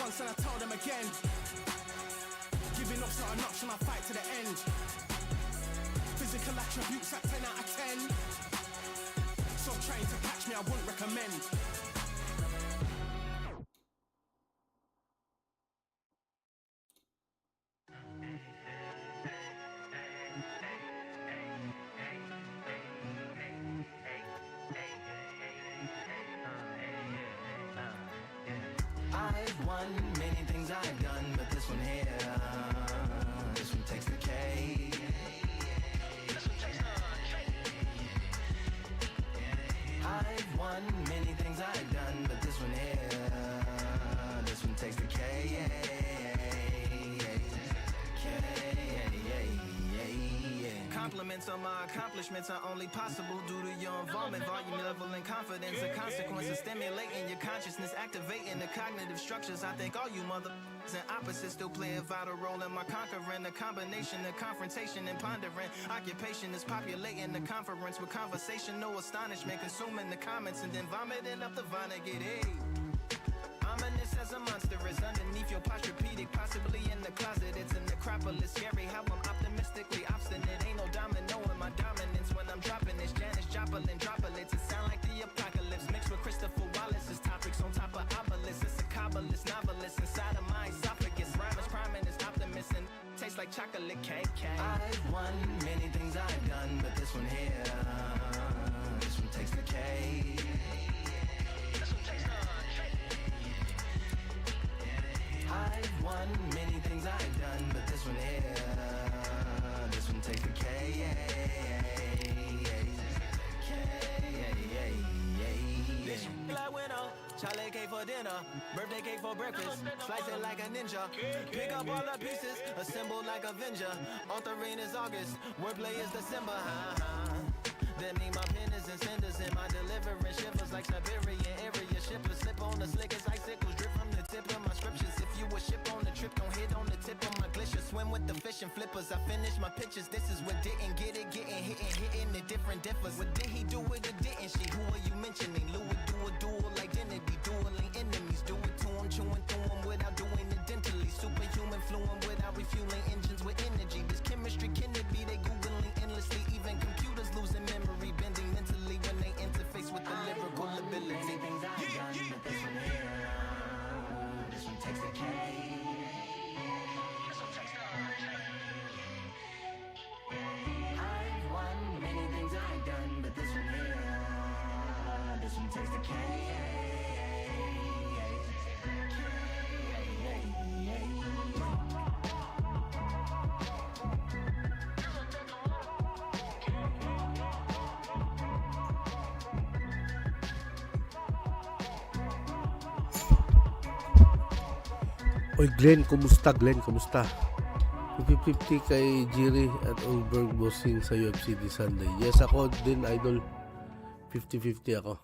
once and I tell them again. Giving up's not an option, I fight to the end. Physical attributes at 10 out of 10. So trying to catch me, I wouldn't recommend. I've won many things I've done, but this one here, this one takes the K. I've won many things I've done, but this one here, this one takes the K. Compliments on my accomplishments are only possible due to your involvement, volume, level, and confidence. The consequences stimulating your consciousness, activating the cognitive structures. I think all you and opposites still play a vital role in my conquering. The combination of confrontation and pondering. Occupation is populating the conference with conversation, no astonishment, consuming the comments and then vomiting up the Vonnegut. Hey. Ominous as a monster is underneath your posturepedic, possibly in the closet. It's an necropolis, scary how I'm optimistically obstinate. Ain't no domino in my dominance when I'm dropping this. Janice Joplin droplets, it sound like the apocalypse mixed with Christopher Wallace's topics on top of obelisks. It's a kabbalist novelist inside of my esophagus. Rhyme is priming is optimist and tastes like chocolate cake. I've won many things I've done, but this one here, this one takes the K. I've won many things I've done, but this one here, this one takes the K. Black winner, chocolate cake for dinner, birthday cake for breakfast, slice it like a ninja, pick up all the pieces, assemble like Avenger, authoring is August, wordplay is December, That mean my pen is in cinders and my deliverance shivers like Siberian area shippers. Slip on the slickest icicles, drip from the tip of my scriptures. If you a ship on the trip, don't hit on the tip of my glacier. Swim with the fish and flippers. I finish my pitches. This is what didn't get it, getting hitting the different differs. What did he do with it? Didn't she? Who are you mentioning? Louis do a dual identity, dueling enemies. Do it to him, chewing through him without doing it dentally. Superhuman, fluent without refueling engines with energy. This chemistry can it be? They googling endlessly. Even computers losing memory, bending mentally when they interface with the lyrical ability. Things I've done, but this one here, this one takes the K. I've won many things I've done, but this one here, this one takes the K. Oy Glenn, kumusta Glenn? Kumusta? 50-50 kay Jiri at Ulberg bossing sa UFC this Sunday. Yes, ako din idol. 50-50 ako.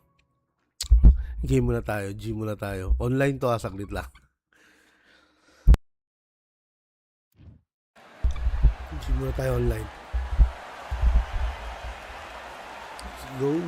Game muna tayo, gym muna tayo. Online to saglit lang. Gym muna tayo online. Let's go.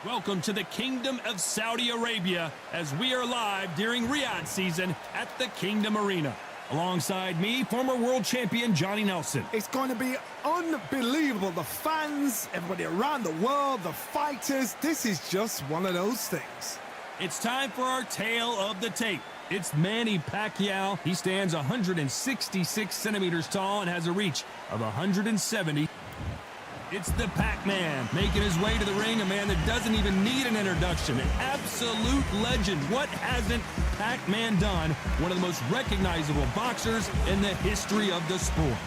Welcome to the Kingdom of Saudi Arabia as we are live during Riyadh season at the Kingdom Arena. Alongside me, former world champion Johnny Nelson. It's going to be unbelievable. The fans, everybody around the world, the fighters. This is just one of those things. It's time for our tale of the tape. It's Manny Pacquiao. He stands 166 centimeters tall and has a reach of 170. It's the Pac-Man, making his way to the ring, a man that doesn't even need an introduction, an absolute legend. What hasn't Pac-Man done? One of the most recognizable boxers in the history of the sport.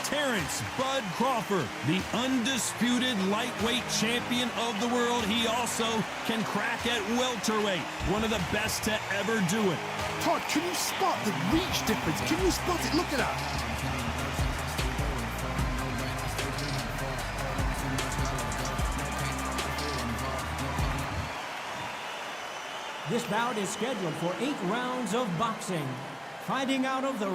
Terrence Bud Crawford, the undisputed lightweight champion of the world. He also can crack at welterweight, one of the best to ever do it. Todd, can you spot the reach difference? Can you spot it? Look at that. This bout is scheduled for 8 rounds of boxing. Fighting out of the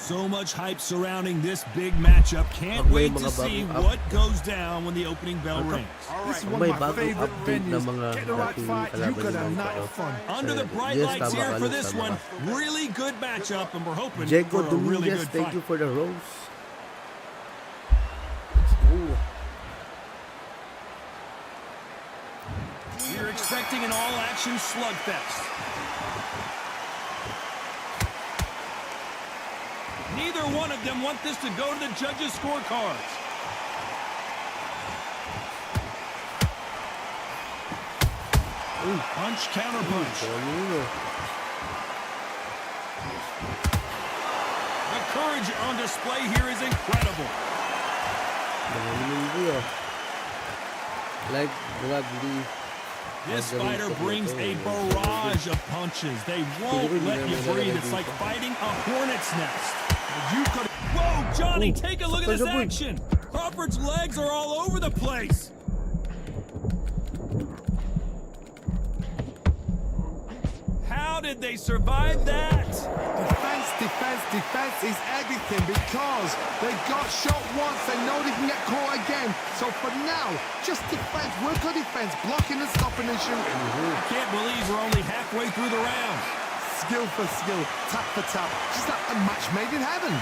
So much hype surrounding this big matchup. Can't May wait to mga see bagong what goes down when the opening bell rings. This is May one of my bagong favorite update na venues. mga Get the right dating fight, you kalaban got a ng night of fun. Under the bright Yes, lights tama here ka, for Lutz, this tama one, ka. really good matchup, and we're hoping Jaco for a really Dominguez, good thank fight. you for the rose. Let's go. You're expecting an all-action slugfest. Neither one of them want this to go to the judges' scorecards. Punch, counter punch. The courage on display here is incredible. Like Bradley. This fighter brings a barrage of punches. They won't let you breathe. It's like fighting a hornet's nest. Whoa, Johnny, take a look at this action. Crawford's legs are all over the place. How did they survive that? Defense is everything because they got shot once. They know they can get caught again. So for now, just defense. Work on defense, blocking and stopping and shooting. I can't believe we're only halfway through the round. Skill for skill, tap for tap. Just like a match made in heaven.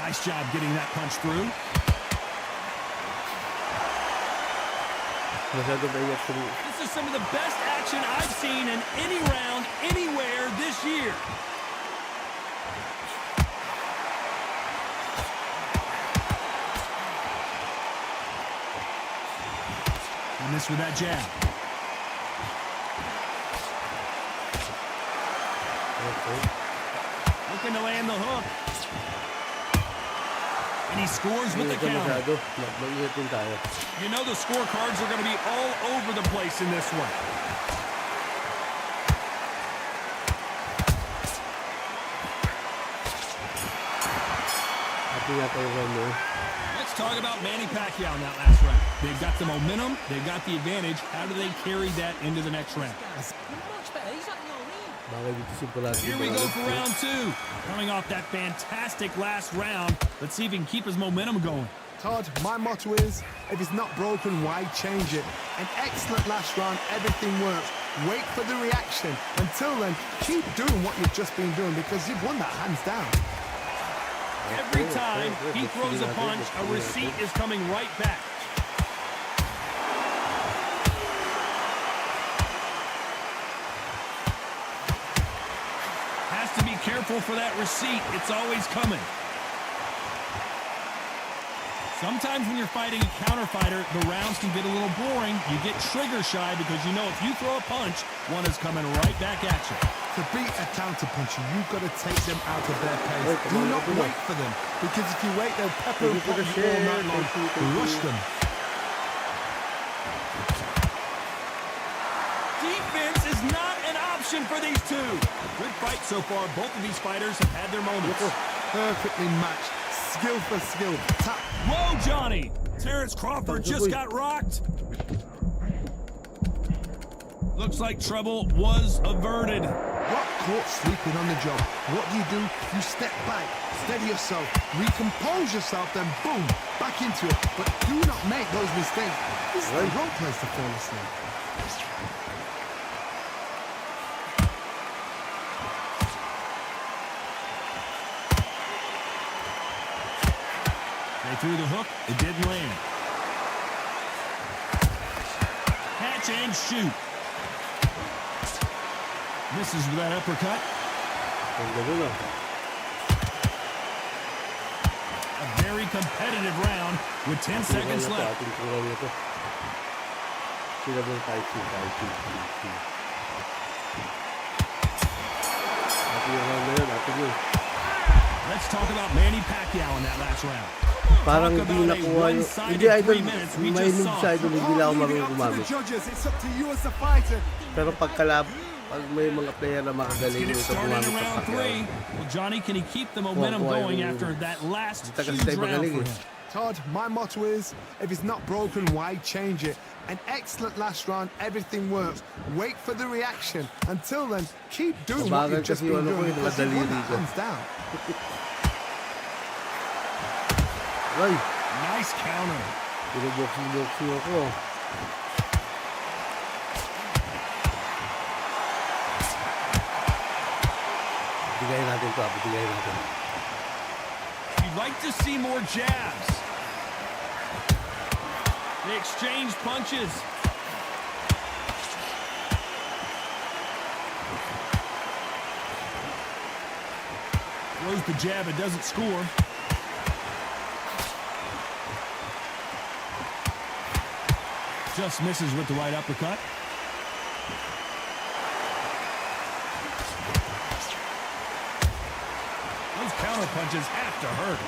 Nice job getting that punch through. This is some of the best action I've seen in any round, anywhere this year. And this with that jab. Looking to land the hook. And he scores with the counter. You know the scorecards are going to be all over the place in this one. Let's talk about Manny Pacquiao in that last round. They've got the momentum. They've got the advantage. How do they carry that into the next round? Here we go for round two. Coming off that fantastic last round, let's see if he can keep his momentum going. Todd, my motto is, if it's not broken, why change it? An excellent last round, everything works. Wait for the reaction. Until then, keep doing what you've just been doing because you've won that hands down. Every time he throws a punch, a receipt is coming right back. Has to be careful for that receipt. It's always coming. Sometimes when you're fighting a counter fighter, the rounds can get a little boring. You get trigger shy because you know if you throw a punch, one is coming right back at you. To beat a counter puncher, you've got to take them out of their pace. Do not wait for them, because if you wait, they'll pepper and pot you all night long. Rush them. Defense is not an option for these two. Good fight so far. Both of these fighters have had their moments. Perfectly matched. Skill for skill. Tap. Whoa, Johnny! Terrence Crawford just got rocked. Looks like trouble was averted. Got caught sleeping on the job. What do? You step back, steady yourself, recompose yourself, then boom, back into it. But do not make those mistakes. This is the wrong place to fall asleep. They threw the hook. It didn't land. Catch and shoot. Misses with that uppercut. A very competitive round with 10 seconds left. Let's talk about Manny Pacquiao in that last round. Parang hindi nakuha yung... Hindi, idol. Mainig sa idol. Hindi lang ako marunong gumamit. Pero pag may mga player na makagaling ito gumamit sa Pacquiao. Well, Johnny, can he keep the momentum going after that last huge round for him? Todd, my motto is, if it's not broken, why change it? An excellent last round, everything works. Wait for the reaction. Until then, keep doing what you've just been doing because you won that hands down. Ay, Nice counter. boxing ako. Bitigayin natin to, bitigayin natin. You'd like to see more jabs. They exchange punches. Throws the jab, it doesn't score. Just misses with the right uppercut. Those counter punches have to hurt.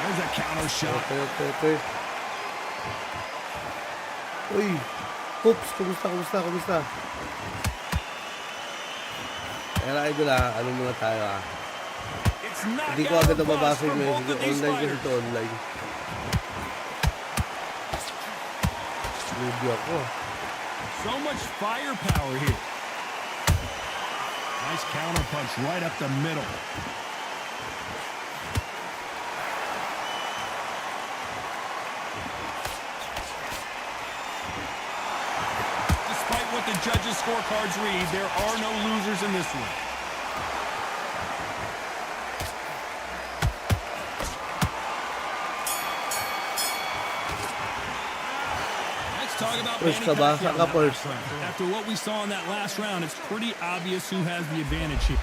There's a counter shot. Okay. Uy, Oops, kumusta? Kaya idol ano muna tayo It's Hindi ko agad nababasa yung message. Online kasi ito, online. Review ako. So much firepower here. Nice counter punch right up the middle. Despite what the judges' scorecards read, there are no losers in this one. Talk about Manny Pacquiao. After what we saw in that last round, it's pretty obvious who has the advantage here.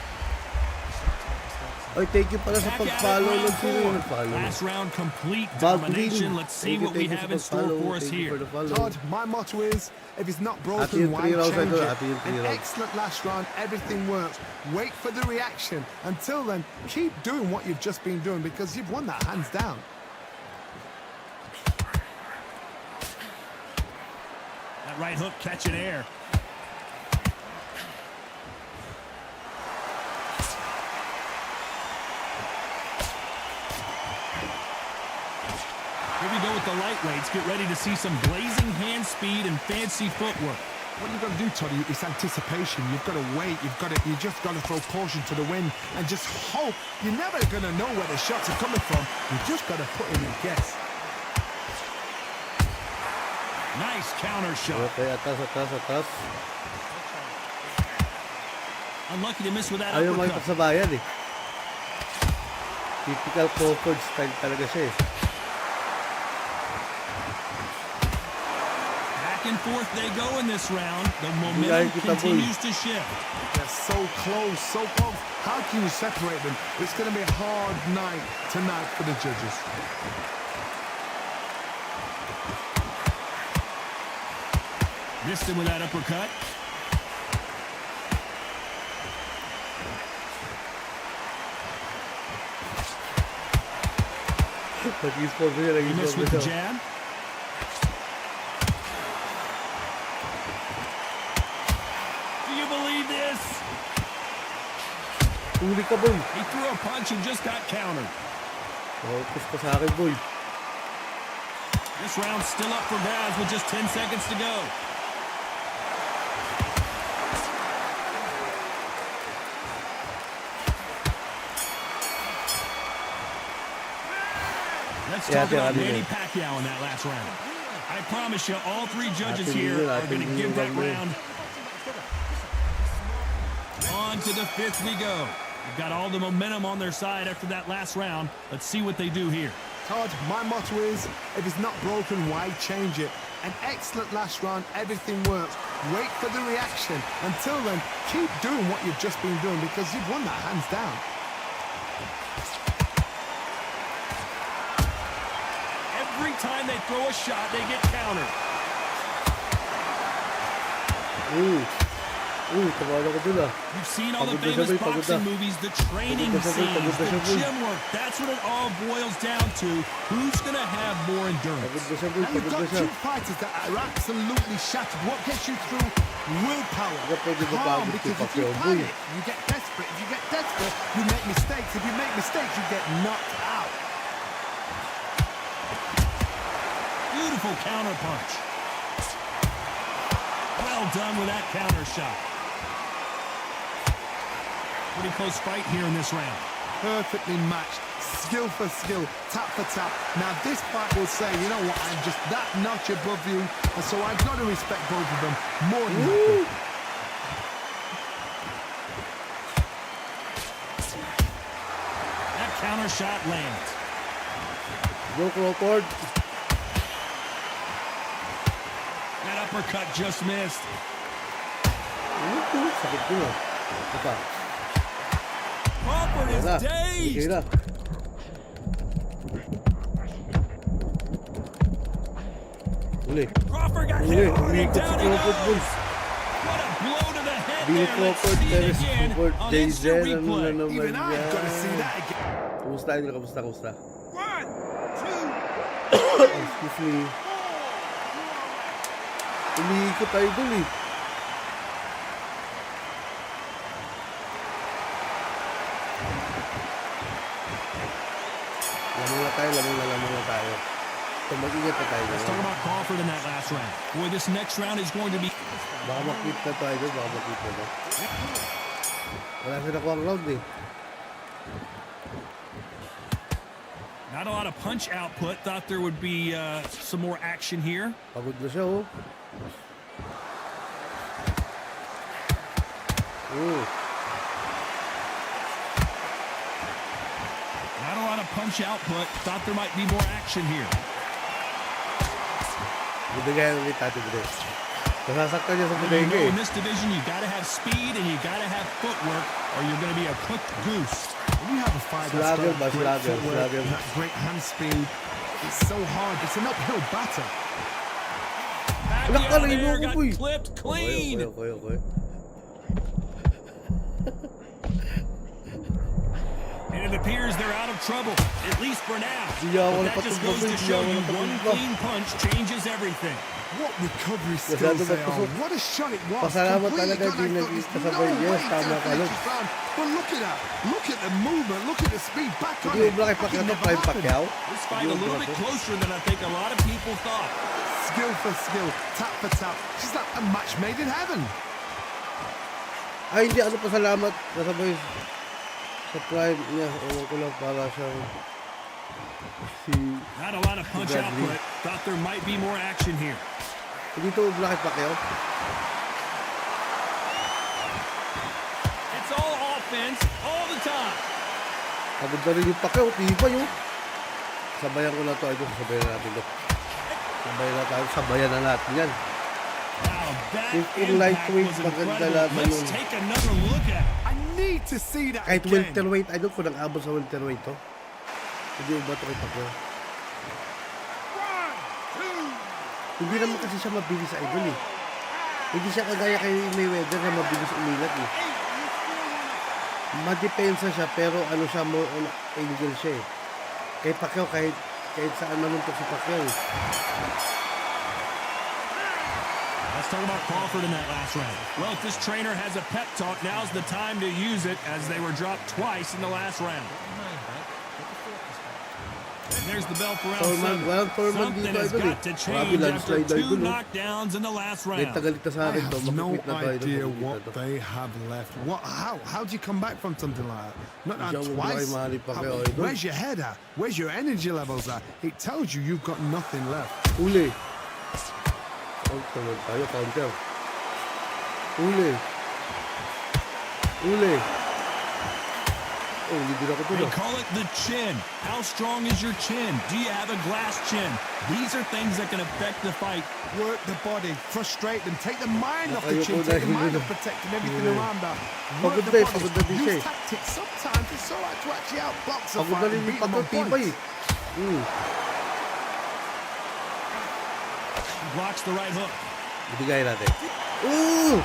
Oy, thank you pala sa pag-follow ng sino yung follow. Last round complete domination. Let's see what we have in store for us here. Todd, my motto is, if it's not broken, why change it? An excellent last round, everything works. Wait for the reaction. Until then, keep doing what you've just been doing because you've won that hands down. Right hook catching air. Here we go with the lightweights. Get ready to see some blazing hand speed and fancy footwork. What you've got to do, Toddy, is anticipation. You've got to wait. You just got to throw caution to the wind and just hope. You're never going to know where the shots are coming from. You just got to put in a guess. Nice counter shot. Okay, atas. Unlucky to miss with that Ayaw uppercut. makita sa bayan Typical Crawford style talaga siya Back and forth they go in this round. The momentum continues to shift. They're so close. How can you separate them? It's going to be a hard night tonight for the judges. Missed him with that uppercut. He missed with the jab. Do you believe this? Huli ka, boy. He threw a punch and just got countered. Focus ka sa akin, boy. This round's still up for grabs with just 10 seconds to go. Let's talk about Manny Pacquiao in that last round. I promise you, all three judges here are going to give that round. On to the fifth we go. We've got all the momentum on their side after that last round. Let's see what they do here. Todd, my motto is, if it's not broken, why change it? An excellent last round, everything works. Wait for the reaction. Until then, keep doing what you've just been doing because you've won that hands down. Every time they throw a shot, they get countered. Uy, tumawala ko dun ah. You've seen all the Pagod na famous siya, pagod boxing na. movies, the training Pagod na siya, scenes, pagod na the siya, boy. gym work. That's what it all boils down to. Who's going to have more endurance? Pagod na siya, boy. And you've Pagod na got siya. two fighters that are absolutely shattered. What gets you through? Willpower. Hindi pwede Calm, mapagod because kay if you Pacquiao, boy. panic, you get desperate. If you get desperate, you make mistakes. If you make mistakes, you get knocked out. Beautiful counter punch. Well done with that counter shot. Pretty close fight here in this round. Perfectly matched, skill for skill, tap for tap. Now this fight will say, you know what, I'm just that notch above you, and so I've got to respect both of them more than that. That counter shot lands. Go, Crawford. That uppercut just missed. Sakit ko na. Ito pa. Crawford is Wala. dazed. Okay na. Uli. Crawford got Uli. hit hard and Umiikot si down he Crawford, boy. goes. What a blow to the head Billy there. Let's Crawford, see it Dennis again Crawford, on Jason, instant ano na replay. naman Even I've got to see yan. that again. Kamusta, Idol? Kamusta, kamusta? 1, 2, Excuse me. Umiikot tayo dun eh. Lamang na tayo. So mag-ingat pa tayo. Let's talk about Crawford in that last round. Boy, this next round is going to be... Baka makip na tayo doon, baka makip na doon. Wala siya nakuha ang round eh. Not a lot of punch output. Thought there would be some more action here. Pagod na siya oh. Not a lot of punch output. Thought there might be more action here. Budigayan ulit natin dito. Nasasaktan niya sa You budiga know, eh. in this division, you got to have speed and you got to have footwork, or you're going to be a cooked goose. When you have a fight that's Slagger ba? got great Slagger, footwork, slagger. that great hand speed, it's so hard. It's an uphill battle. Pacquiao Nakalay mo there ko, got boy. clipped clean. Okay. And it appears they're out of trouble, at least for now. Di ako But that just goes to show you one napatumba. clean punch changes everything. What recovery Masyado skills they are. magpusok. What a shot it was. Pasalamat Completely talaga gone. di I thought naging there's kasabay. no Yes, way tama to ka, finish Lord. this round. But look at that. Look at the movement. Look at the speed. Back on Hindi it. mo ba kay Like it Pacquiao never prime happened. Pacquiao? This fight a little bit closer than I think a lot of people thought. Skill for skill. Tap for tap. She's like a match made in heaven. Ay, hindi. Ano pasalamat. Nasabay sa prime niya. Ewan ko lang para siyang si... Not a lot of punch Bradley. output. Thought there might be more action here. Hindi ito ubla kay Pacquiao. It's all offense all the time. Pagod na rin yung Pacquiao. Tiba yung... Sabayan ko na to. Ito, sabayan na natin to. Sabayan na natin yan. Wow, that Yung impact lightweight, was maganda incredible. laban Let's yun. take another look at it. I need to see that Kahit again. welterweight, idol ko nang abot sa welterweight to. Hindi ba ito kay Pacquiao? Hindi naman kasi siya mabilis sa idol eh. Hindi siya kagaya kay Mayweather na mabilis umilat eh. Madepensa siya pero ano siya, more on angle siya eh. Kay Pacquiao kahit saan manuntok si Pacquiao eh. Let's talk about Crawford in that last round. Well, if this trainer has a pep talk, now's the time to use it as they were dropped twice in the last round. And there's the bell for round Foreman, 7. walang foreman Something dito, has idol eh. got to Grabe, change after landslide, 2 idol, oh. knockdowns in the last May round. tagalita sa I akin to. have no Makikita na tayo. idea Makikita what to. they have left. How do you come back from something like that? Not Diyan mo twice. ba kay Manny Pacquiao, idol? Where's your head at? Where's your energy levels at? It tells you you've got nothing left. Uli. Counter tayo, counter. Uli. Oh, hindi din ako They tulo. call it the chin. How strong is your chin? Do you have a glass chin? These are things that can affect the fight. Work the body, frustrate them, take the mind off the Nakayuko chin, na take the yun, mind yun. off protecting everything Yun. around that. Pagod Work na eh, the pagod na din siya body. eh. Use tactics. Sometimes it's alright to actually outbox a Pagod na fight rin and yung beat them on pagkatibay eh. points. He blocks the right hook. Ibigay natin. Ooh!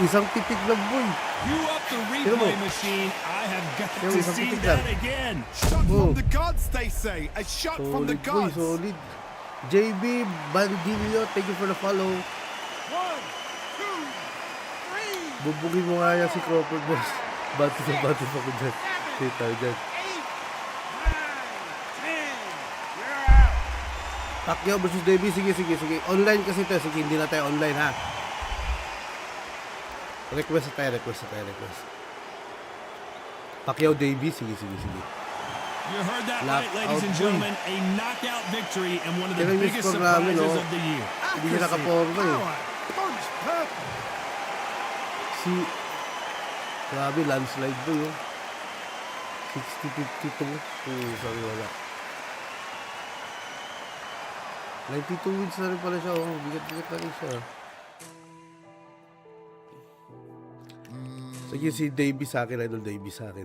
Isang titik lang, boy. You up the Tira mo. replay machine. I have got Tira mo, to isang see titik that lang. again. Shot Oh. from the gods, they say. A shot from the Solid, boy, gods. solid. JB Bandilio, thank you for the follow. 1, 2, 3. Bubugin mo nga yan si Crawford, boss. Bati pa ko dyan. Sige tayo dyan. 8, 9, 10. You're out. Pacquiao versus Davey. Sige. Online kasi to. Sige, hindi na tayo online, ha. Request na tayo. Pacquiao Davey. Sige. You heard that Knock right, ladies and out, gentlemen. A knockout victory and one of the Kaya yung biggest score namin, surprises oh. of the year. Hindi siya nakaporma, eh. Power. Punch perfect. Grabe, landslide to, yun. 60-52. Sorry, wala. 92 wins na rin pala siya. Oh, bigat na rin siya. Sige, si Davis sa akin. Idol Davis sa akin.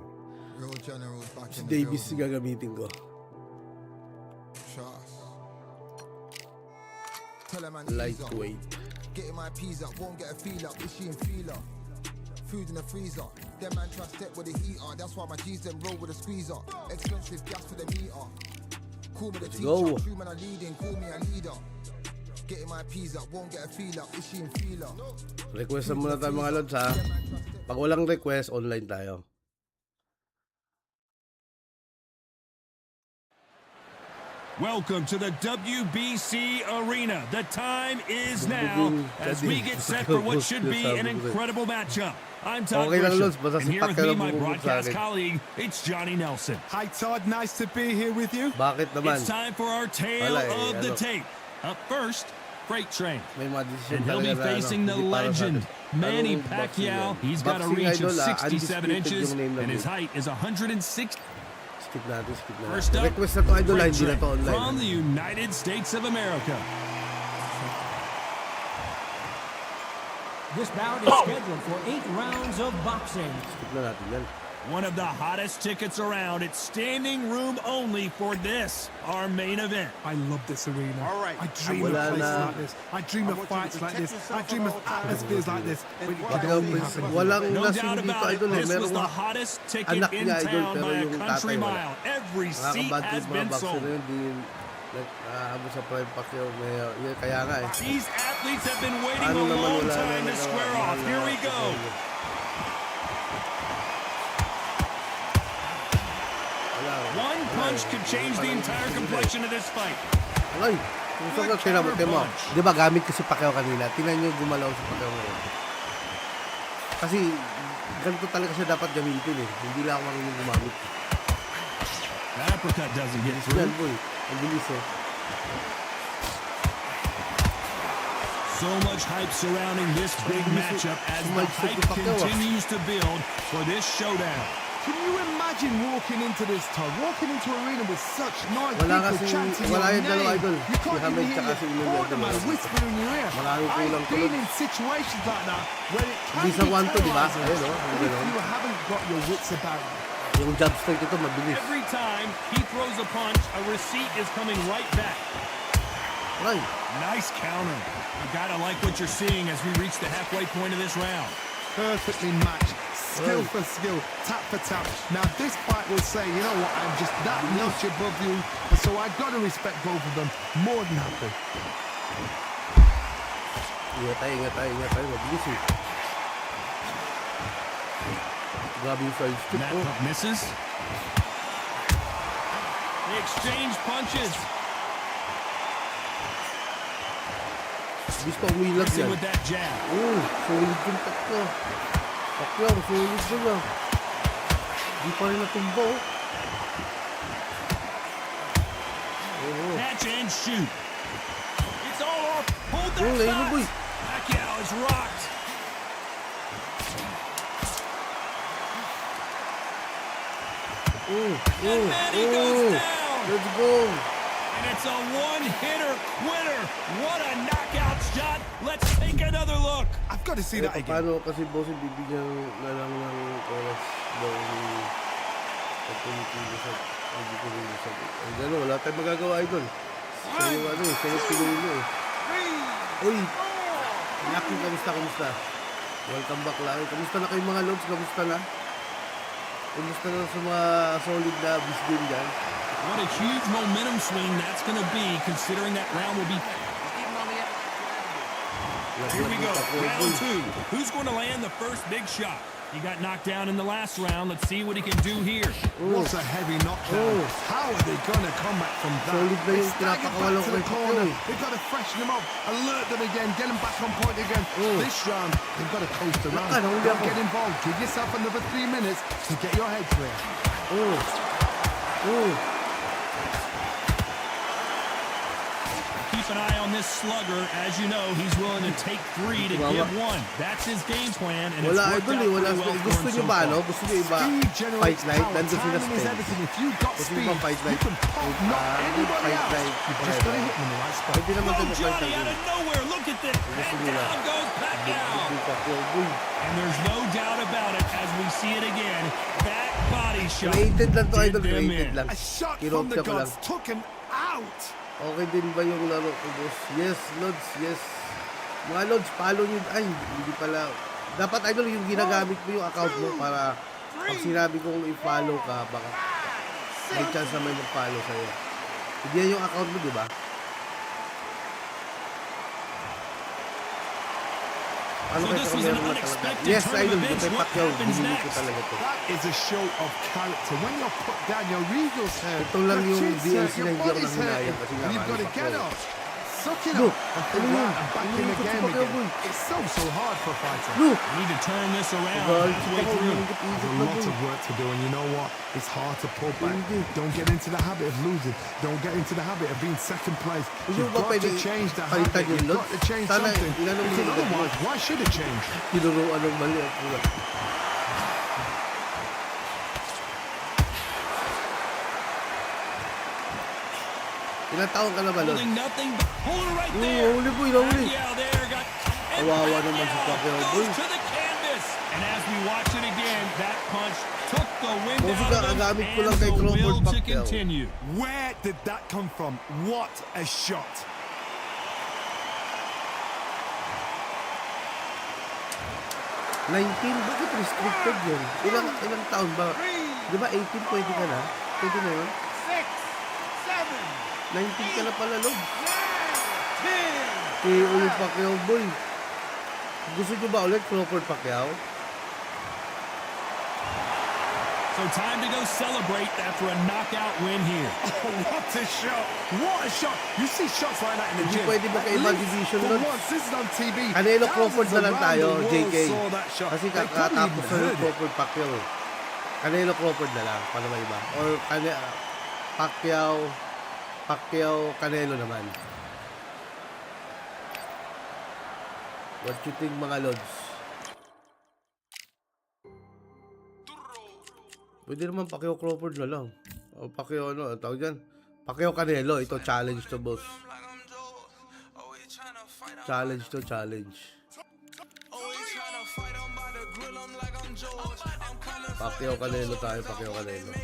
Real generals back Si in the Davis building. gagamitin ko. Trust. Tell a man ease up. Lightweight. Getting my peas up, won't get a feel up. Is she in feeler? Food in the freezer. Them man try step with the heater. That's why my G's them roll with a squeezer. Expensive gas for the meter. Call me the teacher. go. True man I leading. Call me a leader. Getting my peas up, won't get a feel up. Is she in feeler? Requestan muna tayo mga lods, ha. Pag walang request, online tayo. Welcome to the WBC Arena. The time is now as we get set for what should be an incredible matchup. I'm Todd Okay lang, Grisham, Lods. Basta and si here with Pacquiao me, my bumubog sa broadcast akin. colleague, it's Johnny Nelson. Hi, Todd. Nice to be here with you. Bakit naman? It's time for our tale Wala of the ano. tape. Up first, Freight Train. May mga decision And he'll be talaga na, facing the hindi para sa legend, atin. Manny Anong boxing Pacquiao. yan? He's got a Boxing reach of idol, 67 Undisputed inches, yung name and ng his game. height is 160. Skip natin. First up, Request na to idol, Freight hindi na Train to online. from the United States of America. This bout is scheduled for 8 rounds of boxing. Skip na natin yan. One of the hottest tickets around. It's standing room only for this, our main event. I love this arena. All right. I dream of Wala places na. like this. I dream of want you to fights like protect this. yourself I dream at of all times. atmospheres like this. But it Pacquiao, can only Prince, happen. walang No lasing doubt dito about it, idol, eh. this was Meron the nga hottest ticket anak in niya idol, town pero by a yung country tatay wala. mile. Every seat Nakakabad has yung mga been boxer sold. na yun, di nag-aabot sa prime Pacquiao. Kaya nga eh. These athletes have been waiting Ano a naman, long wala na time to nagawa. square off. Here we go. One punch could change the entire complexion of this fight. Ay, kung saan ka tinamot mo. Di ba gamit ko si Pacquiao kanina? Tingnan nyo gumalaw si Pacquiao ngayon. Kasi ganito talaga siya dapat gamitin eh. Hindi lang ako marunong gumamit. That uppercut doesn't get Yan through. boy, ang bilis eh. So much hype surrounding this big matchup as the hype continues to build for this showdown. Can you imagine walking into this, Todd? Walking into an arena with such nice Wala people kasing- chanting wala your yung dalawa, name. idol. You can't Si Hamed even hear tsaka si your Inuno, cornerman idol. whisper in your ear. Maraming I've kulang been tulog. in situations like that where it can Hindi sa be 1-2, di ba? terrorizing Ayun, oh. if Ganun. you haven't got your wits about you. Yung jab strike ito mabilis. Every time he throws a punch, a receipt is coming right back. Ay, Nice counter. You gotta like what you're seeing as we reach the halfway point of this round. Perfectly matched. Skill Right. for skill, tap for tap. Now this fight will say, you know what, I'm just that notch above you, so I gotta respect both of them. More than happy. ingat tayo. Mabilis eh. Grabe yung side step That ko. hook misses. They exchange punches. Bis pa umilag Missing yan. with that jab. Solid yung tatlo. Pacquiao, solid sila. Di pa rin natumba oh. Catch and shoot. It's all off. Hold that Oh, shot. boy. Pacquiao is rocked. And Manny goes down. Let's go. And it's a one-hitter quitter. What a knockout shot. Let's take another look. I've got to see that again. Paano kasi boss bibigyan na lang ng oras daw ni pagpumipili sa ang gano'n, wala tayong magagawa idol. Siya yung siya yung pinuno eh. Uy! Lucky, kamusta? Welcome back lang. Kamusta na kayo mga lods? Kamusta na? Kamusta na sa mga solid na bis game dyan? What a huge momentum swing that's going to be, considering that round will be... Here we go, round two. Who's going to land the first big shot? He got knocked down in the last round. Let's see what he can do here. What a heavy knockdown. How are they going to come back from that? Solid na They yung staggered pinapakawala back to ko the kay corner. Pinoy. They've got to freshen them up, alert them again, get them back on point again. This round, they've got to coast around. Naka, nahuli Don't ako. get involved. Give yourself another 3 minutes to get your head clear. Keep an eye on this slugger. As you know, he's willing to take 3 to give 1. That's his game plan, and it's Wala worked idol out eh. Wala, pretty well for gusto him nyo so ba far. ano? Gusto nyo iba Speed fight generates night? power. Nandun sila Timing is Spence. everything. If you've got Gusto speed, nyo ba fight you night? can pop knock anybody Fight out. night. You've just got to hit them in the right spot. Pwede naman Oh, tayo mag-fight Johnny out night. of nowhere. Look at this. And nila. down goes Pacquiao. Boy. And there's no doubt about it as we see it again. That body shot Created lang to did idol. them Created in. lang. A shot from Kinopya the ko lang. gods took him out. Okay din ba yung laro ko, boss? Yes, Lods, yes. Mga Lods, follow nyo. Ay, hindi pala. Dapat, idol, yung ginagamit mo yung account mo para pag sinabi kong i-follow ka, baka may chance na may mag-follow sa'yo. Hindi yan yung account mo, di ba? Ano So kayo this kung was meron an na talaga? unexpected Yes, turn of idol, events. kay What Pacquiao, happens binili ko next? talaga to. That is a show of character. When you're put down, your eagle's head, Ito lang your yung chin's DLC hurt, na your hindi ako body's hurt, nanghinayang kasi nga you've got to Manny get Pacquiao. up, suck it Look, up, and ano come yun? out and back Ano in yun? the Kasi game Pacquiao, again. boy. It's so hard for a fighter. Look! We need to turn this around Girl, halfway through. There's a lot of work to do, and you know what? It's hard to pull back. Don't get into the habit of losing. Don't get into the habit of being second place. Hindi You've mo ba got pwede to change the palitan habit. yung You've load? got to change Sana something. inanong mo Because yung otherwise, why should it change? Tinuruan ng mali ang pula. Ilang taon ka na ba, Lord? Holding nothing but hold it right Oo, there. huli boy, nahuli. Pacquiao there got and Kawawa naman si Pacquiao Pacquiao, boy. goes to the canvas. And as we watch it again, that punch took the wind Kasi out of him kakagamit ko and lang kay the Crawford will to Pacquiao. continue. Where did that come from? What a shot. Bakit restricted yun? Ilang taon ba? Di ba 18 pwede ka na? Pwede na yun? 19 ka na pala, Lord. KO yung Pacquiao, boy. Gusto nyo ba ulit Crawford Pacquiao? So time to go celebrate after a knockout win here. Oh, what a shot. What a shot. You see shots like that in the Hindi gym. pwede magkaiba At least division for nun. once, this is on TV. Canelo Crawford na lang Thousands tayo, around the world JK. saw that shot. Kasi They probably kakatapos even na yung heard it. Crawford Pacquiao. Canelo Crawford na lang, para may iba. Or Pacquiao, Canelo naman. What you think, mga Lods? Pwede naman Pacquiao Crawford na lang. O Pacquiao ano, tawag dyan? Pacquiao Canelo, ito challenge to, boss. Challenge to, challenge. Pacquiao Canelo tayo, Pacquiao Canelo.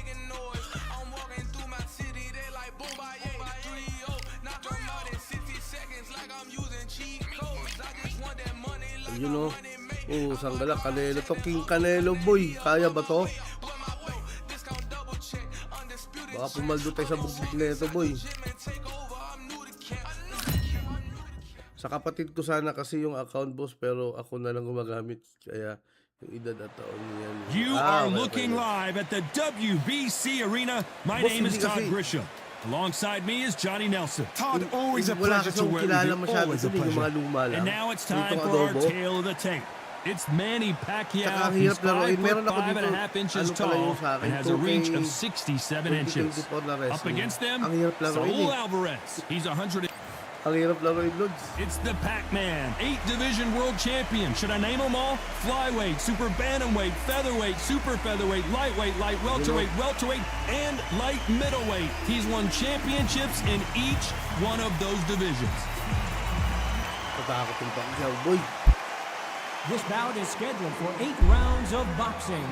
Ayun o. Oh, sanggala, Canelo to. King Canelo, boy. Kaya ba to? Baka pumaldo tayo sa bugbog na ito, boy. Sa kapatid ko sana kasi yung account, boss, pero ako na lang gumagamit. Kaya yung edad at taon niya. You are looking live at the WBC Arena. My Boss, name is hindi Todd kasi- Grisham. Alongside me is Johnny Nelson. Todd, always a Wala pleasure kasi to akong work with kilala you. masyado Always a dun, yung mga pleasure. luma lang. And now it's time Itong for our adobo. tale of the tape. It's Manny Saka Pacquiao. ang He's hirap laruin. Meron ako 5'5.5" dito, inches ano pala yung tall sa akin, and has a reach 2K of 67 inches. 2024 na Up wrestling. against them, Ang hirap laruin Saul eh. Alvarez. He's 100. Ang hirap laruin, Lods. It's the Pac-Man, 8-division world champion. Should I name them all? Flyweight, super bantamweight, featherweight, super featherweight, lightweight, light welterweight, welterweight, and light middleweight. He's won championships in each one of those divisions. Patakot yung Pacquiao, boy. This bout is scheduled for 8 rounds of boxing.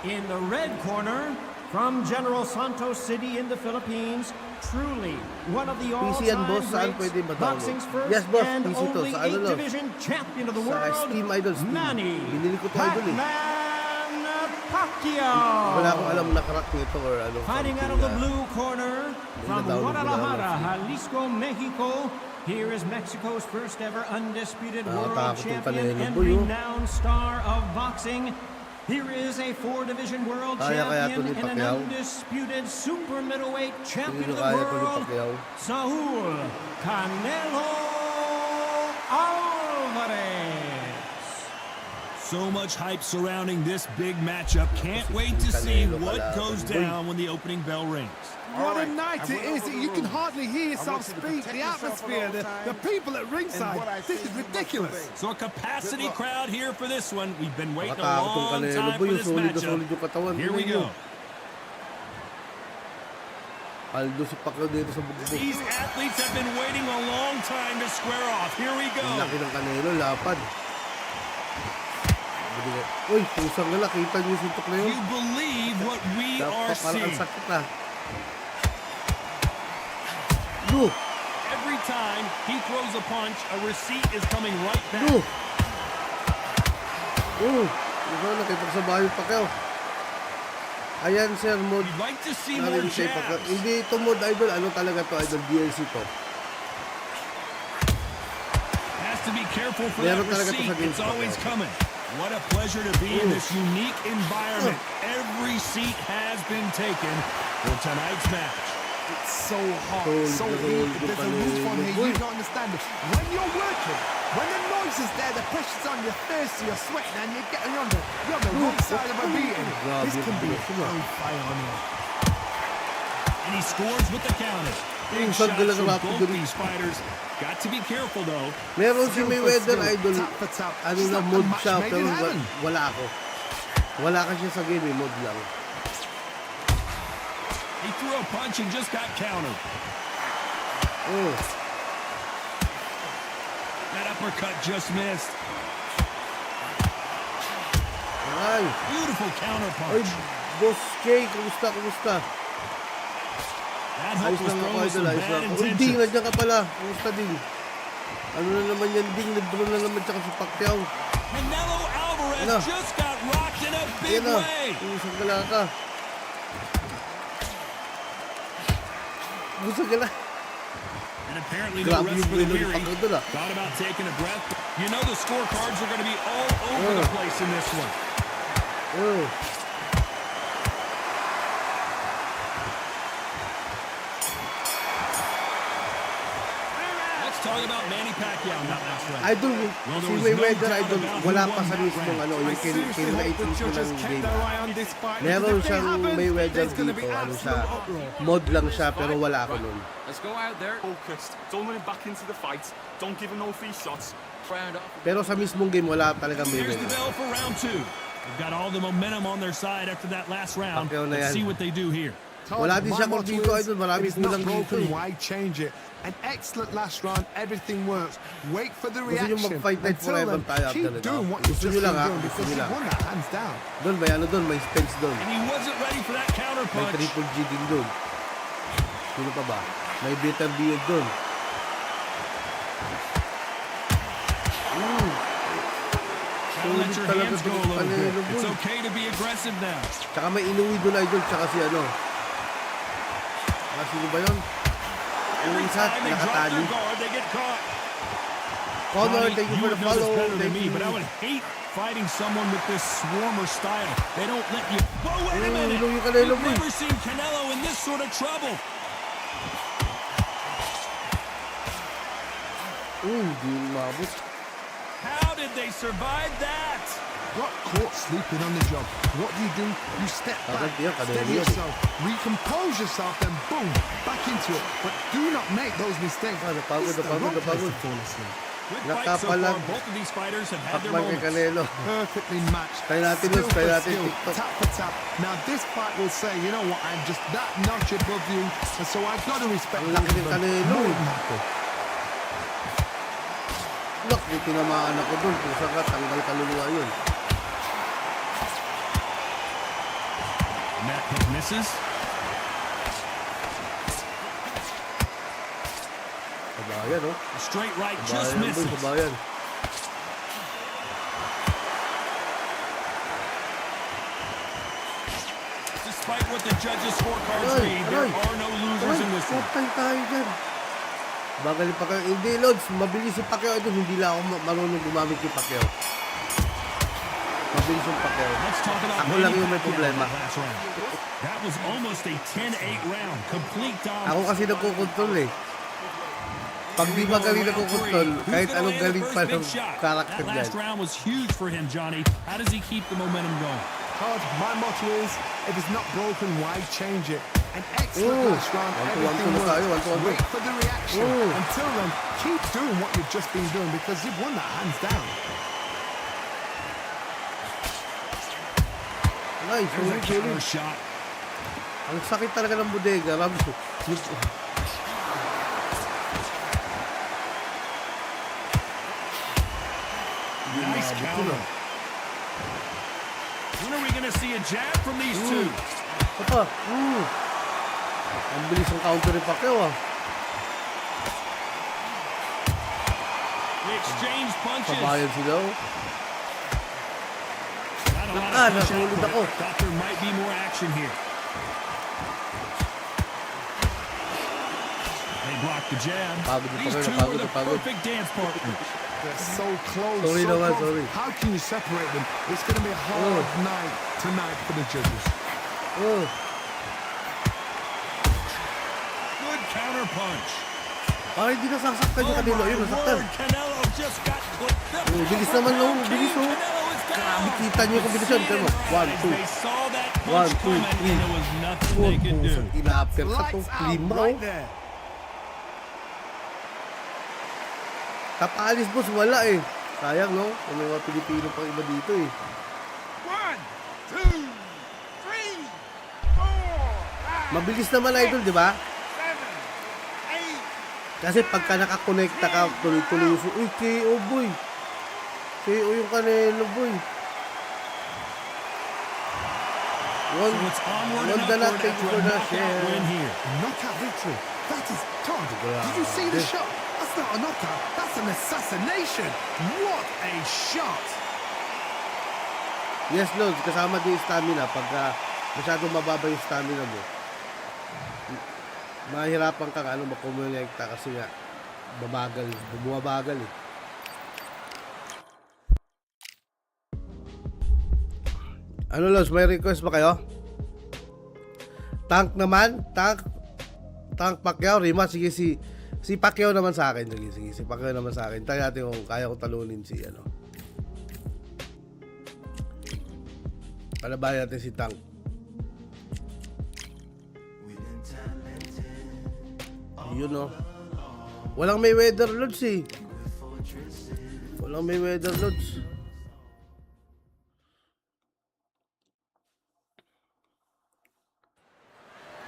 In the red corner, From General Santos City in the Philippines, truly one of the PC yan, all-time boss. Saan greats, pwede ba download? boxing's first Yes, boss. and PC to. only Sa ano, no? 8th division champion of the Sa world, Steam Idol, Steam. Manny Binili ko to, Idol, eh. Pac-Man Pacquiao. Wala akong alam na crack nito or ano. Fighting out of the blue corner from na-download ko na Guadalajara, lang. Jalisco, Mexico. Here is Mexico's first ever undisputed world Nakakatakot yung champion kanina, and boy, oh. renowned star of boxing. Here is a 4-division world Kaya to champion ni and an Pacquiao. undisputed super middleweight champion of the Kaya to ni world, Pacquiao. Saul Canelo Alvarez. So much hype surrounding this big matchup. Can't wait to see what goes down when the opening bell rings. What a night it is. You can hardly hear yourself speak. The atmosphere, the people at ringside. This is ridiculous. So a capacity crowd here for this one. We've been waiting a Nakatakot yung long Canelo, time boy. for this Solid na matchup. solid yung katawan. Here we Tingnan go. nyo. Paldo si Pacquiao dito sa bugbog. These athletes have been waiting a long time to square off. Here we go. Ang laki ng Canelo, lapad. Uy, pusang gala. Kita niyo yung suntok na yun. You believe what we are Dapat parang ang seeing. sakit na. No! Every time he throws a punch, a receipt is coming right back. No! Oh! Ito, nakipagsabahan yung Pacquiao. Ayan, sir, mod. You'd like to see more Narin kay Pacquiao. jabs. Hindi ito mod, Idol. Ano talaga to, Idol? DLC to. Has to be careful for Meron that talaga to receipt. sa games, It's always Pacquiao. coming. What a pleasure to be in this unique environment. Every seat has been taken for tonight's match. It's so hot, so Cold, heated. cold, There's a roof on here. cold. You don't understand it. When you're working, when the noise is there, the pressure's on, you're thirsty, you're sweating, and you're getting on the wrong side of a beating. Grabe, This can be grabe. hellfire on here. And he scores with the counter. Big Yung shots sandal from na both rapid these fighters. Got to be careful though. Meron si Skill for Mayweather, skill, Idol. tap for tap. Ano It's na, like a mod match siya, made pero in heaven. wala ako. Wala ka siya sa game, eh, mod lang. He threw a punch and just got countered. Oh. That uppercut just missed. Ay. Beautiful counter Ay, punch. Boss K, kumusta, kumusta? That hook Ayos was lang ako, thrown with Idol, some ayos bad lang ako. Uy, Ding, intentions. nandiyan ka pala. Kumusta, Ding? Ano na naman yan, Ding? Nag-draw na naman tsaka si Pacquiao. Canelo Alvarez Ano? just got rocked in a big Ayan na, way. pusang gala ka. Pusang gala. And apparently no Grabe rest yung for the prelo ni weary. Pacquiao doon, ah. Thought about taking a breath. You know the scorecards are going to be all over the place in this one. Oh. Let's talk about Manny Pacquiao in that last round. Idol, Well, si there was Mayweather, no doubt Idol, about wala who pa won sa that mismong round. ano, yung kinrate mismo ng game. Meron Meron siyang Mayweather dito, ano siya, mod lang siya, pero wala ako nun. Let's go out there. Focused. Don't run him back into the fight. Don't give him no free shots. Round up. Pero sa mismong game, wala talaga Here's the Mayweather. bell for round two. They've got all the momentum on their side after that last round. Pacquiao na Let's yan. see what they do here. Wala din siya kung dito, Idol, maraming It's not kulang dito broken, eh. why change it? An excellent last round, everything works. Wait for the Gusto nyo reaction. mag-fight night Until forever then, tayo after keep that, doing ah. what you've Gusto just nyo been lang, ah. doing Gusto because nyo you lang. won that hands down. Doon, may ano doon, may Spence doon. And he wasn't ready for that counter May punch. Triple G din doon. Sino pa ba? May Bitter Beard doon. Gotta let your Talaga hands go a to little Canelo, bit. It's boy. okay to be aggressive now. Tsaka may Inuwi doon, Idol, tsaka si ano. Sino ba yun? Yung Every isa, time they drop nakatali. their guard, they get caught. Connor, Ronnie, thank you you for would the know this follow. better than Thank me, you. but I would hate fighting someone with this swarmer style. They don't let you. Whoa, wait a minute! Ilong yung Canelo, We've boy. never seen Canelo in this sort of trouble. Hindi umabot. How did they survive that? Got caught sleeping on the job. What do? You step back, Agad yan, Canelo steady yan. yourself, recompose yourself, then boom, back into it. But do not make those mistakes. Ah, napagod, This is the napagod, wrong place napagod. to fall asleep. Good fight so far. Nakapalag. Both of these fighters have had their Hakman kay moments. Canelo. Perfectly matched. Try natin, Skill Luz, try for natin skill, TikTok. tap for tap. Now this fight will say, you know what, I'm just that notch above you, and so I've got to respect Ang laki both ni of them. Canelo. More than happy. Look, may tinamaan ako doon. Kung saan ka, tanggal kaluluwa yun. And that Misses. Kabayan, oh. A straight right just Kabayan, boy, misses. kabayan. Despite what the judges' scorecards Aray, read, there aray. are no losers in this one. Patay tayo dyan. Bagal yung Pacquiao. Hindi, Lods. Mabilis si Pacquiao. Ito, hindi lang ako marunong gumamit yung Pacquiao. Mabilis yung Pacquiao. Let's talk about Ako lang Manny yung may Pacquiao problema. last round. That was almost a 10-8 round. Complete dominance. Ako kasi nagkukontrol eh. Pag di magaling nagkukontrol, kahit anong galing pa ng karakter That dyan. last round was huge for him, Johnny. How does he keep the momentum going? Todd, my motto is, if it's not broken, why change it? An excellent last round, everything works. Wait for the reaction. Until then, keep doing what you've just been doing because you've won that hands down. Nice, There's a sulit, counter sulit. shot. Ang sakit talaga ng bodega. Nice counter. When are we going to see a jab from these two? Apa? Ang bilis ng counter ni Pacquiao ah. They exchange punches. Kabayan sila oh. Not a lot Ah, of push nasulit output. ako. Thought there might be more action here. They block the jab. Pagod na These Pacquiao, two pagod are na the pagod. perfect dance partners. They're so close. Sorry so naman, close. sorry. How can you separate them? It's going to be a hard night tonight for the judges. Oh. Good counter punch. Parang hindi nasasaktan yung kanilo. Ayun, nasaktan. Word, Canelo just got clipped up. Oh, bilis naman oh. Bilis oh. Canelo is down. Grabe, kita niyo yung kombinasyon. Tignan mo. 1, 2. They saw that 1, punch 2, coming, 3. and there was nothing they could do. Ina-upper ka to. Lights out 5 right oh. there. Tapaalis boss, wala eh. Sayang no? May mga Pilipino pang iba dito eh. 1, 2, 3, 4, 5, Mabilis naman idol, di ba? 7, 8. Kasi pagka nakakonekta ka, tuloy-tuloy yung... Uy, KO boy. KO yung Canelo boy. So it's onward and Wanda upward natin after for a na knockout win here. Knockout victory. That is Todd. Did you see the shot? That's not a knockout. That's an assassination. What a shot. Yes, Lord. Kasama din yung stamina. Pagka masyadong mababa yung stamina mo, mahirapan kang makumulekta kasi nga bumabagal eh. Ano Lord, may request ba kayo? Tank naman? Tank Pacquiao, rematch. Sige, si Pacquiao naman sa akin. Sige, si Pacquiao naman sa akin. Tayo natin kung kaya ko talunin si Palabayan natin si Tank. Yun oh. Walang Mayweather Lods eh. Walang Mayweather Lods.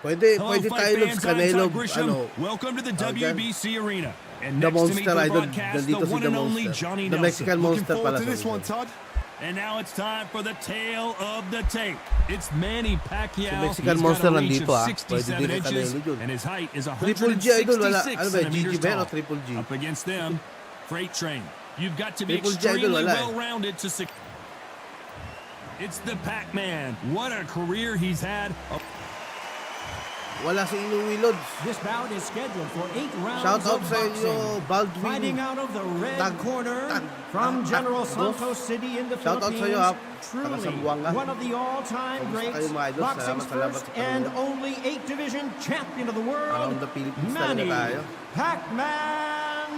Pwede tayo Lods Canelo, Welcome to the WBC arena. And The next to me Monster for Idol, broadcast, nandito the si one The and only Monster. Johnny The Nelson. Mexican Looking Monster forward pala to this sa one, Todd. And now it's time for the tale of the tape. It's Manny Pacquiao. Si Mexican He's Monster got a reach nandito, of ah. 67 Pwede din kay inches, Canelo yun. and his height is Triple G Idol, wala. 166 Ano ba, centimeters GG ba o tall. Triple G? Up against them, Freight Train. You've got to be Triple G Idol, extremely wala eh. well-rounded to succeed. It's the Pac-Man. What a career he's had. Wala si Inuwi Lods. This bout is scheduled for 8 rounds Shout out of sa inyo, boxing. Baldwin. Fighting out of the red Tag- corner tag- from tag- General boss. Santos City in the Shout out sa Philippines. iyo, ha. Truly Taga-Sambuanga. one of the all-time Kamusta greats, kayo, mga idol? boxing's Salamat first sa and panonood. only 8-division champion of the world, Around the Philippines talaga Manny tayo. Pac-Man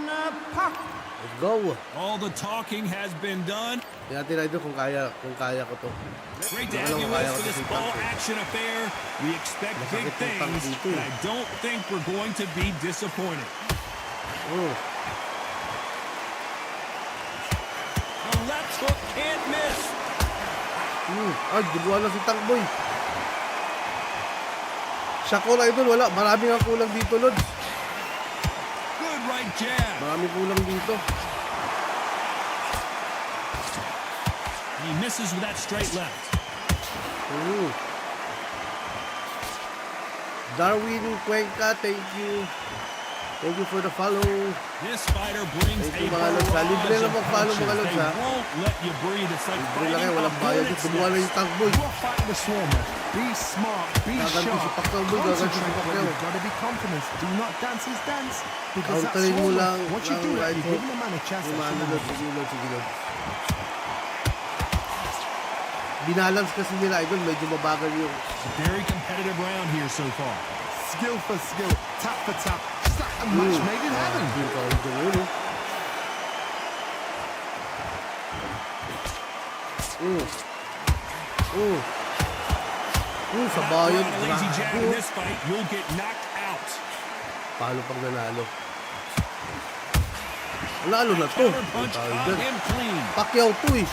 Pacquiao. Let's go. All the talking has been done. Tingnan natin idol kung kaya ko to. Great to Alam have you mo, with kaya us ko for this si ball Tank, eh. action affair. We expect big Masakit yung Tank things, dito, and eh. I don't think we're going to be disappointed. Oh. The left hook can't miss. Ay, dibuha na si Tank Boy. Shakur idol, wala. Marami nga kulang dito, Lods. Good right jab. Marami kulang dito. He misses with that straight left. Darwin Cuenca, thank you. Thank you for the follow. This fighter brings Thank a you, mga lods, ha. Libre barrage lang of mag-follow, punches. mga lods, They ha. won't let you breathe. It's like Libre lang fighting yan, walang bayad. opponents' Kumuha na yung tank boy. You're fighting the swarmer. Be smart, be Gaganti si sharp. Pacquiao, boy. Gaganti si Concentrate what Pacquiao. you've got to be confident. Do not dance his dance. Because that Counterin mo swarmer, lang what you ng do, right you're hook. giving the man a chance. Yung to mga smash. lods, sige lods, sige lods. Binalance kasi nila, idol. Medyo mabagal yung Very competitive round here so far. Skill for skill, tap for tap. Slap and match made in heaven. yung counter yun, oh. Sabayan. Run a lazy jab in Grabe, this fight, you'll get knocked out. Palo pag nanalo. Lalo na to. Counter punch Ang tawag on dyan. him clean. Pacquiao to eh.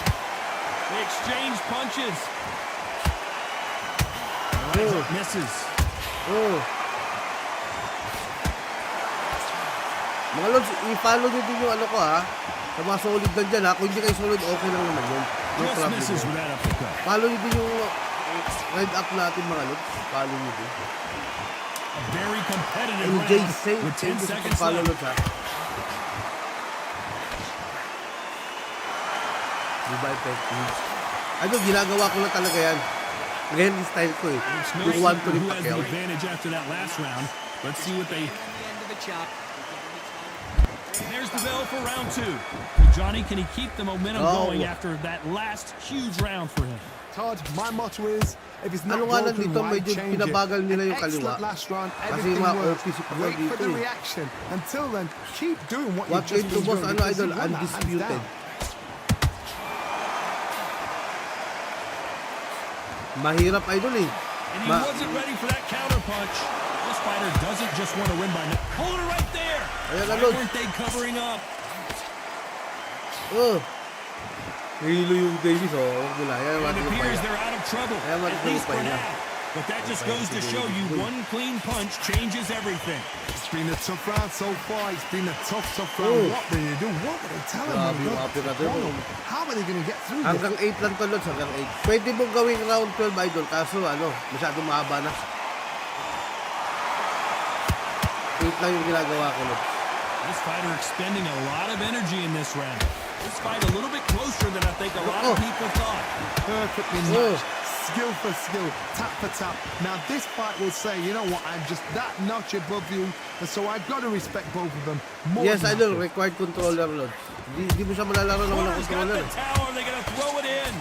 They exchange punches. Oh. Right hook misses. Oh. Mga lods, i-follow nyo din yung ano ko ha. Sa mga solid lang dyan ha. Kung hindi kayo solid, okay lang naman yun. No Just problem. misses with that uppercut. Follow nyo din yung ride up natin mga lods. Follow nyo din. A very competitive MJ round Saint, with 10 thank you sa seconds follow left. lods ha. Diba effective? Ano, ginagawa ko lang talaga yan. Ngayon yung style ko eh. It's no Yung 1 to secret ni who has the Pacquiao. advantage after that last round. Let's see what they... There's the bell for round 2. Johnny, can he keep the momentum Oh. going after that last huge round for him? Todd, my motto is, if it's not Ano nga lang broken, dito, why medyo change it? pinabagal nila An yung kaliwa. excellent last round, Kasi everything mga works. OP si Pacquiao Wait for dito the eh. reaction. Until then, keep doing what What you've just into been boss, doing. ano because idol, you won that hands undisputed. down. Mahirap idol eh. And he wasn't ready for that counter punch. This fighter doesn't just want to win by... Hold it right there! Ayan, Why ano? weren't they covering up? Oh. Nahilo yung Davis oh. Huwag nila. Ayan, It mati yung appears paya. they're out of trouble, Ayan, mati at yung least for paya. now. But that just goes to show you one clean punch changes everything. It's been a tough round so far. It's been a tough round. Oh. What do you do? What would they tell him? Grabe My yung God, uppercut the mo. problem. How are they going to get through this? Hanggang 8 lang to lods, hanggang 8. Pwede mong gawing round 12 idol, kaso ano, masyadong mahaba na. 8 lang yung ginagawa ko lods. This fighter expending a lot of energy in this round. This fight a little bit closer than I think a lot of people thought. Perfectly Oh. matched. Skill for skill, tap for tap. Now this fight will say, you know what, I'm just that notch above you, and so I've got to respect both of them. More Yes, than idol, happy. required controller lods. Di mo siya malalaro na walang Corner's got controller. the tower. They're going to throw it in.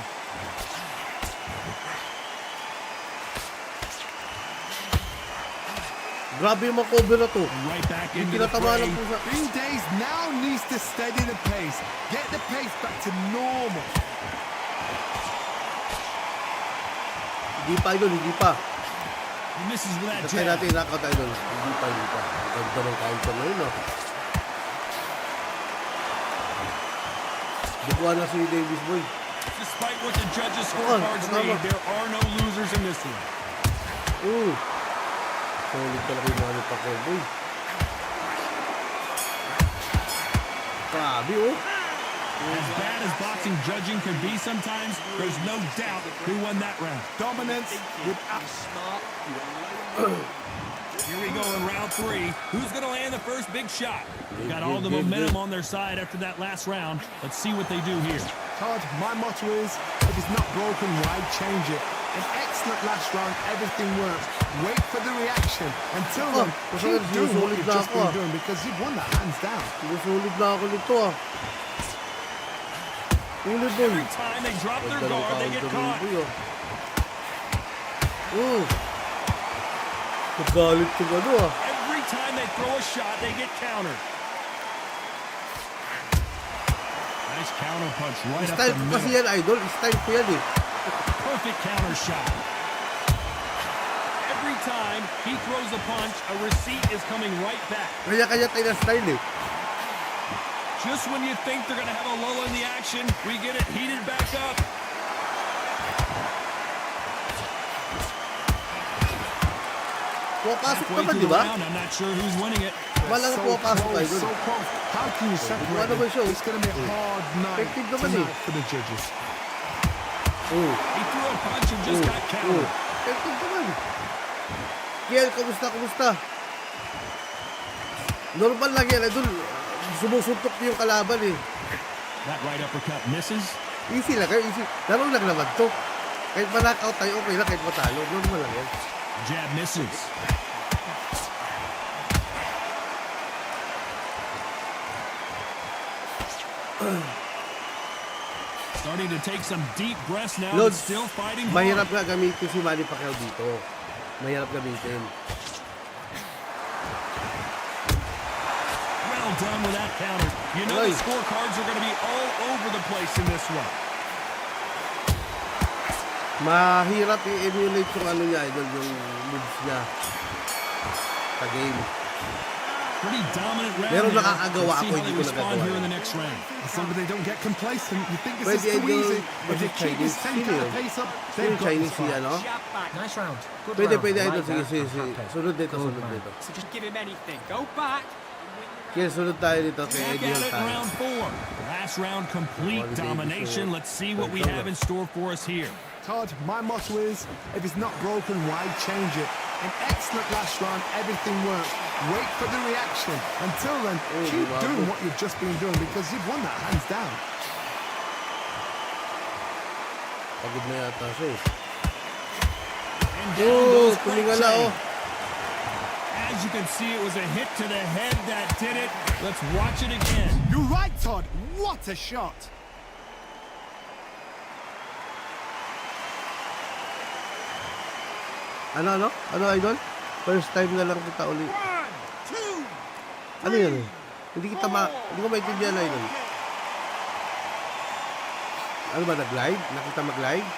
Grabe yung mga cover na to. Right back Yung into the tinatamaan fray. ng pusa. Green Days now needs to steady the pace, get the pace back to normal. Hindi pa idol, hindi pa. He misses with that Tatay jab. natin knockout idol. Hindi pa, hindi pa. Ganda ng counter na yun, no? Bukuha na si Davis Boy. Despite what the judges' scorecards tama. read, there are no losers in this one. Ooh. Solid talaga yung mga ni Pacquiao, boy. Grabe, oh. As bad as boxing judging can be sometimes, there's no doubt who won that round. Dominance with Here we go in round 3. Who's going to land the first big shot? They've got all the Big, big, momentum big. on their side after that last round. Let's see what they do here. Todd, my motto is, if it's not broken, why change it? An excellent last round, everything works. Wait for the reaction. Until then, kasi keep doing what susulit you've na just ako, been ah. doing because you've won that hands down. Sinusulit na ako nito, ah. Ulit, boy. Every time they drop their Ganda ng guard, they get counter caught. boy, oh. Oh. Nagalit yung ano, ah. Every time they throw a shot, they get countered. Nice counter punch right up Style the ko kasi middle. yan, idol. Style ko yan, eh. Perfect counter shot. Every time he throws a punch, a receipt is coming right back. Kanya-kanya tayo na style, eh. Just when you think they're going to have a lull in the action, we get it heated back up. Pumapasok Halfway naman, through di the ba? round, I'm not sure who's winning it. Wala na pumapasok, close, idol. so close. How can you separate naman siya, them? oh. It's going to be a hard night Effective naman, tonight eh. for the judges. Oh. He threw a punch and just got countered. Effective naman. Kiel, kumusta? Normal lang yan, idol. Sumusuntok niyo yung kalaban eh. That right uppercut misses. Easy lang, easy. Laro lang naman to. Kahit ma-knockout tayo, okay lang. Kahit matalo, normal lang yan. Jab misses. Starting to take some deep breaths now, but Lods, still fighting hard. mahirap nga gamitin si Manny Pacquiao dito. Mahirap gamitin. Well done with that counter. You know the scorecards are going to be all over the place in this one. Mahirap i-emulate yung ano niya, idol, yung moves niya sa game. Pretty dominant round. Pero there. nakakagawa Let's see ako, how hindi they ko respond nagagawa. here in the next round. Some they don't get complacent. You think this Pwede is too idol, easy. If kasi they keep Chinese, this same sino kind yun? of pace up, Sino they've yung got Chinese this si fight. ano? Nice round. Good Pwede, round. pwede I idol, like sige, that. sige. Top pace. Sunod dito, Good sunod man. dito. So just give him anything. Go back. Kaya sunod tayo dito kay Back Eddie at it in tayo. round 4. Last round, complete Quality domination. before. Let's see what we have in store for us here. Todd, my motto is, if it's not broken, why change it? An excellent last round, everything worked. Wait for the reaction. Until then, keep doing what you've just been doing because you've won that hands down. Pagod na yata siya eh. And down goes Frank tumingala Che. oh. As you can see, it was a hit to the head that did it. Let's watch it again. You're right, Todd. What a shot. Ano, idol? First time na lang kita uli. Ano yun? Hindi ko maintindihan, idol. Ano ba, nag-live? Nakita mag-live?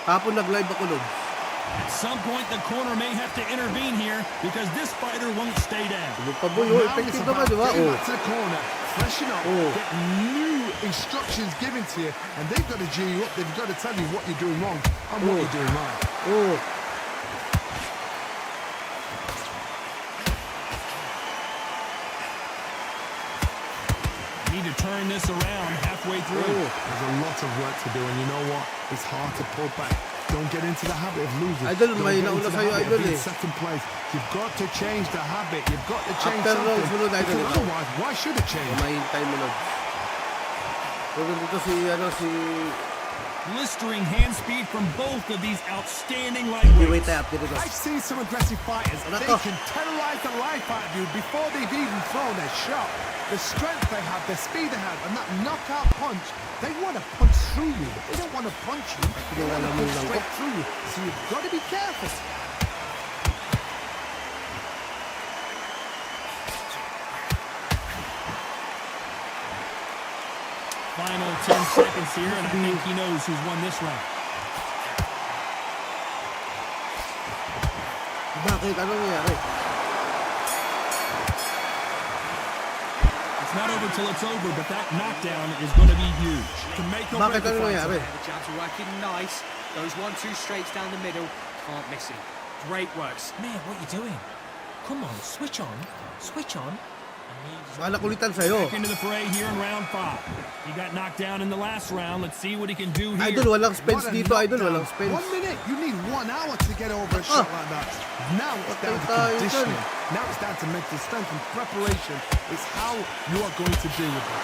Kapon nag-live ako nun. At some point, the corner may have to intervene here because this fighter won't stay down. Tulog pa boy, oh, Now it's effective about naman, di ba? getting Oh. back to the corner, freshen up, Oh. get new instructions given to you, and they've got to G you up. They've got to tell you what you're doing wrong and what you're doing right. Oh. Need to turn this around halfway through. There's a lot of work to do, and you know what? It's hard to pull back. Don't get into the habit of losing. Idol, Don't may get nauna into the sa'yo, habit idol, of being eh. second place. You've got to change the habit. You've got to change After something. sunod, idol, Because ito. otherwise, why should it change? Mahintay mo nun. Tulog dito si Blistering hand speed from both of these outstanding wait lightweights. tayo, update ito. I've seen some aggressive fighters. Ano They to? can terrorize the life out of you before they've even thrown their shot. The strength they have, the speed they have, and that knockout punch, they want to punch through you. They don't want to punch you. They want to punch straight through you. So you've got to be careful. Final 10 seconds here, and I think he knows who's won this round. Bakit? Ano nangyari? It's not over till it's over, but that knockdown is going to be huge. To make or Bakit? break a Ano fight. nangyari? The jabs are working nice. Those 1-2 straights down the middle. Can't miss him. Great works. Man, what are you doing? Come on, switch on. Switch on. Baka nakulitan sa'yo. Back into the fray here in round 5. He got knocked down in the last round. Let's see what he can do here. Idol, walang spends What a dito, idol. knockdown. Walang spends. 1 minute, you need 1 hour to get over a shot like that. Now it's down to tayo dyan. conditioning. Now it's down to mental strength and preparation. It's how you are going to deal with it.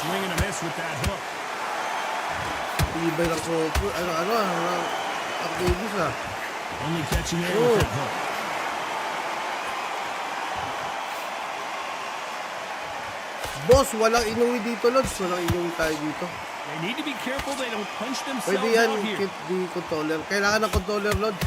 Swing and a miss with that hook. Ibay lang ko. Ang babies ah. Only catching air with that hook. Boss, walang inuwi dito, Lods. Walang inuwi tayo dito. They need to be careful they don't punch themselves Pwede yan, out here. keep the controller. Kailangan ng controller, Lods.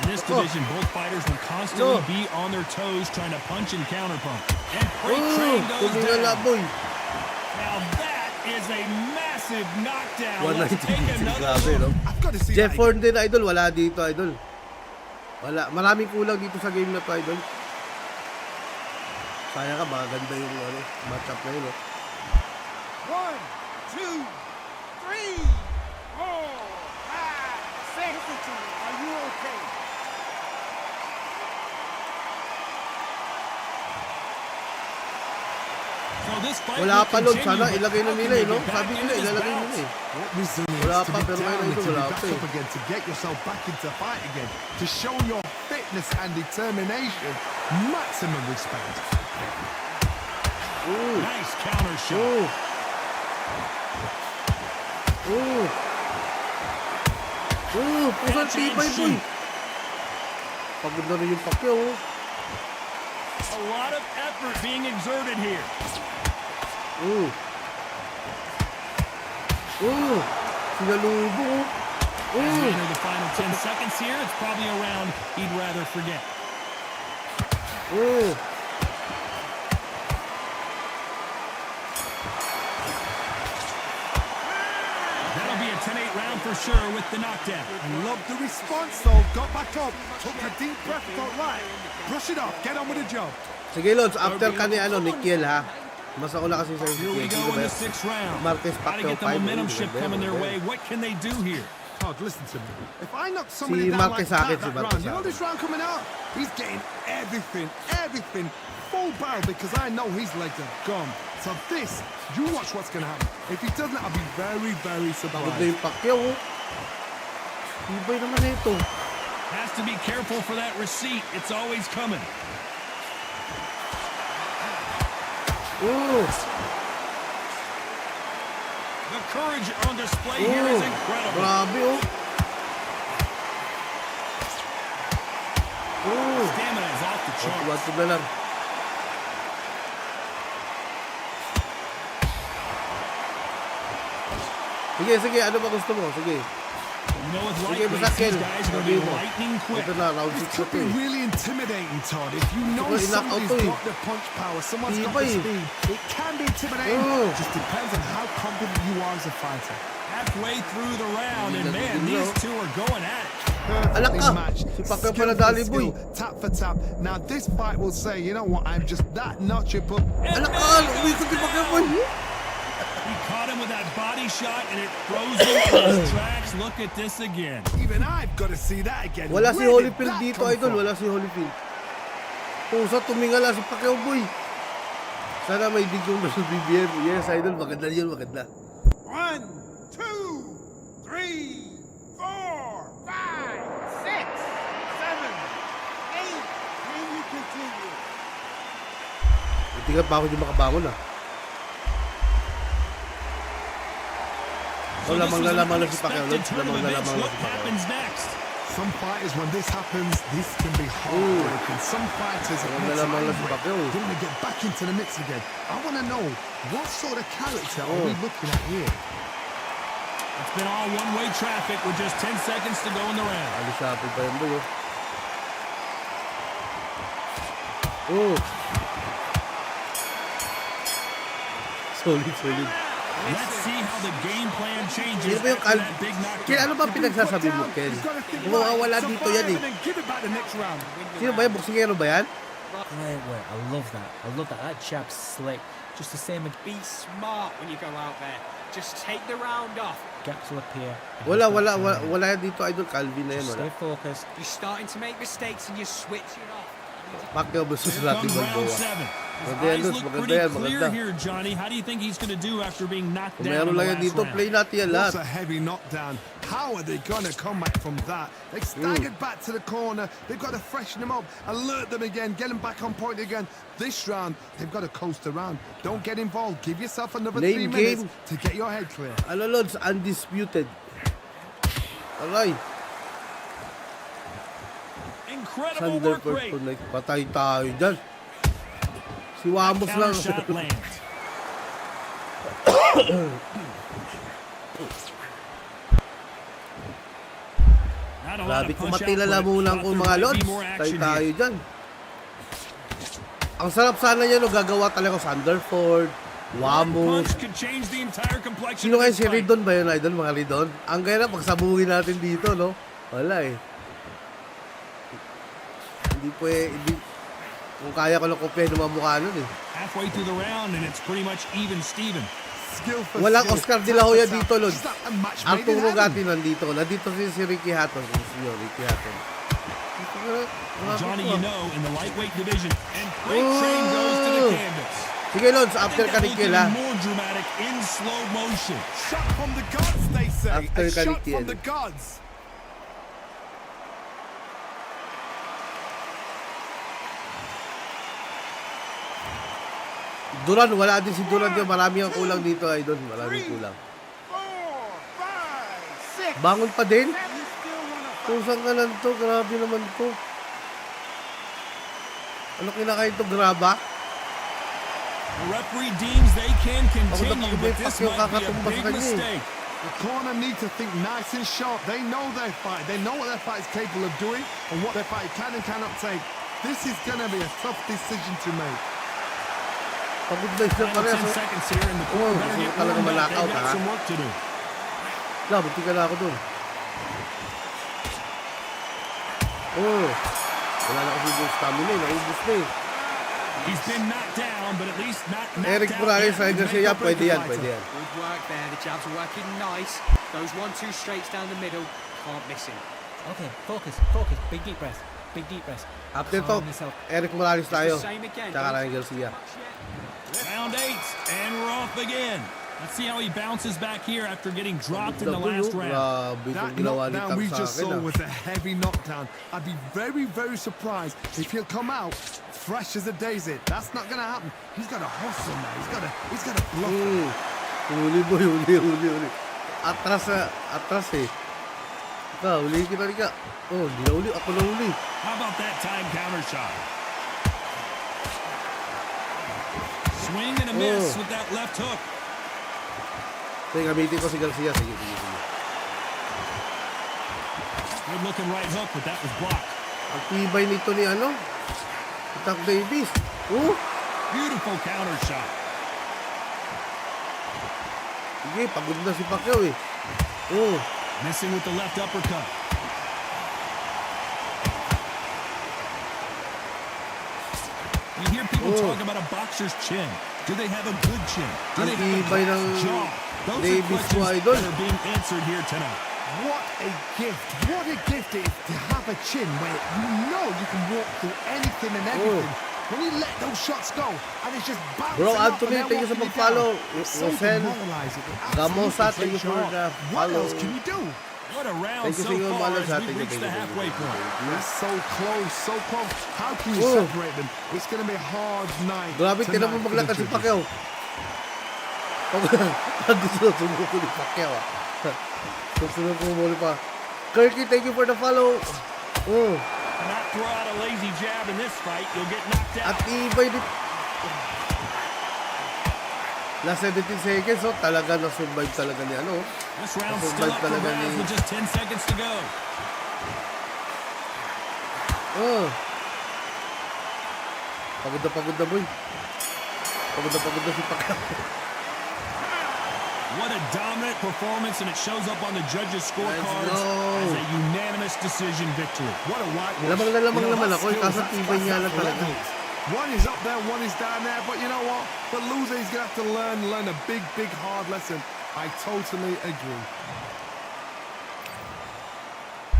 In this division, both fighters will constantly be on their toes trying to punch and counterpunch. And freight train goes tumingala, down. boy. Now that is a massive knockdown. 190 Let's take another grabe, look. no? I've got to see Jeff that again. Horn din, idol. Wala dito, idol. Wala. Maraming kulang dito sa game na to, idol. Sayang ka, maganda yung matchup na yun, no? 1, 2, 3, 4, 5, 6. Are you okay? this fight Wala will pa, Lord. continue, Sana but ilagay na how nila, can eh, they no? get back Sabi into nila, this ilalagay bout? nila, eh. What resilience Wala to pa, be pero down ngayon and ito, to be wala back pa, eh. up again, to get yourself back into fight again, to show your fitness and determination. Maximum respect. Nice counter shot. Oh. Oh. Oh, pusang Catch and tibay, boy. shoot. Pagod na rin yung Pacquiao, oh. A lot of effort being exerted here. Oh. Oh. Sinalubo, oh. As we Oh. enter the final 10 seconds here, it's probably a round he'd rather forget. Oh. That'll be a 10-8 round for sure with the knockdown. I love the response though. Got back up, took a deep breath, got right. Brush it off, get on with the job. Sige, Lods, after ka ni, ni Kiel, ha? Mas ako na kasi sa Here we Kiel. go in the 6th round. Marquez Got to Pacquiao, get the 5. momentum shift coming their way. What can they do here? Todd, listen to me. If I knock somebody Si down Marquez like Akin, that, si that Marquez round, you know Akin. this round coming out? He's getting everything, full barrel because I know his legs are gone. So this, you watch what's going to happen. If he doesn't, I'll be very, very Pagod na surprised. yung Pacquiao, oh. Tibay naman na ito. Has to be careful for that receipt. It's always coming. Oh. The courage on display here is incredible. Grabe, oh. Oh. Stamina is off the charts. Tuwad na lang. Sige, sige. Ano ba gusto mo? Sige. You know, with Sige, lightweights, Basakil. these guys are going to be lightning quick. Ito na, round 6 This na could to, be eh. really intimidating, Todd. If you know Ito, knock out somebody's to, eh. got the punch power, someone's got Tibay, the eh. speed, it can be intimidating. Oh. Just depends on how confident you are as a fighter. Halfway through the round, and man, these two are going at it. Alak ka. Match. Si Pacquiao Skill pala for dali, boy. skill, tap for tap. Now this fight will say, you know what, I'm just that notch above. Alak ka. Umikot si Pacquiao, boy. He caught him with that body shot, and it froze him on his tracks. Look at this again. Even I've got to see that again. Wala si Where did Holyfield that dito, come idol. from? Wala si Holyfield. Pusa, tumingala si Pacquiao, boy. Sana may digong na sa BBM. Yes, idol. Maganda yun, maganda. 1, 2, 3, 4, 5, 6, 7, 8. Can you continue? Hindi ka pa ako yung makabangon, ah. So this lamang was na an lamang na si Pacquiao. unexpected turn of Lamang na events. lamang na What si Pacquiao. happens next? Some fighters, when this happens, this can be heartbreaking. Some fighters, it Lamang na makes it lamang na si angry. Pacquiao. They want to get back into the mix again. I want to know, what sort of character are we looking at here? It's been all one-way traffic with just 10 seconds to go in the round. Alisapin pa yan, boy, oh. Oh. Solid. Let's see how the game plan changes Sino ba yung after that big Ken, ano knockdown. ba pinagsasabi mo, Ken? Mawawala dito yan, eh. Give it back the next round. Sino ba yan? Boksingero ba yan? Great work. I love that. That jab's slick. Just the same as Be smart when you go out there. Just take the round off. gaps will appear. and Wala he's got time. wala yan dito, idol. Calvin na yan, Just wala. stay focused. You're starting to make mistakes and you're switching off. Pacquiao versus Here Rocky comes round Balboa. 7. His Maganda yan, eyes Luz. look Maganda pretty yan, clear maganda. here, Johnny. How do you think he's going to do after being knocked Kung down meron in the lang yan last dito, round? play natin yan lahat. That's a heavy knockdown. How are they going to come back from that? They staggered back to the corner. They've got to freshen them up, alert them again, get them back on point again. This round, they've got to coast around. Don't get involved. Give yourself another Name 3 minutes game. to get your head clear. Ano, Lods? Undisputed. Aray. Incredible Thunder work rate. Tonight. Patay tayo dyan. Si Wamos lang. Counter shot lands. Not a lot Grabe, of punch kumatila output. lang muna Thought kung there mga might be Lods. more Tayo action tayo here. dyan. Ang sarap sana niya, no, gagawa talaga sa Thunderford, One Wamos. punch could change the entire complexion Sino of kaya this si fight. Ridon ba yun, idol? Mga Ridon? Ang gaya na, pagsabungin natin dito, no? Wala eh. Hindi, kung kaya ko lang kopyahin ng mga mukha nun eh. Halfway through the round and it's pretty much even Steven. Skill for Walang skill. Oscar de la Hoya Tap for dito, tap. Lods. Is that a match made in Arturo heaven? Gatti nandito. Nandito si Ricky Hatton. Ricky Hatton. Johnny, you know, in the lightweight division, and freight train goes to the canvas. Sige, Lons, I after think that ka ni looked Kiel, even ha? more dramatic in slow motion. Shot from the gods, they say. After A shot Kanikiel. from the gods. Duran, wala din si Duran. Marami ang kulang dito, idol. Maraming kulang. Bangon pa din? Kusang ka lang to. Grabe naman to. Ano kinakain to? Graba? The referee deems they can continue, but this Pacquiao might be a kakatumbas big ka niya eh. mistake. The corner need to think nice and sharp. They know their fight. They know what their fight is capable of doing and what their fight can and cannot take. This is going to be a tough decision to make. Pagod na isang Final parehas. 10 seconds here, and the Oh, court better gusto get ko talaga warmed up. malakaw, They've got ha? some work to do. Wala, buti ka na ako dun. Oh, wala na kasi yung stamina eh. Naubos na eh. He's been knocked down, but at least not knocked Eric out Morales, yet. ay Garcia, pwede yan, pwede yan. Good work there. The jabs are working nice. Those 1-2 straights down the middle. Can't miss him. Okay, focus. Big deep breath. After to, Calm yourself. Eric Morales tayo. Same again. Tsaka Ryan Garcia. Round 8, and we're off again. Let's see how he bounces back here after getting dropped in the Grabe, last oh. round. Grabe itong That ginawa ni knockdown Tam we sa just akin, saw ah. was a heavy knockdown. I'd be very, very surprised if he'll come out fresh as a daisy. That's not going to happen. He's got to hustle now. He's got to bluff. Huli boy, huli. Atras eh. Ika, huli kita rin ka. Oh, di na huli. Ako na huli. How about that time counter shot? Swing and a miss with that left hook. Sige, gamitin ko si Garcia. Sige. Good looking right hook, but that was blocked. Ang tibay nito ni ano? Itak Davis. Oh, Beautiful counter shot. sige, pagod na si Pacquiao eh. Oh, Missing with the left uppercut. You hear people talk about a boxer's chin. Do they have a good chin? Do they have a tibay ng glass jaw? Those Davis are questions mo, idol. that are being answered here tonight. What a gift. What a gift it is to have a chin where you know you can walk through anything and everything. When you let those shots go and it's just bouncing Bro, up Anthony, and they're thank you sa walking pag-follow. down. It's so Rosel demoralizing. It absolutely Gamosa, thank you takes for off. the What follow. else can you do? What a round Thank you so sa inyo, far Malas, as ha? we Thank you, reach thank the you, halfway thank you. point. It's so close, so close. How can you separate them? It's going to be a hard night. Grabe, tinan mo tonight for the maglakad si judges. Pacquiao. Susunod ko ni Pacquiao ah. Susunod ko muli pa. Kirky, thank you for the follow. Oh, Not throw out a lazy jab in this fight, you'll get knocked at out. ibay din. Last 17 seconds, oh, talaga na-survive talaga ni ano. This round's still up for grabs with just 10 seconds to go. Oh. Pagod na boy. Pagod na si Pacquiao. What a dominant performance, and it shows up on the judges' scorecards Let's go. as a unanimous decision victory. What a whitewash. Lamang na You know, naman that's ako, skills, kaso that's tibay niya lang that talaga. levels. One is up there, one is down there, but you know what? The loser is going to have to learn a big, hard lesson. I totally agree.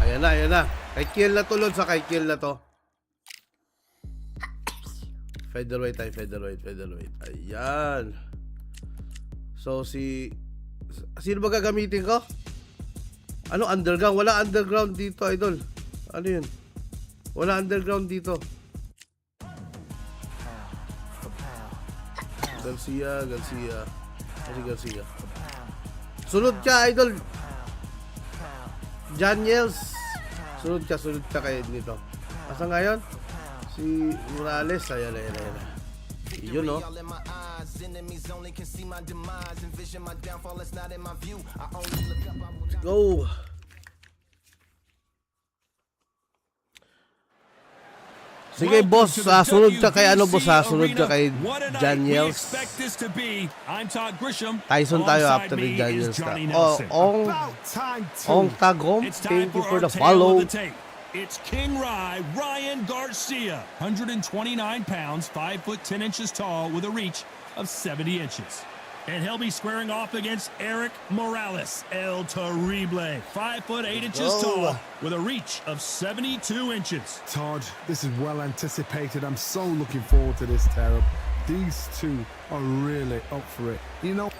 Ayan na. Kay Kiel na tulod sa kay Kiel na to. Featherweight. Ayan. So, sino ba gagamitin ko? Ano, underground? Wala underground dito, idol. Ano yun? Wala underground dito. Garcia. Sunod ka, idol. Daniels. Sunod ka kay nito. Asa ngayon? Si Morales. Ayan. Yun, no? Go. Sige, boss. Sunod ka kay ano, boss, ha? Sunod ka kay Daniels. Tyson tayo after the Daniels. Ong Tagom, thank you for the follow. It's King Ryan Garcia, 129 pounds, 5 foot 10 inches tall, with a reach of 70 inches. And he'll be squaring off against Eric Morales, El Terrible, 5 foot 8 inches tall, with a reach of 72 inches. Todd, this is well anticipated. I'm so looking forward to this, Terrell. These two are really up for it. You know,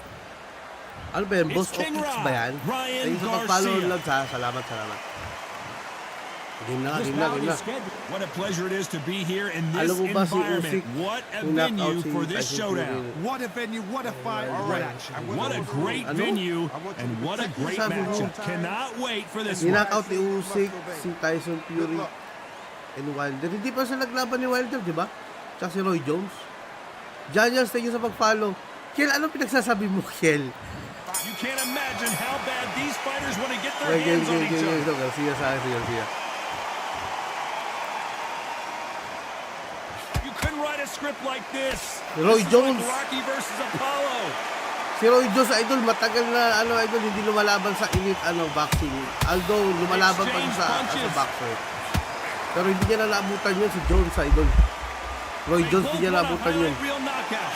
Ano ba yan? Boss It's King Optics Rob, ba yan? Ryan Thanks sa pag-follow Garcia. lang ha. Salamat. Game na. This bout is scheduled. What a pleasure it is to be here in this Alam mo ba si environment. Usyk, What a yung knockout venue si for this Tyson showdown. Fury? what a venue, what a fight, what action. What a great Ano? venue and what a great Sabi mo. matchup. Cannot wait for this one. Ni-knockout ni Usyk, si Tyson Fury, and Wilder. Hindi pa siya naglaban ni Wilder, di ba? Tsaka si Roy Jones. Daniels, thank you sa pag-follow. Kiel, anong pinagsasabi mo, Kiel? You can't imagine how bad these fighters want to get their hands on each other. Ito, Garcia sa akin, si Garcia. You couldn't write a script like this. Roy This is Jones. like Rocky versus Apollo. Si Roy Jones, idol, matagal na, idol, hindi lumalaban sa elite, boxing. Although, lumalaban pa siya sa boxer. Pero hindi niya na naabutan yun si Jones, idol. Roy Jones, hindi niya naabutan yun. Real knockout.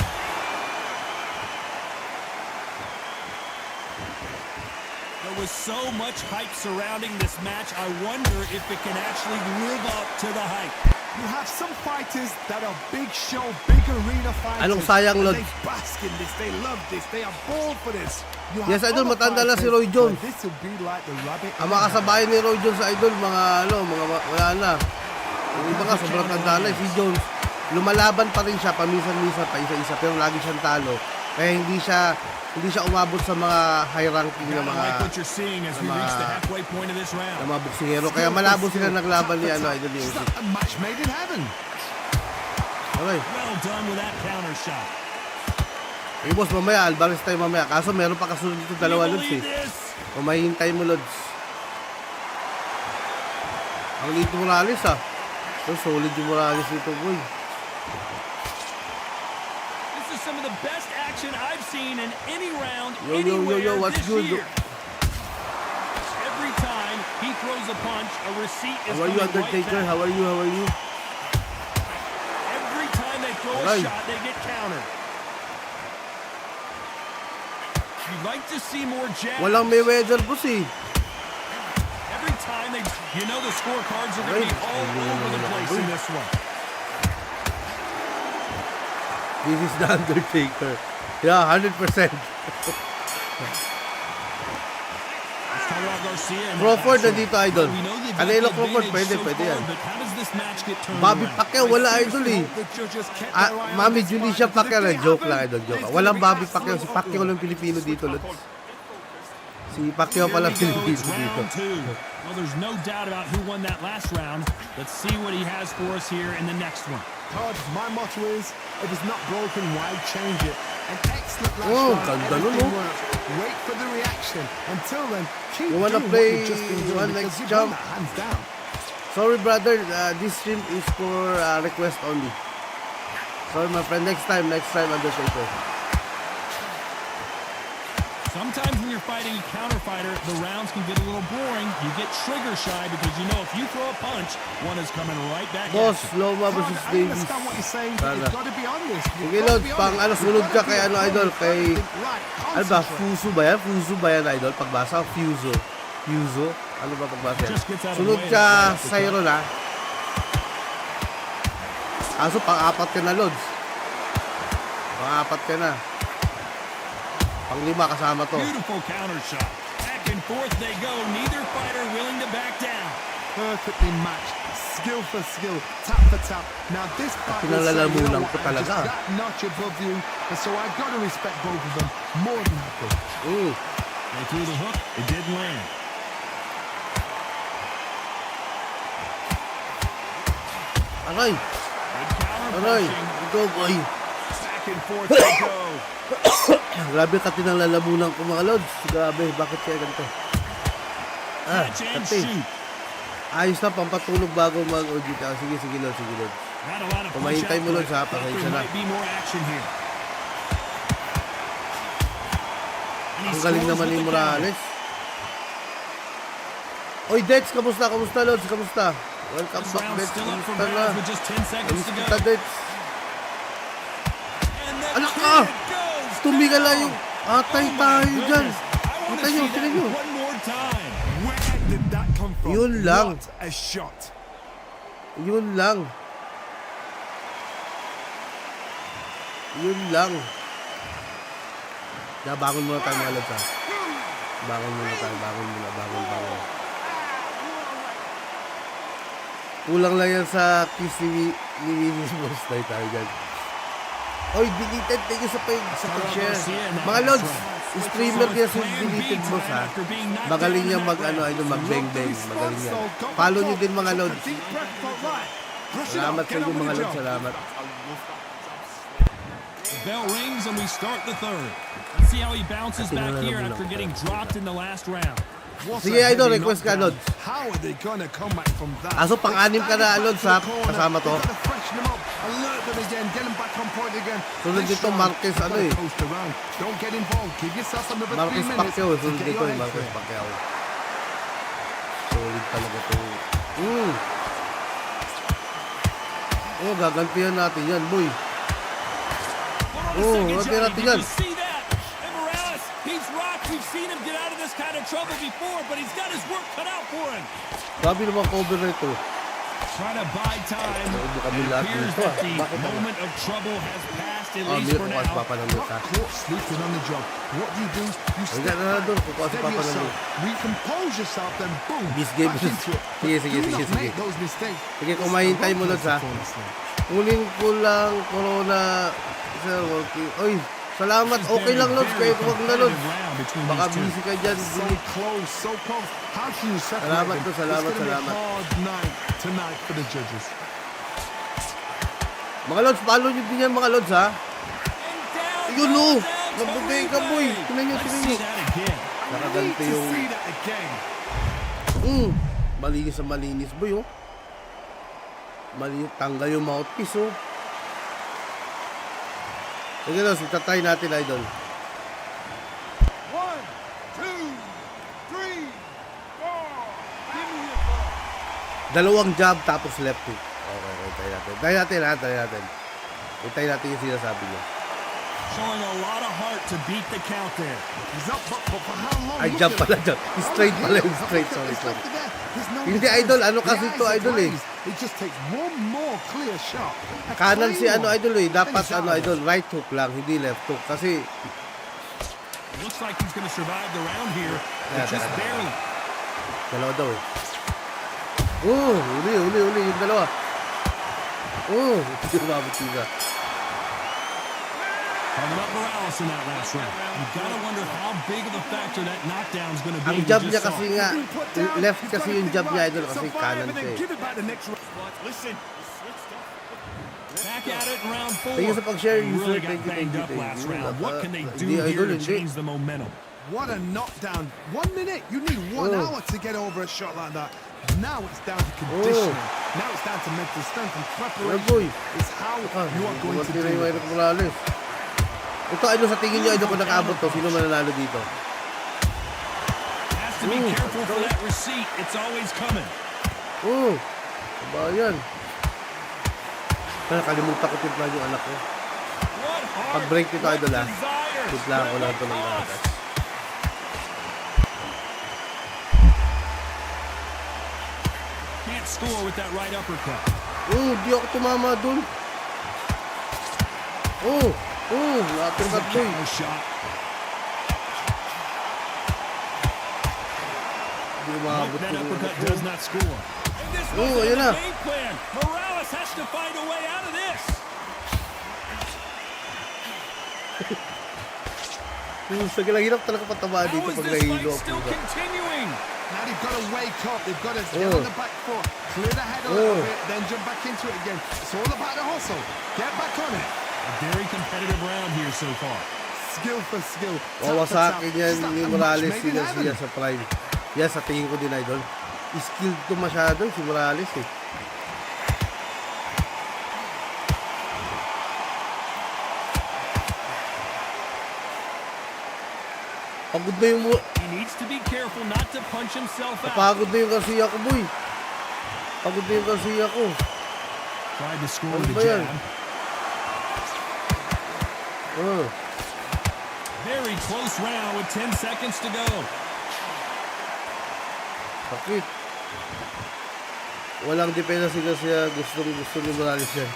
There was so much hype surrounding this match. I wonder if it can actually live up to the hype. You have some fighters that are big show, big arena fighters. Anong sayang, and Lod? They bask in this, they love this, they are born for this. You Yes, have idol, other matanda na si fighters Roy Jones. where This will be like the rabbit. Ang mga kasabay ni Roy Jones, idol, wala na. Yung iba nga, sobrang tanda na. Si Jones, lumalaban pa rin siya, paminsan-minsan, pa isa-isa, pero lagi siyang talo. Kaya hindi siya umabot sa mga high ranking na mga Like what you're seeing as we reach the halfway point of this round. na mga boksingero. Kaya malabo sila naglaban ni idol ni It's Usyk. like a match made in heaven. Okay. Well done with that counter shot. Eh, boss, mamaya, Alvarez tayo mamaya. Kaso meron pa kasunod dito, dalawa Can you Lods believe eh. this? Kung mahihintay mo, Lods. Ang liit ni Morales ah. So, solid yung Morales dito, boy. This is some of the best action I've seen in any round Yo, anywhere what's this good? year. Every time he throws a punch, a receipt is How are you, coming Undertaker? right back. How are you? Every time they throw a Alright. shot, they get countered. You'd like to see more jabs. Walang Mayweather, boss eh. Every time they, the scorecards are going to be all over the place in this one. This is the Undertaker. Yeah, 100%. Let's talk about Garcia and Crawford that nandito, idol. We know they've got Canelo the Crawford, advantage pwede so yan. far, but how does this match get turned Bobby around? Pacquiao, wala idol eh. The judges kept their eye on Mami this Julicia fight, 'cause if Pacquiao, they joke haven't, lang idol, joke. there's Walang gonna be Bobby Pacquiao, si Pacquiao lang Pilipino dito, Lods. Si Pacquiao Here pala we go, Pilipino it's dito. round two. Well, there's no doubt about who won that last round. Let's see what he has for us here in the next one. Todd, my motto is, if it's not broken, why change it? An excellent last Oh, round, ganda nun, everything oh. works. Wait for the reaction. Until then, keep You wanna doing play what you've just been doing one because next you've jump? won that hands down. Sorry brother, this stream is for request only. Sorry my friend, next time Undertaker. Sometimes when you're fighting a counter fighter, the rounds can get a little boring. You get trigger shy because if you throw a punch, one is coming right back Boss, at you. Loma Todd, versus I Davis. understand what you're saying, but Sana. you've got to be honest. You've Sige got to Lods, be pang honest. sunod You've ka got to kay be honest. idol, kay... Right, Ano ba? concentrate. Fuso ba yan idol? Pagbasa? Fuso? Ano ba pagbasa yan? Just gets out of the Sunod way, ka right off the sa top. Iron ha. Kaso pang-apat ka na Lods. Pang-apat ka na. Pang-lima kasama to. Beautiful counter shot. Back and forth they go. Neither fighter willing to back down. Perfectly matched, skill for skill, tap for tap. Now this fight will say, Pinalalamunan ko I'm talaga. just that notch above you, and so I've got to respect both of them more than happy. They threw the hook. It didn't land. Aray! Good counter Aray! punching. Ito boy! Back and forth they go. Grabe kati ng lalamunan ko mga Lods. Grabe, bakit kaya ganito? Catch and kati. shoot. Ayos na, pampatulog bago mag-OG ka. Sige, Lods, Lods. Not a lot of Kung punch mahintay mo, output, Lods, ha, but pasensya there na. might be more action here. And he Ang galing scores naman with ni the counter. Morales. Oy, Dets, kamusta, Lods? Kamusta? Welcome This back, round Dets. still up for Kamusta na? grabs with just 10 seconds Kamusta to kita, go. Dets? And the Anak kid ka! goes Tumigala down. yung atay Oh my tayo dyan. goodness. I wanna Kita nyo, see that tingnan nyo. one more time. Where did that come from? Yun lang. What a shot. Yun lang. Yun lang. Kaya bangon muna tayo mga lods ha. Bangon muna tayo. Bangon. Kulang lang yan sa kiss ni Winnie's boss tayo dyan. Oy, deleted. Thank you sa pag-share. Mga lods, streamer niya si deleted boss ha. Magaling niya mag-bang-bang. Magaling niya. Follow niyo din mga lods. Salamat sa inyo mga lods. Salamat. The bell rings and we start the third. Let's see how he bounces back here after getting dropped in the last round. Sige, idol, request ka, Lods. How are they gonna come back from that? Aso, pang-anim ka na, Lods, ha? Kasama to. Alert them again, get them back on point again. Sunod dito, Marquez, Don't get involved. Give yourself another 3 Marquez minutes. Pacquiao, sunod dito, Marquez Pacquiao. Solid talaga to. Gagantihan natin yan, boy. Gagantihan natin yan. We've seen him get out of this kind of trouble before, but he's got his work cut out for him. Sabi naman cover na ito. Trying to buy time. It appears that the moment of trouble has passed, at least for now. Caught sleeping on the job. What do? You step back, steady yourself, recompose yourself, then boom, back into it. Sige. Make those mistakes. Sige, kung mahintay mo Lods ha. Kunin ko lang Corona. Sir, working. Oy, salamat. Okay lang Lods. Kayo huwag na Lods. Baka busy ka dyan. So close. How can you separate them? Salamat. It's gonna be a hard night tonight for the judges. Mga Lods, follow nyo din yan mga Lods ha. Yun o. Nagbubay ka boy. Tinan nyo. Nakaganti yung... Malinis boy oh. Tanggal yung mouthpiece oh. Sige Lods, itatry natin idol. 1, 2, 3, 4. Give me your ball. Dalawang jab tapos left hook. Okay, try natin. Itay natin yung sinasabi niya. Showing a lot of heart to beat the count there. He's up, but for how long? Ay, jab pala. Straight pala. Sorry. Hindi idol, ano kasi to idol eh. It just takes one more clear shot. Kanan si idol eh. Dapat idol, right hook lang, hindi left hook. Kasi... Looks like he's gonna survive the round here. Just barely. Dalawa daw eh. Uli yung dalawa. Umabot siya. Talking about Morales in that last round. You gotta wonder how big of a factor that knockdown is gonna be. Ang jab niya kasi nga, left kasi yung jab niya idol kasi kanan siya eh. Listen. Back at it in round 4. Thank you sa pag-share, user. Really got banged up last round. What can they do here to change the momentum? What a knockdown. 1 minute. You need 1 hour to get over a shot like that. Now it's down to conditioning. Now it's down to mental strength and preparation. It's how you are going to do it. Ito idol sa tingin nyo idol kung nakaabot to, sino mananalo dito? Has to be careful for that receipt. It's always coming. Bayan. Nakalimutan ko timpla yung anak ko. Pag break nito idol ha, timpla ko lang ito ng gatas. Can't score with that right uppercut. Di ako tumama dun. Uppercut boy. Di umabot That yung uppercut does not score. Ayan na. Morales has to find a way out of this. Hirap talaga patamaan dito pag nahihilo ako. Now they've got to wake up. They've got to get on the back foot, clear the head a little bit, then jump back into it again. It's all about the hustle. Get back on it. A very competitive round here so far. Skill for skill. Wawasakin yan ni Morales siya sa prime. Yan sa tingin ko din idol. Skilled to masyado si Morales eh. Pagod na yung He needs to be careful not to punch himself out. Pagod na yung Garcia ko boy. Pagod na yung Garcia ko. Tried to score with a jab. Very close round with 10 seconds to go. Sakit. Walang depensa si Garcia. Gusto ni Morales yan.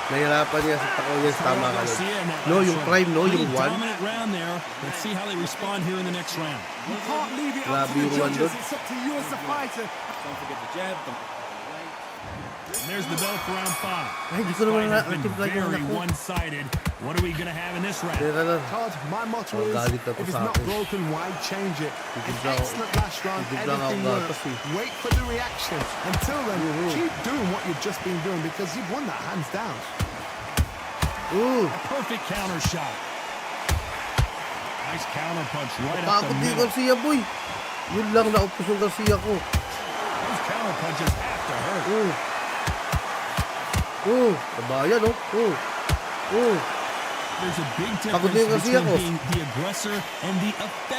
Nahirapan niya sa tako. Yes, tama ka. No, yung prime, no? Yung 1. Dominant round there. Let's see how they respond here in the next round. You can't leave it up to the judges. It's up to you as the fighter. Don't forget the jab. And there's the bell for round 5. Ay, di ko naman na-timpla yung Very anak ko. one-sided. What are we going to have in this round? Teka lang. Todd, my motto is, galit ako if it's sa not akin. broken, why change it? Hindi An lang ako- excellent last round, hindi lang ako everything gatas works. eh. Wait for the reaction. Until then, keep doing what you've just been doing because you've won that hands down. Ooh. A perfect counter shot. Nice counter punch right up Bakit the di middle. Garcia, boy? Yun lang, naupos yung Garcia ko. Those counter punches have to hurt. Ooh. Kabayan, oh. There's a big Pagod na yung difference Garcia ko. between being the aggressor and the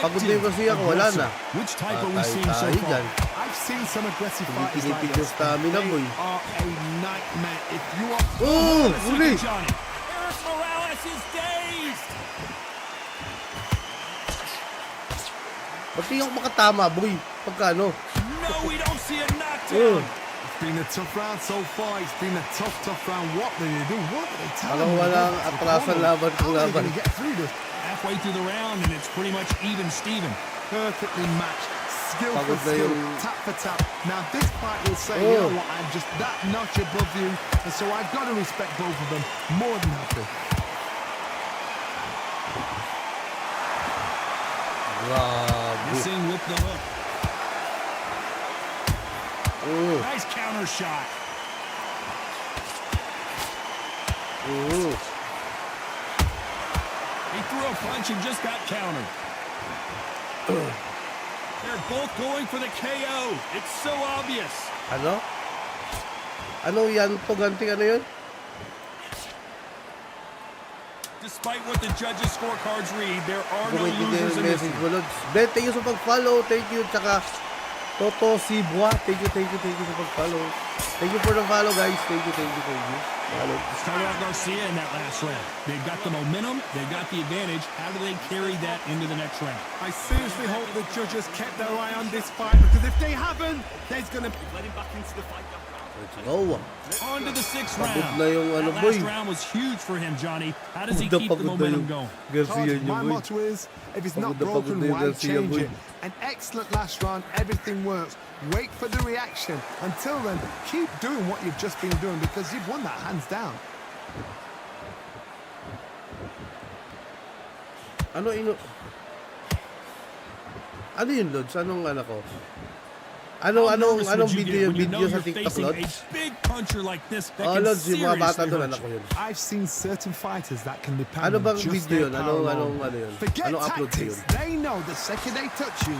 Pagod na yung Garcia effective ko, wala aggressor. na. Which type are we seeing so Tayo far? dyan. I've seen some aggressive fighters like Pinipid yung this. stamina, boy. They are a nightmare. If you are... Oh, huli. Johnny. Eris Morales is dazed. Ba't di ako makatama, boy? Pagkano? No, we don't see a knockdown. It's been a tough round so far. It's been a tough round. What do they do? What do they tell Alam them? mo, walang atrasan laban How kung are they laban. going to get through this? Halfway through the round, and it's pretty much even Steven. Perfectly matched. Skill for Pagod na skill. yung- Tap for tap. Now this fight will say, you know what, I'm just that notch above you. And so I've got to respect both of them. More than happy. Grabe. Missing with the hook. Nice counter shot. He threw a punch and just got countered. They're both going for the KO. It's so obvious. Ano? Ano yan? Ganting ano yun? Despite what the judges' scorecards read, there are no Bumiti din losers yung in this message one. mo, Lods. Ben, thank you sa pag-follow. Thank you. Tsaka, Toto Sibwa. Thank you sa pag-follow. Thank you for the follow, guys. Thank you. Follow. Started out Garcia in that last round. They've got the momentum. They've got the advantage. How do they carry that into the next round? I seriously hope the judges kept their eye on this fight because if they haven't, there's going to be... Let him back into the fight. Let's go. On to the sixth Pagod round. na yung ano, That boy. last round was huge for him, Johnny. How does he Pagod na keep the pagod na momentum yung going? Garcia Todd, niya, my boy. motto is, if it's not Pagod na broken, pagod na yung why Garcia, change boy. it? An excellent last round, everything works. Wait for the reaction. Until then, keep doing what you've just been doing because you've won that hands down. Ano yun, Lods? Anong anak ko? Anong video sa TikTok, Lods? A big puncher like this that Oh, can Lods, yung mga bata seriously doon, hurt anak ko you. yun. I've seen certain fighters that can depend Ano bang on just video their yun? power Anong alone. ano yun? Forget Anong upload ko tactics. yun? They know the second they touch you,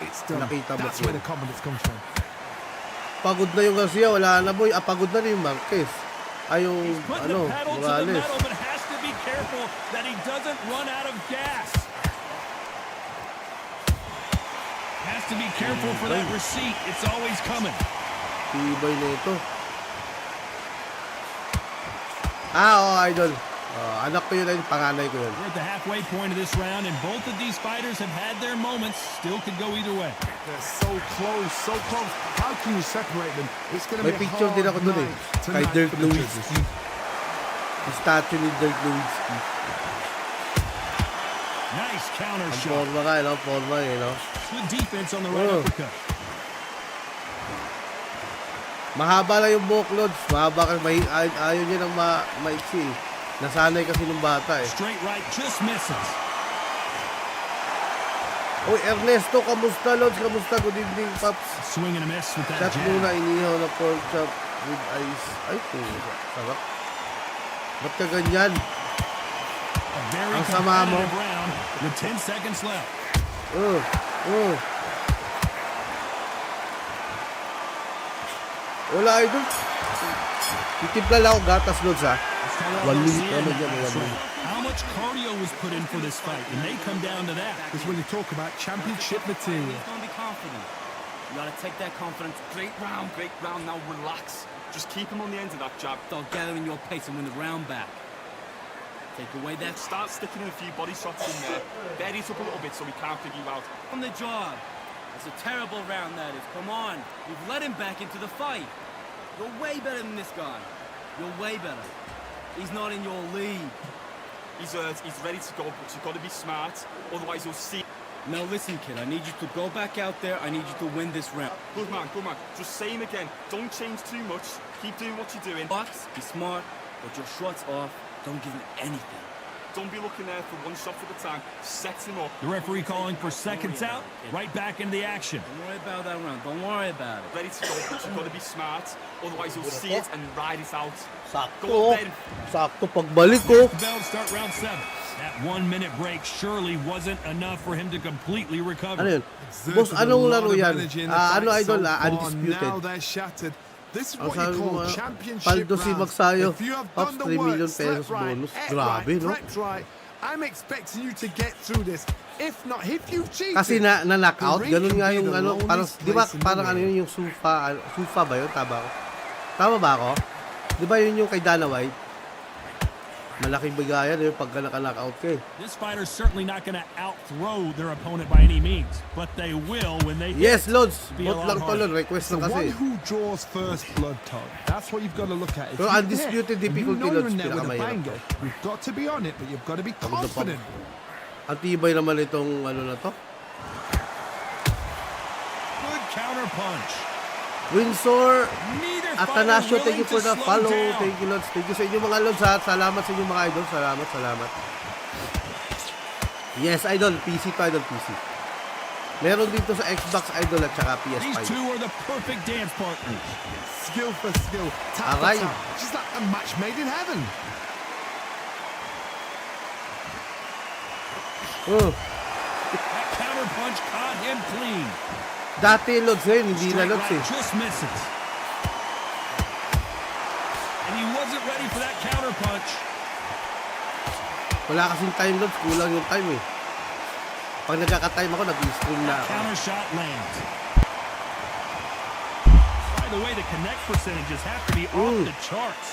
it's done. Nakita mo That's yun. where the confidence comes from. Pagod na yung Garcia, wala na, boy. Pagod na rin yung Marquez. Yung, Putting the pedal to the Morales. metal, but has to be careful that he doesn't run out of gas. Has to be careful for that receipt. It's always coming. Tibay na ito. Idol. Anak ko yun, panganay ko yun. We're at the halfway point of this round, and both of these fighters have had their moments. Still could go either way. They're so close, so close. How can you separate them? It's going to May be a picture din ako hard dun night Kay tonight Dirk for the judges. Nowitzki. Yung statue ni Dirk Nowitzki. Nice counter Ang shot. forma ka, no? Forma no? Good defense on the right uppercut. Mahaba lang yung buhok, Lods. Mahaba kasi ayaw niya ng maiksi. Nasanay kasi nung bata eh. Straight right, just misses. Oy, Ernesto, kamusta, Lods? Kamusta? Good evening, Paps. Swing and a miss with that Chat jab. muna, inihaw na pork chop with ice. Ay, puta. Sarap. Ba't ka ganyan? A very Ang sama mo. competitive round with 10 seconds left. Wala, idol. Titimpla lang ako gatas, Lods, ha? Let's talk about 1 minute Garcia naman in yan, that 1 last minute. round. How much cardio was put in for this fight? It may come down to that. Because when you talk about championship material, He's going to be confident. You got to take that confidence. Great round. Now relax. Just keep him on the end of that jab. Start gathering your pace and win the round back. Take away that Start sticking in a few body shots in there. Bury it up a little bit so we can't figure you out. on the job. It's a terrible round, that is. Come on. You've let him back into the fight. You're way better than this guy. You're way better. He's not in your league. He's ready to go, but you've got to be smart, otherwise you'll see. Now listen, kid, I need you to go back out there. I need you to win this round. Good man, good man. Just say him again. Don't change too much. Keep doing what you're doing. Box, be smart, but your shot's off. Don't give him anything. Don't be looking there for one shot at a time. Set him up. The referee calling for seconds out. Right back into the action. Don't worry about that round. Don't worry about it. Ready to go, but you've got to be smart, otherwise you'll see it and ride it out. Sakto. Sakto pagbalik ko. Bell start round 7. That 1-minute break surely wasn't enough for him to completely recover. Ano yun? Boss, anong laro yan? Ano idol? Undisputed. Now they're shattered. This is what Ang sabi you mo, call championship Paldo si rounds. Magsayo. If you have Ops, done the 3 million work, pesos slept right, bonus. ate Grabe, right, no? prepped right, I'm expecting you to get through this. If not, if you've cheated, Kasi na-knockout, the ring ganun can nga be yung the ano, parang, lowest di ba place in the parang ano ring. yun yung Sufa ba yun? Tama ba ako? Di ba yun yung kay Dana White? Malaking bigayan yung pagka naka-knockout ka eh. This fighter's certainly not going to out-throw their opponent by any means, but they will when they Yes, Lods. be a Bot lot lang to, harder. Lod. Request the na one kasi. who draws first blood, Todd. That's what you've got to look at. If Pero you undisputed hit, and difficulty, you know Lods, you're in there with a pinakamahirap banger, you've got to be on it, but you've got to be Pagod na confident. Ang tibay naman itong ano na to. Good counter punch. Windsor Neither Atanasio, fighter thank you for willing to the slow follow. down. Thank you, Lods. Thank you sa inyo mga Lods, ha. Salamat sa inyo mga idol. Salamat. Yes, idol. PC to, idol. PC. Meron dito sa Xbox, idol, at saka PS5. These two are the perfect dance partners. Skill for skill, tap Aray. for tap. Just like a match made in heaven. Oh. That counter punch caught him clean. Dati, Lods, ngayon, hindi na Straight Lods eh. right just misses. And he wasn't ready for that counter punch. Wala kasing time, Lods. Kulang yung time eh. Pag nagkaka-time ako, nag-stream na ako. Counter shot lands. By the way, the connect percentages have to be off the charts.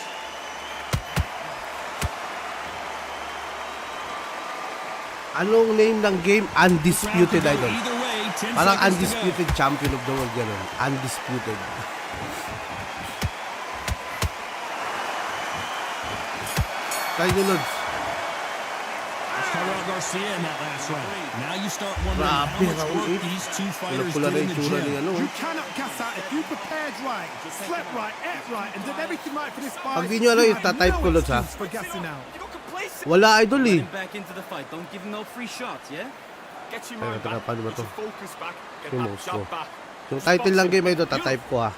Anong name ng game? Undisputed, Round to go idol. either way, 10 Parang seconds to go. undisputed champion of the world, gano'n. Undisputed. Tayo nyo, Lods. Let's talk about Garcia in that last round. Now you start wondering how Grabe, much Raul, work eh. these two fighters Pula-pula do na in yung the tsura ni gym. ano. You cannot gas out if you prepared right, slept right, ate right, and did everything right for this fight. Pag di nyo alam, you yung have tatype ko, no Lods, ha? excuse for gassing out. You got complacent. Wala, idol Get eh. him back into the fight. Don't give him no free shots, yeah? Get your Teka, mind teka, back. paano ba Get to? your focus back. Get Yung that mouse jab ko. back. Yung title lang game, idol, tatype ko ha.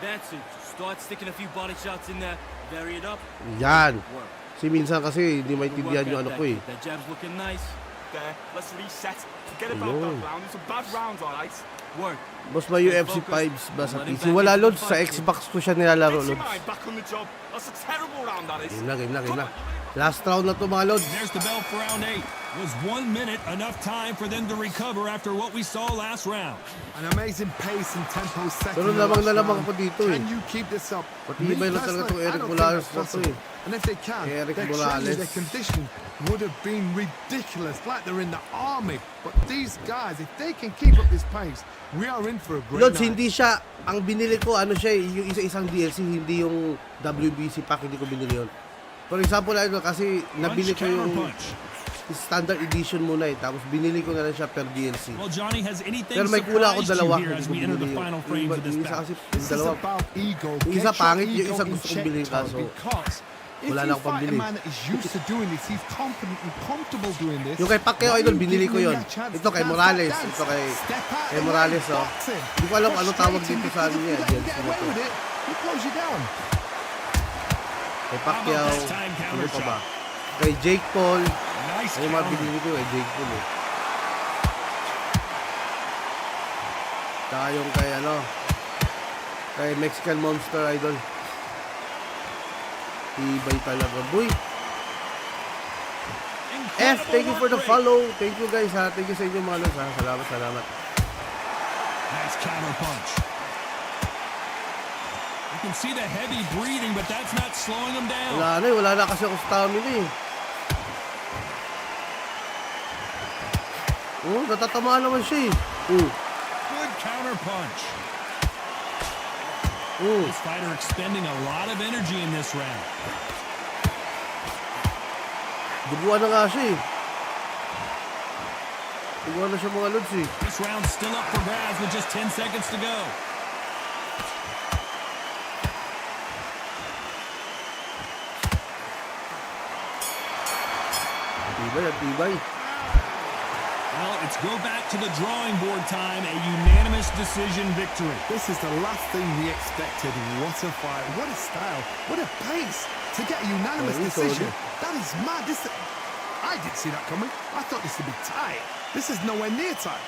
That's it. Start sticking a few body shots in there. Vary it up. Yan. Work. Kasi minsan kasi hindi Good work maintindihan yung out ano that ko eh. kid. That jab's looking nice. There. Let's reset. Forget about Ayun. that round. It's a bad round, alright? Work. Boss, may UFC 5s ba sa PC? Wala, Lods. Sa Xbox ko siya nilalaro, Get your Lods. mind back on the job. That's a terrible round, that is. Game na. Last round na to, mga Lods. There's the bell for round 8. Was 1 minute enough time for them to recover after what we saw last round? An amazing pace and tempo set. Pero in the lamang last na lamang round. ako dito eh. Can you keep this up? Pati Me iba na talaga personally, itong I Eric don't think Morales that's na to possible. eh. And if they can, Eric their Morales. training, their condition would have been ridiculous, like they're in the army. But these guys, if they can keep up this pace, we are in for a great Lods, night. hindi siya, ang binili ko, ano siya, yung isa-isang DLC, hindi yung WBC pack, hindi ko binili yun. For example, idol, kasi nabili ko yung standard edition muna eh, tapos binili ko na lang siya per DLC. Well, Johnny, has anything Pero may kulang ako surprised dalawa, you here hindi as ko we enter the binili final yun. frames of this Yung isa bout? kasi, This yung is dalawa, about ego. Yung isa Get your pangit, yung ego isa in gusto kong check, bilhin, Todd, kaso because if wala you na akong fight a pambili. man that is used to doing this, he's confident and comfortable doing this. Yung kay Pacquiao, why idol, you binili give ko him yun. that chance Ito to kay dance Morales, that ito dance? Step out kay and Morales, let oh. boxing. Hindi ko alam kung ano tawag Frustrating dito sa ano because niya, if you DLC get na away to. with it, he close you down. Kay Pacquiao, How about that time counter ano pa ba? shot? Kay Jake Paul, Nice ay yung mga counter. binili ko kay Jake Paul eh. Saka yung kay ano, kay Mexican Monster Idol. Ibay talaga, boy. F, thank you for the follow. Thank you guys ha. Thank you sa inyo mga Lods ha. Salamat. Nice counter punch. You can see the heavy breathing, but that's not slowing him down. Wala na kasi ako stamina eh. Oh, natatamaan naman siya eh. Good counter punch. This fighter expending a lot of energy in this round. Duguan na nga siya eh. Duguan na siya mga lods eh. This round still up for grabs with just 10 seconds to go. Tibay at tibay. Well, it's go back to the drawing board time, a unanimous decision victory. This is the last thing we expected. What a fight, what a style, what a pace to get a unanimous decision. That is mad. I didn't see that coming. I thought this would be tight. This is nowhere near tight.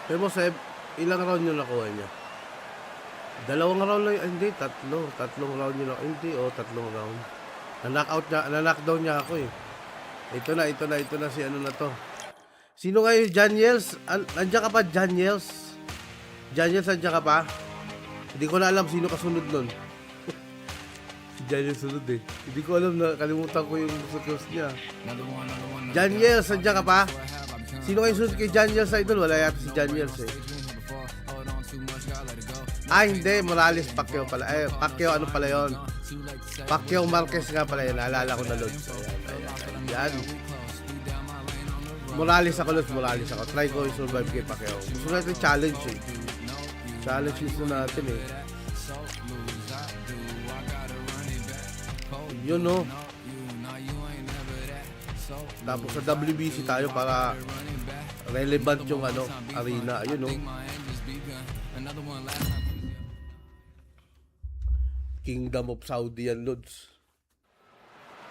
Pero Seb, ilang round yung nakuha niya? Dalawang round lang, hindi, tatlong round yun, hindi, tatlong round. Na-knockdown niya ako eh. Ito na si ano na to. Sino ngayon, Janiels? Nandiyan ka pa, Janiels? Janiels, nandiyan ka pa? Hindi ko na alam sino kasunod nun. Si Janiels sunod eh. Hindi ko alam, kalimutan ko yung susunod niya. Janiels, nandiyan ka pa? Sino kayo sunod kay Janiels sa idol? Wala yata si Janiels eh. Hindi, Morales Pacquiao pala. Pacquiao ano pala yun? Pacquiao Marquez nga pala yun. Naalala ko na Lods. Ayan. Morales ako Lods, Morales ako. Try ko yung survive kay Pacquiao. Gusto natin challenge eh. Challenge gusto natin eh. Yun no. Tapos sa WBC tayo para relevant yung ano, arena. Ayun no. Kingdom of Saudi and Lods.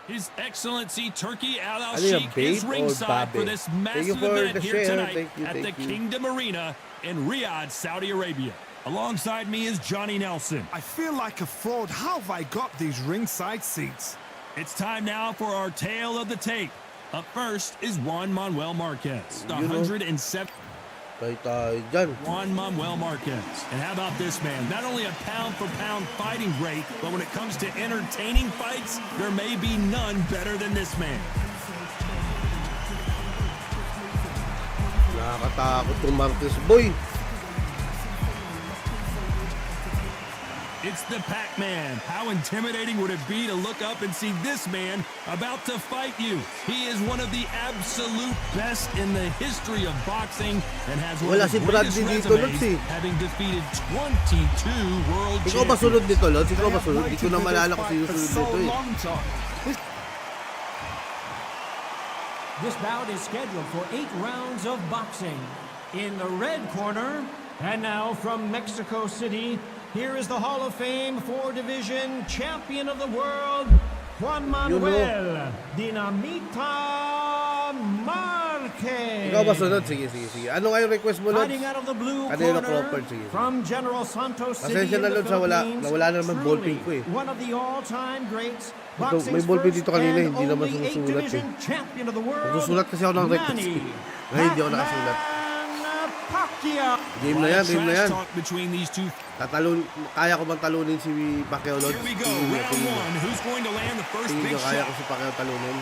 His Excellency Turki Al Ano yung Sheikh babe is ringside or for this Thank you massive for event the here share. tonight Thank at the you. Kingdom Arena in Riyadh, Saudi Arabia. Alongside me is Johnny Nelson. I feel like a fraud. How have I got these ringside seats? It's time now for our tale of the tape. Up first is Juan Manuel Marquez, the 107. Tayo tayo dyan. Juan Manuel Marquez. And how about this man? Not only a pound-for-pound fighting great, but when it comes to entertaining fights, there may be none better than this man. Nakakatakot tong Marquez boy. It's the Pac-Man. How intimidating would it be to look up and see this man about to fight you? He is one of the absolute best in the history of boxing and has one Wala of si the Bradley greatest dito, resumes, Lods, eh. having defeated 22 world Ikaw ba champions. sunod dito, Lods? Ikaw ba sunod? Hindi ko na malala kung sino sunod dito eh. This bout is scheduled for 8 rounds of boxing. In the red corner, and now from Mexico City, here is the Hall of Fame 4-division champion of the world, Juan Manuel Dinamita Marquez. Ikaw ba sunod? Sige. Ano nga yung request mo, Lods? Fighting out of the blue Ano yung corner na-proper? Sige. from General Santos City Pasensya in na, the Lods, nawala na naman Philippines, ballpen ko eh. one of the all-time greats, Ito, may boxing's ballpen first dito kanina, and hindi naman only sumusulat eh. 8-division champion of the world, Nagsusulat kasi ako ng request Manny eh. Ngayon hindi ako nakasulat. Pacquiao. Game na yan. Trash talk between these two. Kaya ko bang talunin si Pacquiao, Lods? Here we go, round one. Who's going to land the first Tingin big nyo, kaya shot? ko si Pacquiao talunin.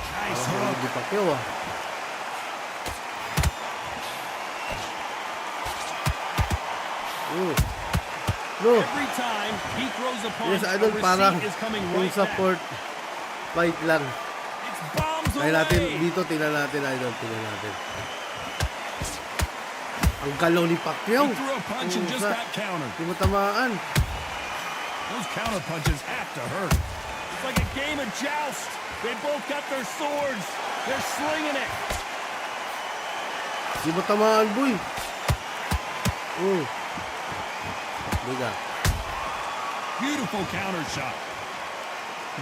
Nice Parang hook. hindi Pacquiao ah. No. Every time he throws a punch, Yes, a idol, parang receipt is coming yung right back. support fight lang. It's bombs Kaya natin, away. dito, tingnan natin, idol, tingnan natin. Ang galaw ni Pacquiao. He threw a punch and just got countered. Hindi mo tamaan. Those counter punches have to hurt. It's like a game of joust. They both got their swords. They're slinging it. Hindi mo tamaan, boy. Biga. Beautiful counter shot.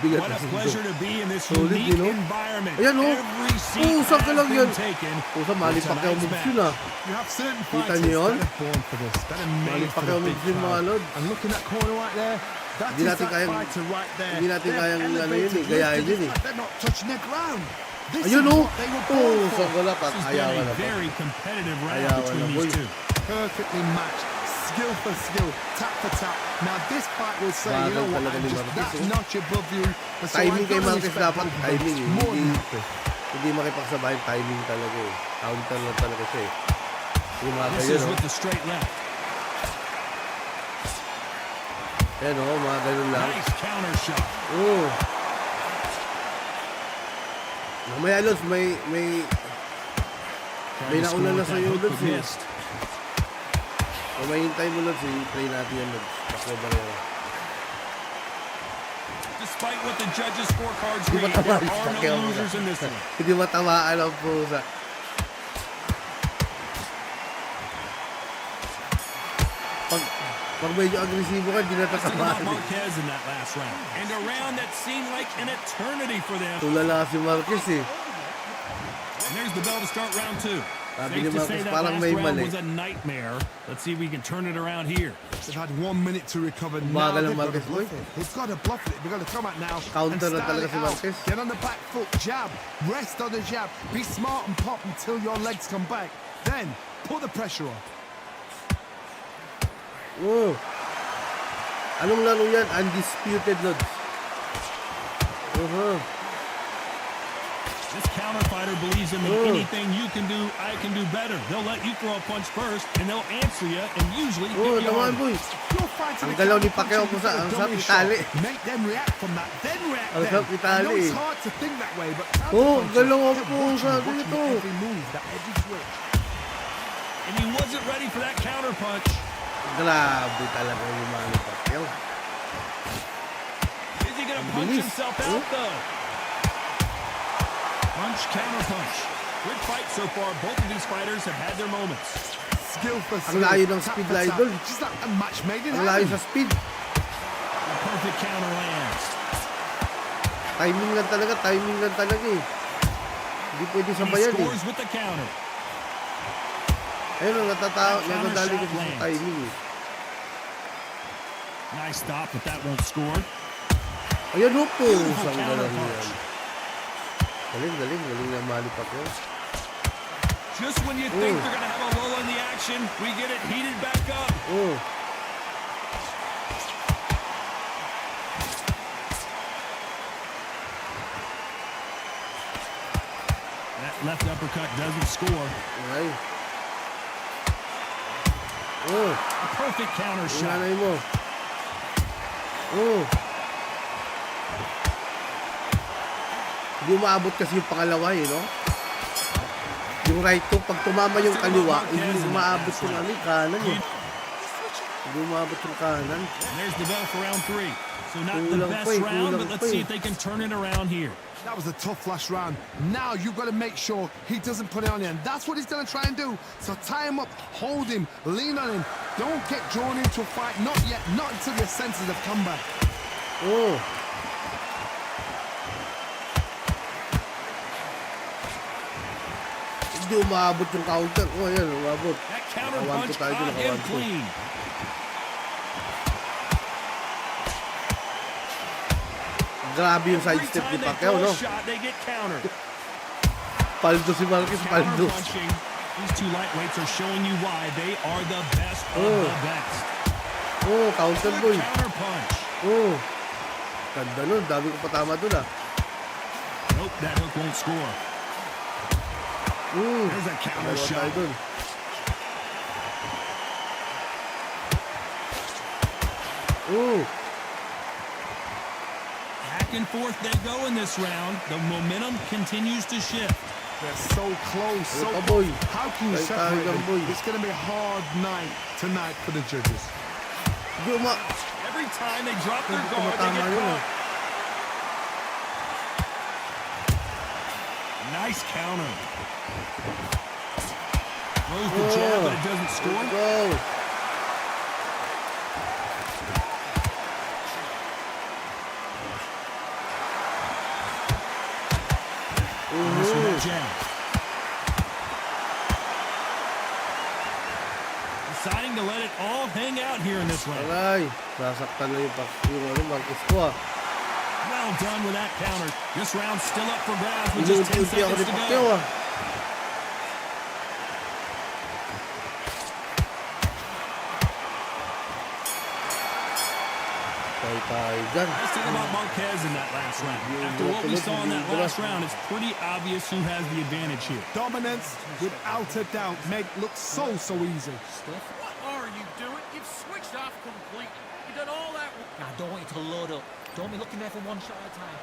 Bigat What a na pleasure to be in this Solid, unique you know? environment. Ayan, oh. Every seat Saan ka has lang been yan? taken. Mali for Pacquiao tonight's moves match. yun ah. You have certain Kita fighters niyo yun? that are born for this, that are Mali made for Pacquiao the big moves yun, mga crowd. Lods. And look in that corner right there, that Hindi is natin that kayang- fighter right there. hindi natin They've kayang ano elevated yun eh, gayahin lifted yun this eh. fight. They're not touching their ground. This Ayun is oh. what they were born for. Sa wala pa. This has Ayawan been na a pa. very competitive round Ayawan between na, these boy. two. Perfectly matched, skill for skill, tap for tap. Now this fight will say, you know what, Bagal talaga I'm ni just Marquez, that oh. notch above you. And so Timing I've kay got to Marquez respect dapat. both of them. Timing eh. More than Hindi, hindi makipagsabahin. Timing talaga eh. Counter lang talaga siya eh. Yung mga This kayo, is no? with the straight left. Ayan o, mga ganun lang. Nice counter shot. Oo. Mamaya, Lods, may Trying to nauna score na with that sa'yo, hook, Lods, but eh. missed. Kung may hintay mo, Lods, play natin yan, Lods. Pacquiao Barrera. Despite what the judges' scorecards Hindi read, matama there si are Pacquiao. no losers in this one. Hindi matamaan ang pusa. Pag medyo agresibo ka, hindi Let's think about natatamaan. Marquez in that last round. And a round that seemed like an eternity for them. Tulala si Marquez eh. And there's the bell to start round two. Sabi ni Safe to say Marquez, that parang last may round mali. was a nightmare. Let's see if we can turn it around here. They've had 1 minute to recover. Now Bagal they've ng got to Marquez, boy. bluff it. They've got to bluff it. They've got to come out now Counter and na style talaga it si out. Marquez. Get on the back foot, jab, rest on the jab. Be smart and pop until your legs come back. Then put the pressure on. Oh. Anong laro yan? Undisputed, Lods. This counter fighter believes in the anything you can do, I can do better. They'll let you throw a punch first, and they'll answer you, and usually Oh, hit you naman, hard. boy. You're fighting Ang the galaw ni counter Pacquiao punches po sa with a ang sarap dummy shot. itali. Make them react from that, then react Ang then. sarap I know itali. it's hard to think that way, but Oh, counter galaw punches, po they're sa watching dito. every move, that every switch. And he wasn't ready for that counter punch. Grabe talaga yung mga ni Pacquiao. Is he going to punch bilis. himself out, though? Punch, counter punch. Good fight so far. Both of these fighters have had their moments. Skill for Ang skill. layo ng tap speed, for tap. Idol. Just like a match made in Ang layo heaven. sa speed. A perfect counter lands. Timing lang talaga eh. Hindi pwede He sabayan eh. scores with the counter. Ayun ang natatali ko shot sa lands. timing eh. Nice stop, but that won't score. Ayun po. Beautiful Isang counter galang punch. yan. Galing na Manny Pacquiao. Just when you think they're going to have a lull in the action, we get it heated back up. Oh. That left uppercut doesn't score. Ay. Oh. A perfect counter Yung shot. nanay mo. Oh. Hindi umaabot kasi yung pangalawa eh, no? Yung right hook, pag tumama yung kaliwa, hindi umaabot yung kanan eh. Hindi umaabot yung kanan. And there's the bell for round three. So not the Kulang best pa eh, round, kulang but let's pa see eh. if they can turn it around here. That was a tough last round. Now you've got to make sure he doesn't put it on you, and that's what he's going to try and do. So tie him up, hold him, lean on him. Don't get drawn into a fight. Not yet. Not until your senses have come back. Oh. Hindi umaabot yung counter. Oh, ayan, umabot. That counter Nakawan punch po tayo dun, got him nakawan po. clean. Grabe yung Every sidestep ni time they Pacquiao, throw no? a shot, they get countered. Paldo si Marquez, Counter paldo. punching. These two lightweights are showing you why they are the best of Oh. the best. Oh, counter Good boy. counter punch. Oh. Ganda nun, dami ko patama dun ah. Nope, that hook won't score. There's a counter Dalawa tayo shot. dun. Oh. Back and forth they go in this round. The momentum continues to shift. They're so close. So Ito, boy. how can you Kahit separate tayo them? boy. It's going to be a hard night tonight for the judges. Hindi Every time they drop their Hindi ko guard, they matama get yun caught. ah. Nice counter. Throws the jab, but it doesn't score. Go. Miss with that jab. Deciding to let it all hang out here in this round. Aray. Nasaktan na yung Marquez ko ah. Well done with that counter. This round's still up for grabs with just 10 Inuunti ako seconds ni to Pacquiao go. ah. Tayo dyan. Let's talk about Marquez in that last round. After what we saw in that last round, it's pretty obvious who has the advantage here. Dominance, without a doubt, make look so easy. What are you doing? You've switched off completely. You've done all that to load up. Don't be looking there for one shot at a time.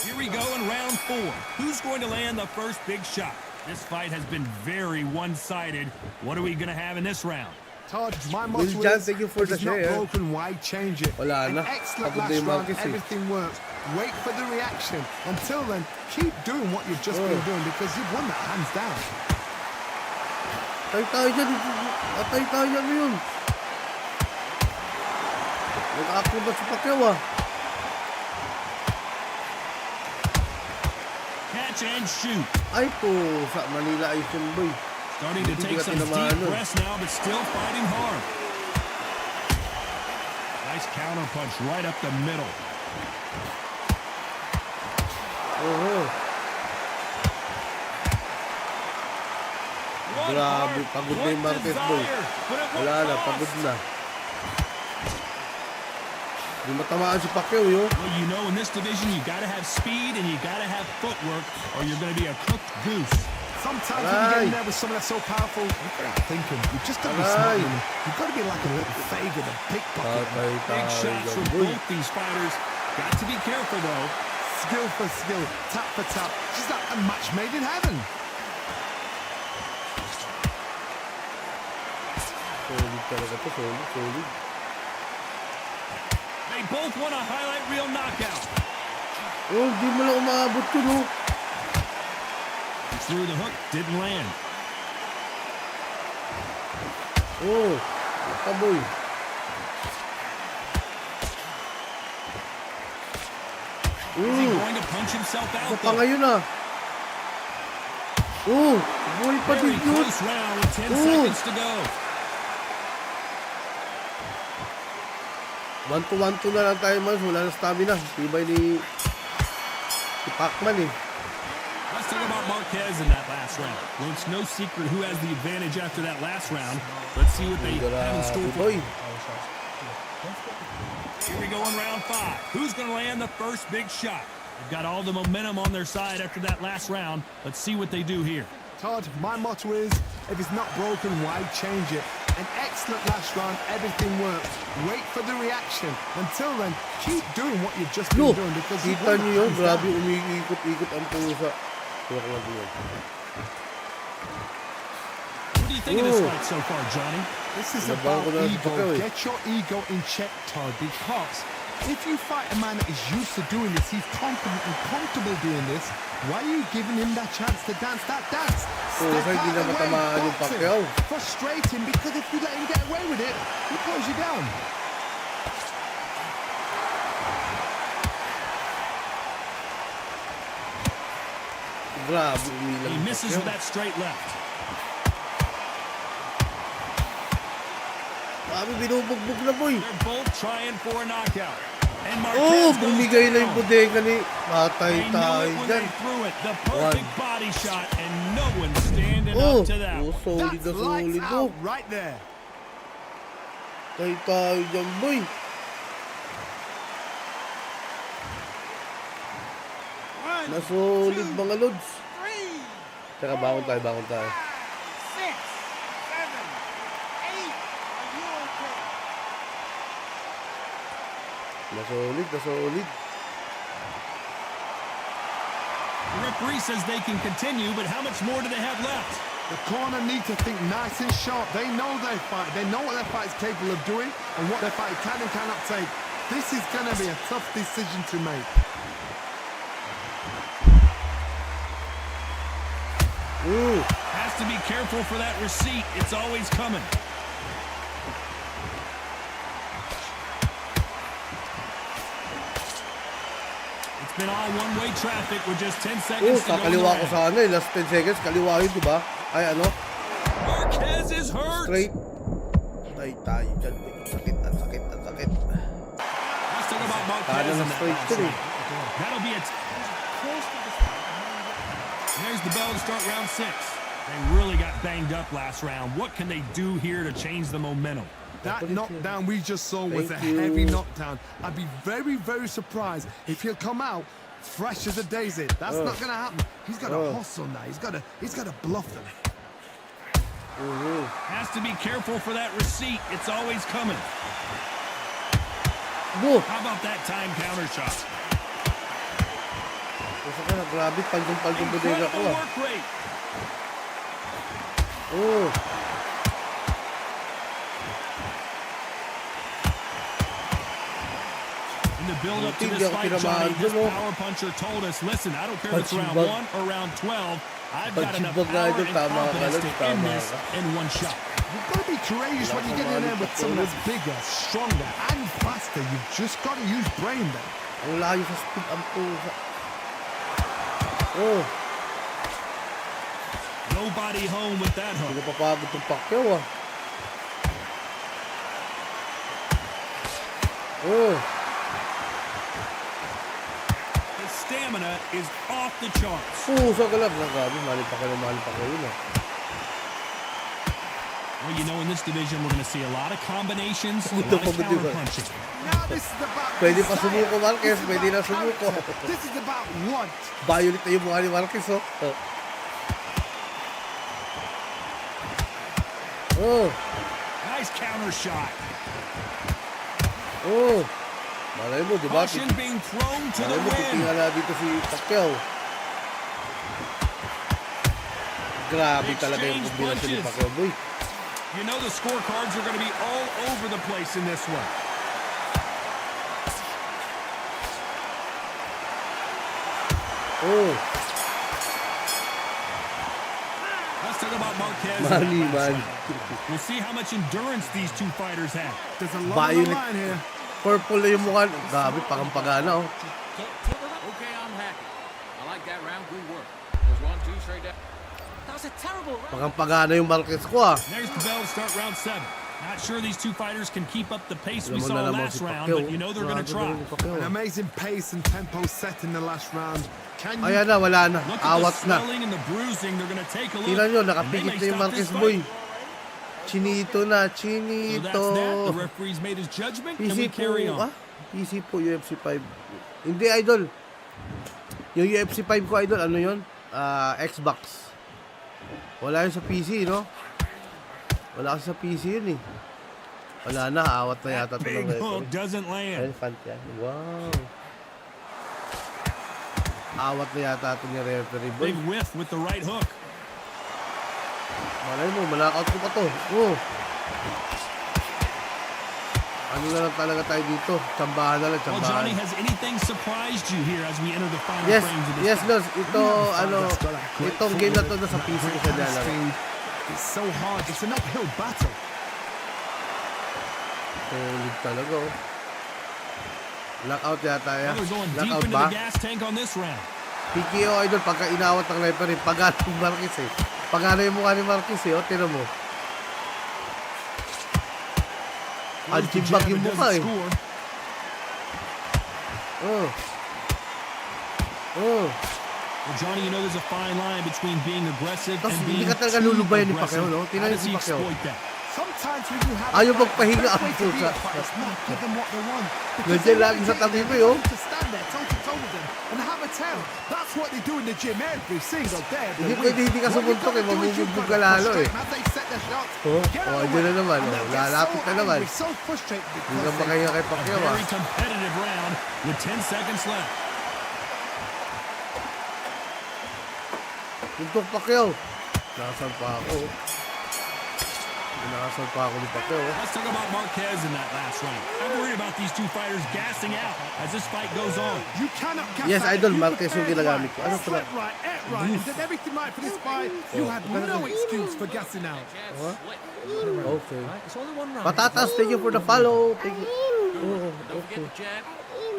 Here we go in round 4. Who's going to land the first big shot? This fight has been very one-sided. What are we going to have in this round? Todd, my motto Will Jan, is, thank you for if the it's not share. broken, why change it? Wala An na. excellent Pagod na last yung round, Marquez eh. everything works. Wait for the reaction. Until then, keep doing what you've just been doing because you've won that hands down. Atay tayo dyan. Atay tayo dyan yun. Nag-acrobat si Pacquiao ah. Catch and shoot. Ay po, sa Manila ay yun boy. Starting to take some deep breaths now, but still fighting hard. Nice counter punch right up the middle. Grabe, pagod na yung Marquez boy. Wala na, pagod na. Di matamaan si Pacquiao yun. Well, you know, in this division, you gotta have speed and you gotta have footwork, or you're gonna be a cooked goose. Sometimes when you get in there with someone that's so powerful, you've got to think him. You've just got to be smart with him. You've got to be like a little faggot, a pickpocket. Big shots from both these fighters. Got to be careful, though. Skill for skill, tap for tap. Just like a match made in heaven. Solid talaga to, solid. They both want a highlight reel knockout. Oh, di mo lang umabot yun oh. Through the hook, didn't land. Oh, kaboy. Is he going to punch himself out? Isa pa ngayon ah. Oh, buhay pa din Very yun. close round with 10 seconds to go. 1-2 na lang tayo man. Wala na stamina. Tibay ni Pacman eh. Let's talk about Marquez in that last round. Well, it's no secret who has the advantage after that last round. Let's see what they have in store for him. Here we go in round 5. Who's going to land the first big shot? They've got all the momentum on their side after that last round. Let's see what they do here. Todd, my motto is, if it's not broken, why change it? An excellent last round, everything works. Wait for the reaction. Until then, keep doing what you've just been doing because you've Kita won nyo yun, hands grabe down. umiikot-ikot ang pusa. What do you think of this fight so far, Johnny? This is Laban about ko na si ego. Pacquiao eh. Get your ego in check, Todd, because if you fight a man that is used to doing this, he's confident and comfortable doing this, why are you giving him that chance to dance that dance? Oh, Step kaya hindi out na the way, matamaan yung box him. Pacquiao. Frustrating because if you let him get away with it, he pulls you down. Grabe umilang. He misses with that straight left. Grabe binubugbog na boy. They're both trying for a knockout. And Marquez Oh, goes bumigay na yung down. bodega ni. Matay They knew tayo it when dyan. they threw it. The perfect body shot, and no one standing Oh, up to that. oh, solid That's na lights solid out oh. right there. Matay tayo dyan boy. Nasolid mga lods. Teka, bangon tayo. Nasolid. The referee says they can continue, but how much more do they have left? The corner need to think nice and sharp. They know their fight. They know what their fight is capable of doing and what their fight can and cannot take. This is going to be a tough decision to make. Has to be careful for that receipt. It's always coming. It's been all one-way traffic with just 10 Oh, seconds to go in the kakaliwa ko round. sana eh. Last 10 seconds, kaliwa yun, diba? Ay, ano? Marquez is hurt. Straight. Tay tayo dyan. Sakit. Let's talk about Marquez Kanan in na that straight last yun eh. round. That'll be it. There's the bell to start round 6. They really got banged up last round. What can they do here to change the momentum? That knockdown we just saw was Thank a you. heavy knockdown. I'd be very, very surprised if he'll come out fresh as a daisy. That's not going to happen. He's got to hustle now. He's got to bluff them. Has to be careful for that receipt. It's always coming. Bo! How about that time counter shot? Kasi ka na, grabe, palgong bodega ko Incredible ah. work rate. Oh! In the build-up to Hindi this ako fight, tinamaan Johnny, this dun, oh. power puncher told us, listen, I don't care if it's Punching round bag. 1 or round 12, I've got enough Punching bag na power idol, and tama ka, confidence to tama end this ka. in one shot. You've got to be courageous when you get in there with someone that's bigger, stronger, and faster. You've just got to use brain then. Ang layo sa speed ang pusa. Oh! Nobody home with that hook. Hindi papagod itong Pacquiao ah. Oh! His stamina is off the charts. Pusa ka lang. Grabe, mali pa kayo yun ah. Well, you know, in this division, we're going to see a lot of combinations, a Ito lot of pa ba, diba? counter punching. Now this is about Pwede pa desire, sumuko, Marquez. Pwede na sumuko. This is about want. Violet na yung mukha ni Marquez oh. Oh! Nice counter shot. Oh! Malay mo, di ba? Caution being thrown to the Malay mo, wind. titingnan na dito si Pacquiao. Grabe talaga yung kombinasyon ni Pacquiao, boy. You know the scorecards are going to be all over the place in this one. Oh! Let's talk about Marquez. in Mali, that last man. round. We'll see how much endurance these two fighters have. There's a lot on the Violet. line here. Purple na yung mukha. Grabe, pakampagana oh. Okay, I'm happy. I like that round. Good work. There's 1, 2, straight down. That was a terrible round. Pakampagana yung Marquez ko ah. There's the bell to start round 7. Not sure these two fighters can keep up the pace we Alam mo saw na naman last si round, Pacquiao. but you know they're going to Grabe try. na rin yung Pacquiao, An ah. amazing pace and tempo set in the last round. Can you Ayan na, wala na. Look at the Awat na. swelling and the bruising. They're going to take a look. Tingnan nyo, and they nakapikit may na yung stop Marquez this boy. fight. Chinito na, So chinito. that's that. The referee's made his judgment, and we PC po, carry on. PC po, UFC 5. Hindi, idol. Yung UFC 5 ko, idol, ano yun? Xbox. Wala yun sa PC, no? Wala kasi sa PC yun eh. Wala na, awat na yata ito Big ng hook referee. doesn't land. Elephant yan. Wow. Awat na yata ito ni referee, boy. Big whiff with the right hook. Malay mo, malakaut ko pa to. Oh. Ano na lang talaga tayo dito? Tsambahan na lang, Well, tsambahan. Johnny, has anything surprised you here as we enter the final Yes, frames of this yes, fight? Los. Ito, ano, itong game na to nasa PC ko siya nalaro. It's so hard. It's an uphill battle. Tulid talaga, oh. Lockout yata yan. Well, they're going deep Lockout into ba? the gas tank on this round. PKO, idol, pagka inawat ng referee, pagana yung Marquez eh. Pagana yung mukha ni Marquez eh, o, tira mo. Ang Throws the timbag jab, yung it mukha doesn't eh. score. Oh. Oh. Well, Johnny, you know there's a fine line between being aggressive Tapos and hindi being ka talaga too lulubayan ni aggressive. Pacquiao, no? How Tingnan does si he Pacquiao. exploit that? Sometimes when you have Ayaw a fight, magpahinga the best ang way to be pusa. a fighter is not give them what they want. Nandiyan lagi sa tabi mo, oh. To stand there toe to toe with them and have a tell. That's what they do in the gym every single day. of the Hindi week. pwede hindi ka What you've sumuntok got eh, to do is you've mabubugbog got ka to lalo eh. frustrate them as they set their shots. Oh, Get oh, out of andyan na the way. naman, And oh. they'll get Lalapit na naman. angry, so frustrated Hindi because ka they makahinga kay A Pacquiao, very ah. competitive round with 10 seconds left. Tuntok Pacquiao. Nasaan pa ako? Nasaan pa ako ni Pacquiao. Let's talk about Marquez in that last round. I'm worried about these two fighters gassing out as this fight goes on. You cannot gas Yes, out. idol, You Marquez yung prepared ginagamit ko. right, Ano pala? slept right, ate right, and did everything right for this fight. You had no excuse for gassing out. Okay. Right, it's only one round. Patatas, thank you for the follow. Thank you. Oh, Don't forget okay. the jab.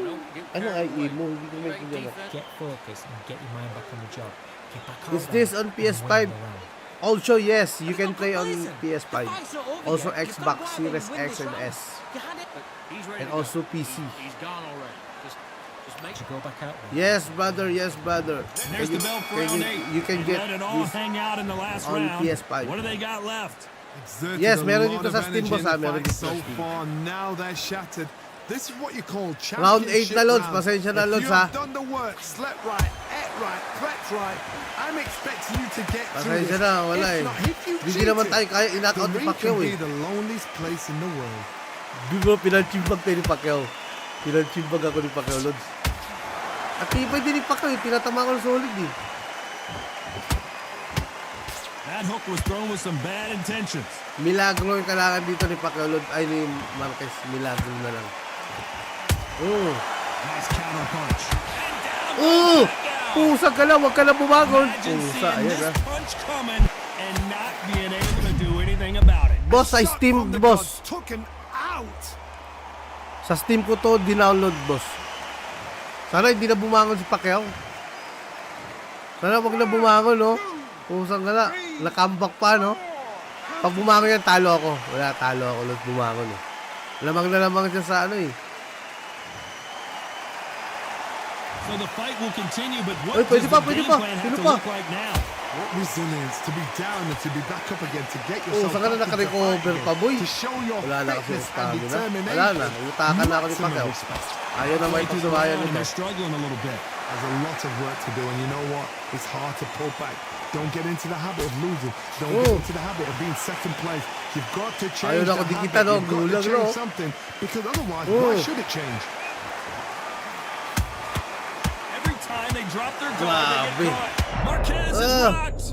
Don't get Ano ay carried away. mo? Hindi ko Great maintindihan. defense. Get focused and get your mind back on the job. Get back out Is there this on and PS5? win the round. Also, yes, you can play on PS5. Fight's not over Also, yet. You've Xbox done well Series and win X this and round. S. You had it. He's ready And to go. also PC. He's gone already. Just make To go back out there. Yes, brother. Yes, brother. And there's the bell for round 8. You can They get let it all this. hang out in the last on round. PS5. What do they got left? Exerted Yes, a meron lot dito of sa Steam, energy boss, in the meron fight dito sa so Steam. far. Now they're shattered. This is what you call Round 8 championship na, Lods. round. Pasensya na, If Lods, you ha? have done the work, slept right, ate right, prepped right, I'm expecting you to get through Pasensya this. na, wala If eh. not, if you Hindi naman tayo kaya the in-knockout ni ring Pacquiao can eh. be the loneliest place in the world. Di ba pinanchimbag tayo ni Pacquiao? Pinanchimbag ako ni Pacquiao, Lods. At tibay din ni Pacquiao, tinatama ko ng solid eh. That hook was thrown with some bad intentions. Milagro yung kailangan dito ni Pacquiao, Lods. Ay, ni Marquez, milagro na lang. Oh. Nice counter punch. And down Oh! by Pacquiao. Pusa ka lang, huwag ka na bumagon. Imagine Pusa, seeing ayan this ah. punch coming and not being able to do anything about it. Boss, sa Steam, boss. Took him out. Sa Steam ko to, dinownload, boss. Sana hindi na bumangon si Pacquiao. Sana wag na bumangon, no? Pusang ka na. Nakambak pa, no? Pag bumangon yan, talo ako. Wala, talo ako, Lods, bumangon, eh. Lamang na lamang siya sa ano, eh. So the fight will continue, but what Ay, pwede does pa, the pwede game pa. plan Sino have to pa? look like now? What resilience to be down and to be back up again, to get Oh, yourself saan ka na back into the nakarecover fight pa, boy? again, to show your Wala na kasi fitness and stamina. determination. Wala na. Utakan na ako ni Maximum Pacquiao. respect. Ayaw na may Through the pagsabayan round, and nito. they're struggling a little bit. There's a lot of work to do, and you know what? It's hard to pull back. Don't get into the habit of losing. Don't Oh. get into the habit of being second place. You've got to change Ayaw na the ako di habit. kita, no? You've got to Gulang, change no? something, because otherwise, Oh. why should it change? Every time they drop their guard, they Grabe. get caught. Marquez is Ah. rocked.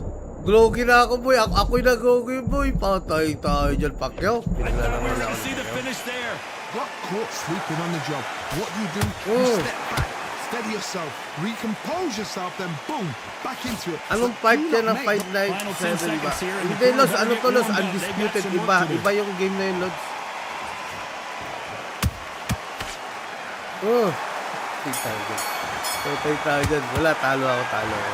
Grogi na ako, boy. Ako'y nag-grogi, boy. Patay tayo dyan, Pacquiao. I thought we Pinaglalaro were na going ako to see ni the Pacquiao. finish there. Got caught sleeping on the job. What do? You Oh. step back, steady yourself, recompose yourself, then boom, back into it. Anong So fight do yan not ng make Fight Night Final 10 7 ba? seconds here in the Hindi, Lods. quarter. Ano to, Lods? They've got Undisputed. some work Iba. to do. Iba yung game na yun, Lods. Oh. Patay tayo dyan. Wala, talo ako, talo ako.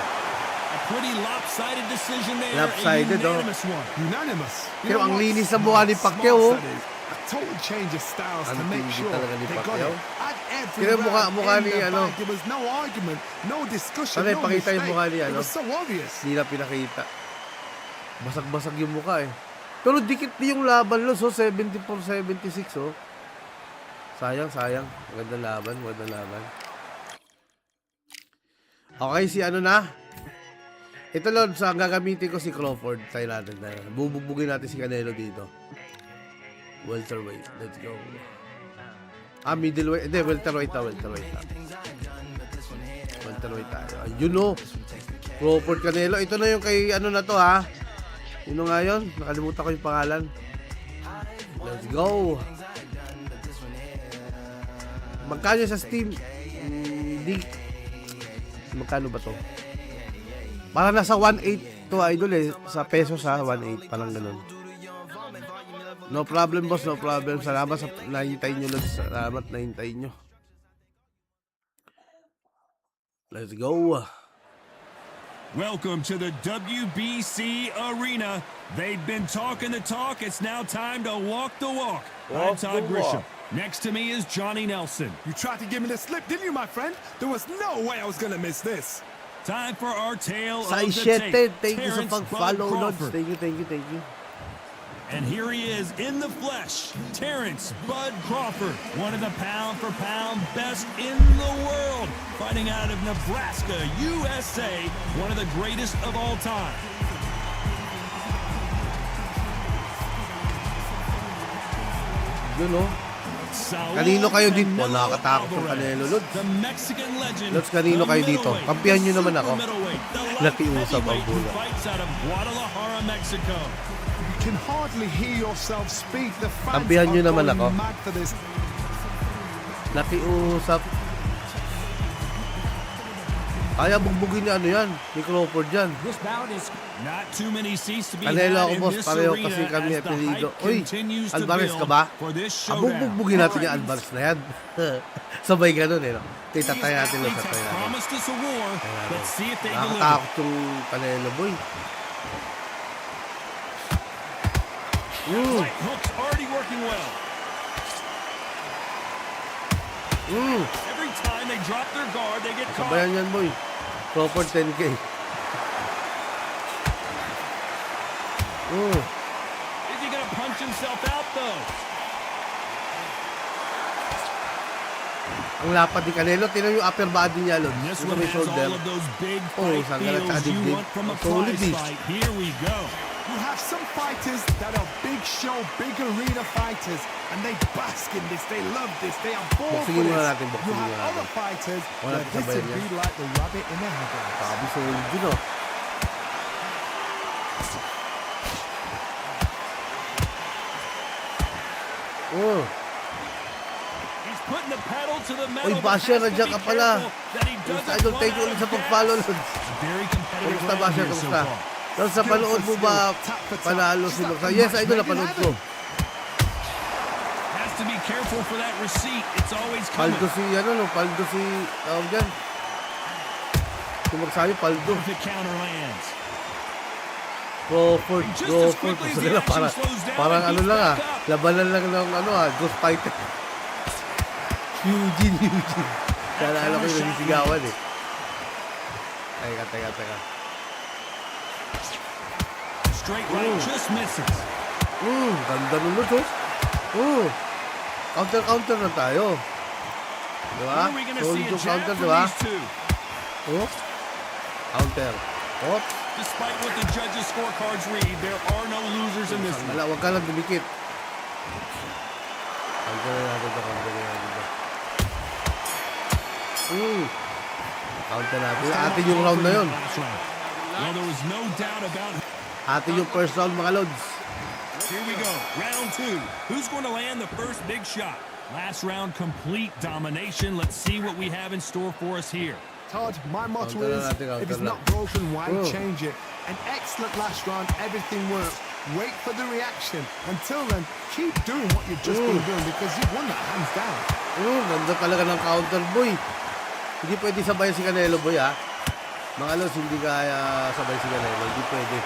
A pretty lopsided decision there. Lopsided, a oh. unanimous one. Unanimous. Pero ang what? linis sa mukha ni Smart Pacquiao, oh. that is. A total change of styles to Ang make tindi sure talaga ni they got Pacquiao. it. At every Kaya round, mukha in ni, the ano. fight, there was no argument, no discussion, Sana no ipakita yung mistake. mukha ni, It ano. was so obvious. Hindi na pinakita. Basag-basag yung mukha, eh. Pero dikit din yung laban, Lods, oh. 74-76, oh. Sayang, sayang. Magandang laban, magandang laban. Okay, si ano na? Ito, Lods, ang gagamitin ko si Crawford. Tayo natin na. Bubugbugin natin si Canelo dito. Welterweight. Let's go. Middleweight. Hindi, welterweight na, welterweight na. Welterweight tayo. Ayun, oh. Crawford, Canelo. Ito na yung kay, ano na to, ha? Yun nga yun. Nakalimutan ko yung pangalan. Let's go. Magkano sa Steam? Hindi. Magkano ba to? Parang nasa 1.8 to, idol, eh. Sa pesos, ha? 1.8. Parang ganun. No problem, boss. No problem. Salamat sa nahintay nyo, Lods. Salamat nahintay nyo. Let's go. Welcome to the WBC Arena. They've been talking the talk. It's now time to walk the walk. I'm Walk Todd the Grisham. walk. Next to me is Johnny Nelson. You tried to give me the slip, didn't you, my friend? There was no way I was going to miss this. Time for our tale Sa of the Ishete, tape. thank you sa Terrence pag-follow, Bud Lods. Crawford. Thank you, thank you, thank you. And here he is in the flesh, Terrence Bud Crawford, one of the pound-for-pound best in the world, fighting out of Nebraska, USA, one of the greatest of all time. Yun, oh. Saul Kanino kayo dito? Canelo Nakakatakot yung Alvarez, Canelo, Lods. the Mexican legend, Lods, kanino the kayo dito? middleweight, Kampihan nyo the naman ako. super middleweight, the light Nakiusap ang heavyweight who bola. fights out of Guadalajara, Mexico. You can hardly hear yourself speak. The fans Kampihan nyo are naman going ako. mad for this. Nakiusap. Kaya bugbugin ni ano yan, ni Crawford yan. This bout is Not too many seats to be Canelo had ako, in boss. this Pareho arena kasi kami as the apelido. hype Uy, continues to Alvarez build ka ba? for this showdown. Bugbugin natin yung Alvarez na yan. Sabay ganun, eh. No? Tatay natin lang, tatay natin. Promised us a war. Let's see if they deliver. Nakakatakot yung Canelo, boy. Right hook's already working well. Every time they drop their guard, they get caught. Sabayan yan, boy. Crawford 10K. Is he gonna punch himself out though? Ang lapad ni Canelo. Tinan yung upper body niya, Lods. And this Ito one may has shoulder. all of those big Oh, fight sanggalat sa feels you dibdib. want from a Solid prize eh. fight. Here we go. You have some fighters that are big show, big arena fighters, and they bask in this, they love this, they are born for Boxingin this. muna natin, You boxingin have muna other natin. fighters Wala that natin this sabayan would be yan. like the rabbit in the headlights. Sabi sa Jun, oh. Oh. He's putting the pedal to the metal. Uy, but Basher, has to nandiyan be ka pala. careful that he doesn't Idol, run thank you out ulit of sa gas. pag-follow, Lods. Very competitive Kumusta, round Basher? here so Kumusta? far. Lods, napanood mo ba panalo si Lods? Yes, Idol, napanood ko. Has to be careful for that receipt. It's always coming. Paldo si, Paldo si, tawag dyan. Kung magsabi, Paldo. Perfect counter lands. Crawford, Just as Crawford. quickly as Gusto the nila, action slows down, parang he's lang back up. labanan lang ng Ghost Fighter. Eugene. Sana alam ko yung nasisigawan eh. Teka. Straight right, just misses. Ganda nun Lods, oh. Counter na tayo. Diba? When are we gonna see Solid a yung jab counter, from diba? these two? Oh. Counter. Oh. Despite what the judges' scorecards read, there are no losers in this one. Wala, huwag ka lang dumikit. Counter na natin ito. Counter natin. Atin yung round na yun. Well, there was no doubt about it. Atin yung first round, mga Lods. Here we go, round two. Who's going to land the first big shot? Last round, complete domination. Let's see what we have in store for us here. Todd, my motto Counter is, na natin, if it's counter not broken, why Oh. change it? An excellent last round, everything works. Wait for the reaction. Until then, keep doing what you've just been doing because you've won that hands down. Ganda talaga ng counter, boy. Hindi pwede sabay si Canelo, boy, ha? Mga Lods, hindi kaya sabay si Canelo. Hindi pwede.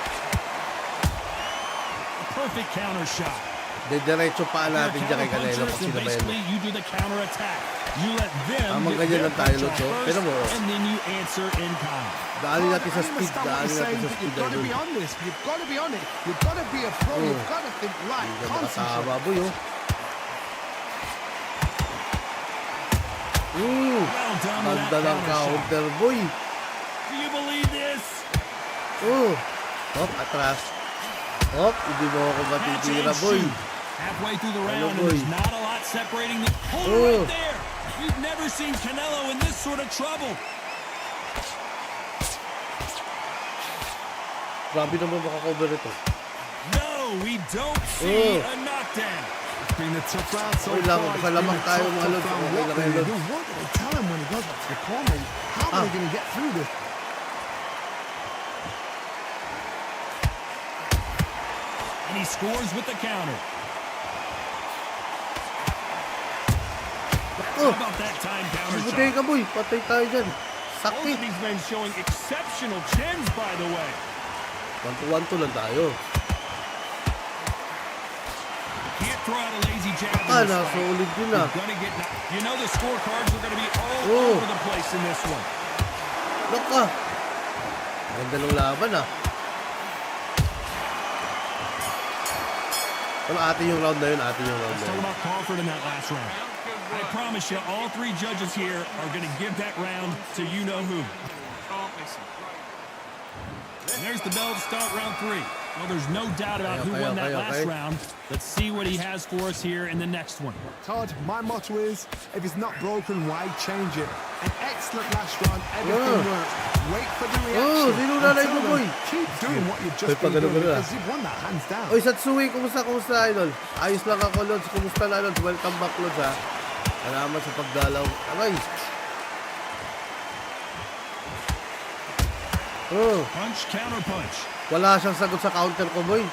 Perfect counter shot. Diretso pa natin Your dyan kay Canelo counterpunchers, pag so sinabayan mo. basically, you do the counter attack. You let them Tamang get ganyan their lang tayo, punch Lods, off oh. first, Pero mo, oh. and then you answer in kind. Daanin natin sa I speed. understand what Daanin you're natin saying, sa but speed. you've got to be Idol. on this. You've got to be on it. You've got to be a pro. You've got to think right. Hindi ka Concentrate. makatama, boy, oh. Well done with Ganda that ng counter shot. counter, boy. Do you believe this? Hop, atras. Hop, hindi mo ako Catch matitira, and boy. shoot. Halfway through the round, and boy. there's not a lot separating the. Hold Oh. right there. We've never seen Canelo in this sort of trouble. Grabe naman makakover ito. No, we don't see Oh. a knockdown. It's been a tough round so Uy, far. lamang, It's kalamang been a tayo, tough, mga tough Lods. round. Okay What lang will yan, they Lods. do? What do they tell him when he goes back to the corner? How are they going to get through this? And he scores with the counter. How about that time counter Butay shot? ka, boy. Patay tayo dyan. Both Sakit. of these men showing exceptional chins, by the way. 1-2 lang tayo. Can't throw out a lazy jab in Ah, this fight. solid yun, You're ah. gonna get you know the scorecards are gonna be all Oh. over the place in this one. Look ka. Ganda ng laban, ah. Pero atin yung round na yun. Atin yung round Let's na talk yun. about Crawford in that last round. I promise you, all three judges here are going to give that round to you-know-who. And there's the bell to start round three. Well, there's no doubt about who won that last round. Let's see what he has for us here in the next one. Todd, my motto is, if it's not broken, why change it? An excellent last round, everything works. Wait for the reaction. sino na Until mo, then, boy? keep doing what you've just Ay, been doing pagano-gano, ah. because you've won that hands down. Oy, Satsui, kumusta, Idol? Ayos lang ako, Lods. Kumusta na, Lods? Welcome back, Lods, ha? Salamat sa pagdalaw. Aray. Punch, counter punch. Wala siyang sagot sa counter ko, boy.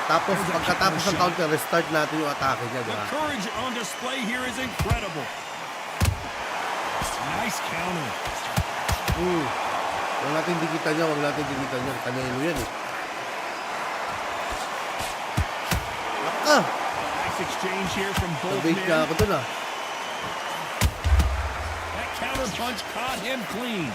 Tapos pagkatapos ng counter, restart natin yung atake niya, di The ba? courage on display here is incredible. Nice counter. Huwag natin dikitan niya, Canelo yan, eh. Naka! Nice exchange here from both Nabait ka men. ako dun, ah. That counter punch caught him clean.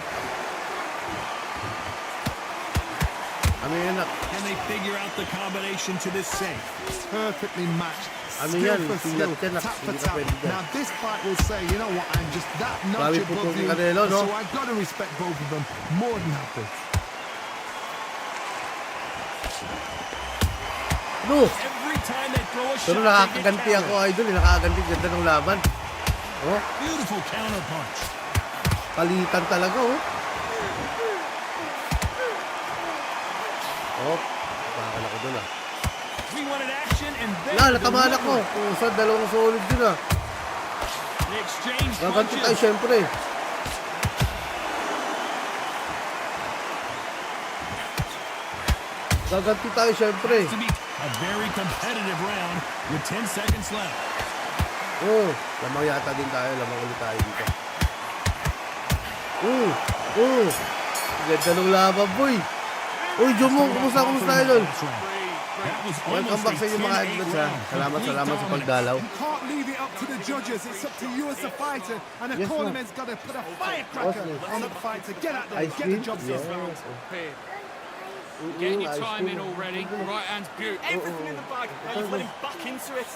Ano yan, nak? Can they figure out the combination to this safe? Perfectly matched. Ano Skill yan? for Tingnan skill, ka na. tap for Hindi ka tap. pwede dyan. Now this fight will say, you know what, I'm just that Grabe notch po above kung you. Canelo, no? So I've got to respect both of them. More than happy. No! Every time they throw a Pero shot, they get nakakaganti ako, countered. idol. Nakakaganti. Ganda ng laban. Oh, Beautiful counter punch. palitan talaga, oh. Oh, bakal ako dun, ah. We wanted action and then Natamaan ako. Pusa, dalawang solid din, ah. they exchange Gaganti tayo, punches. syempre. Gaganti tayo, syempre. To be a very competitive round with 10 seconds left. Oh, lamang yata din tayo. Lamang ulit tayo dito. Ganda ng laban, boy. Uy, Jomo, kumusta, idol? That was Welcome almost back a sa inyo mga 10-8 idol, ha. round. Salamat Complete sa dominance. pagdalaw. You can't leave it up to the judges. It's up to you as a fighter. And the Yes, ma'am. cornerman's got to put a firecracker Yes, on the fighter. Get out there, Ice get the cream? job Yes. done. Getting your Ice time cream. in already. Right hand's beautiful. Everything in the bag. Now you've let him back into it.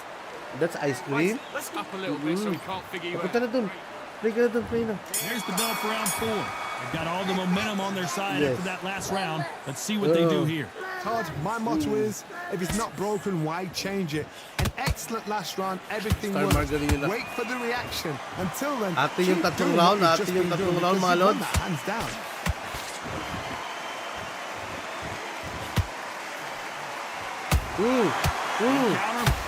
That's ice cream? Let's go. Up a little bit so he can't figure you Punta out. na dun. Play ka na dun, play na. There's the bell for round 4. They've got all the momentum on their side Yes. after that last round. Let's see what they do here. Todd, my motto is, if it's not broken, why change it? An excellent last round, everything Star works. Margarita. Wait for the reaction. Until then, Ate yung keep tatlong doing round, what ate you've just yung been tatlong doing, round, because mga you won lods. that hands down. Counter,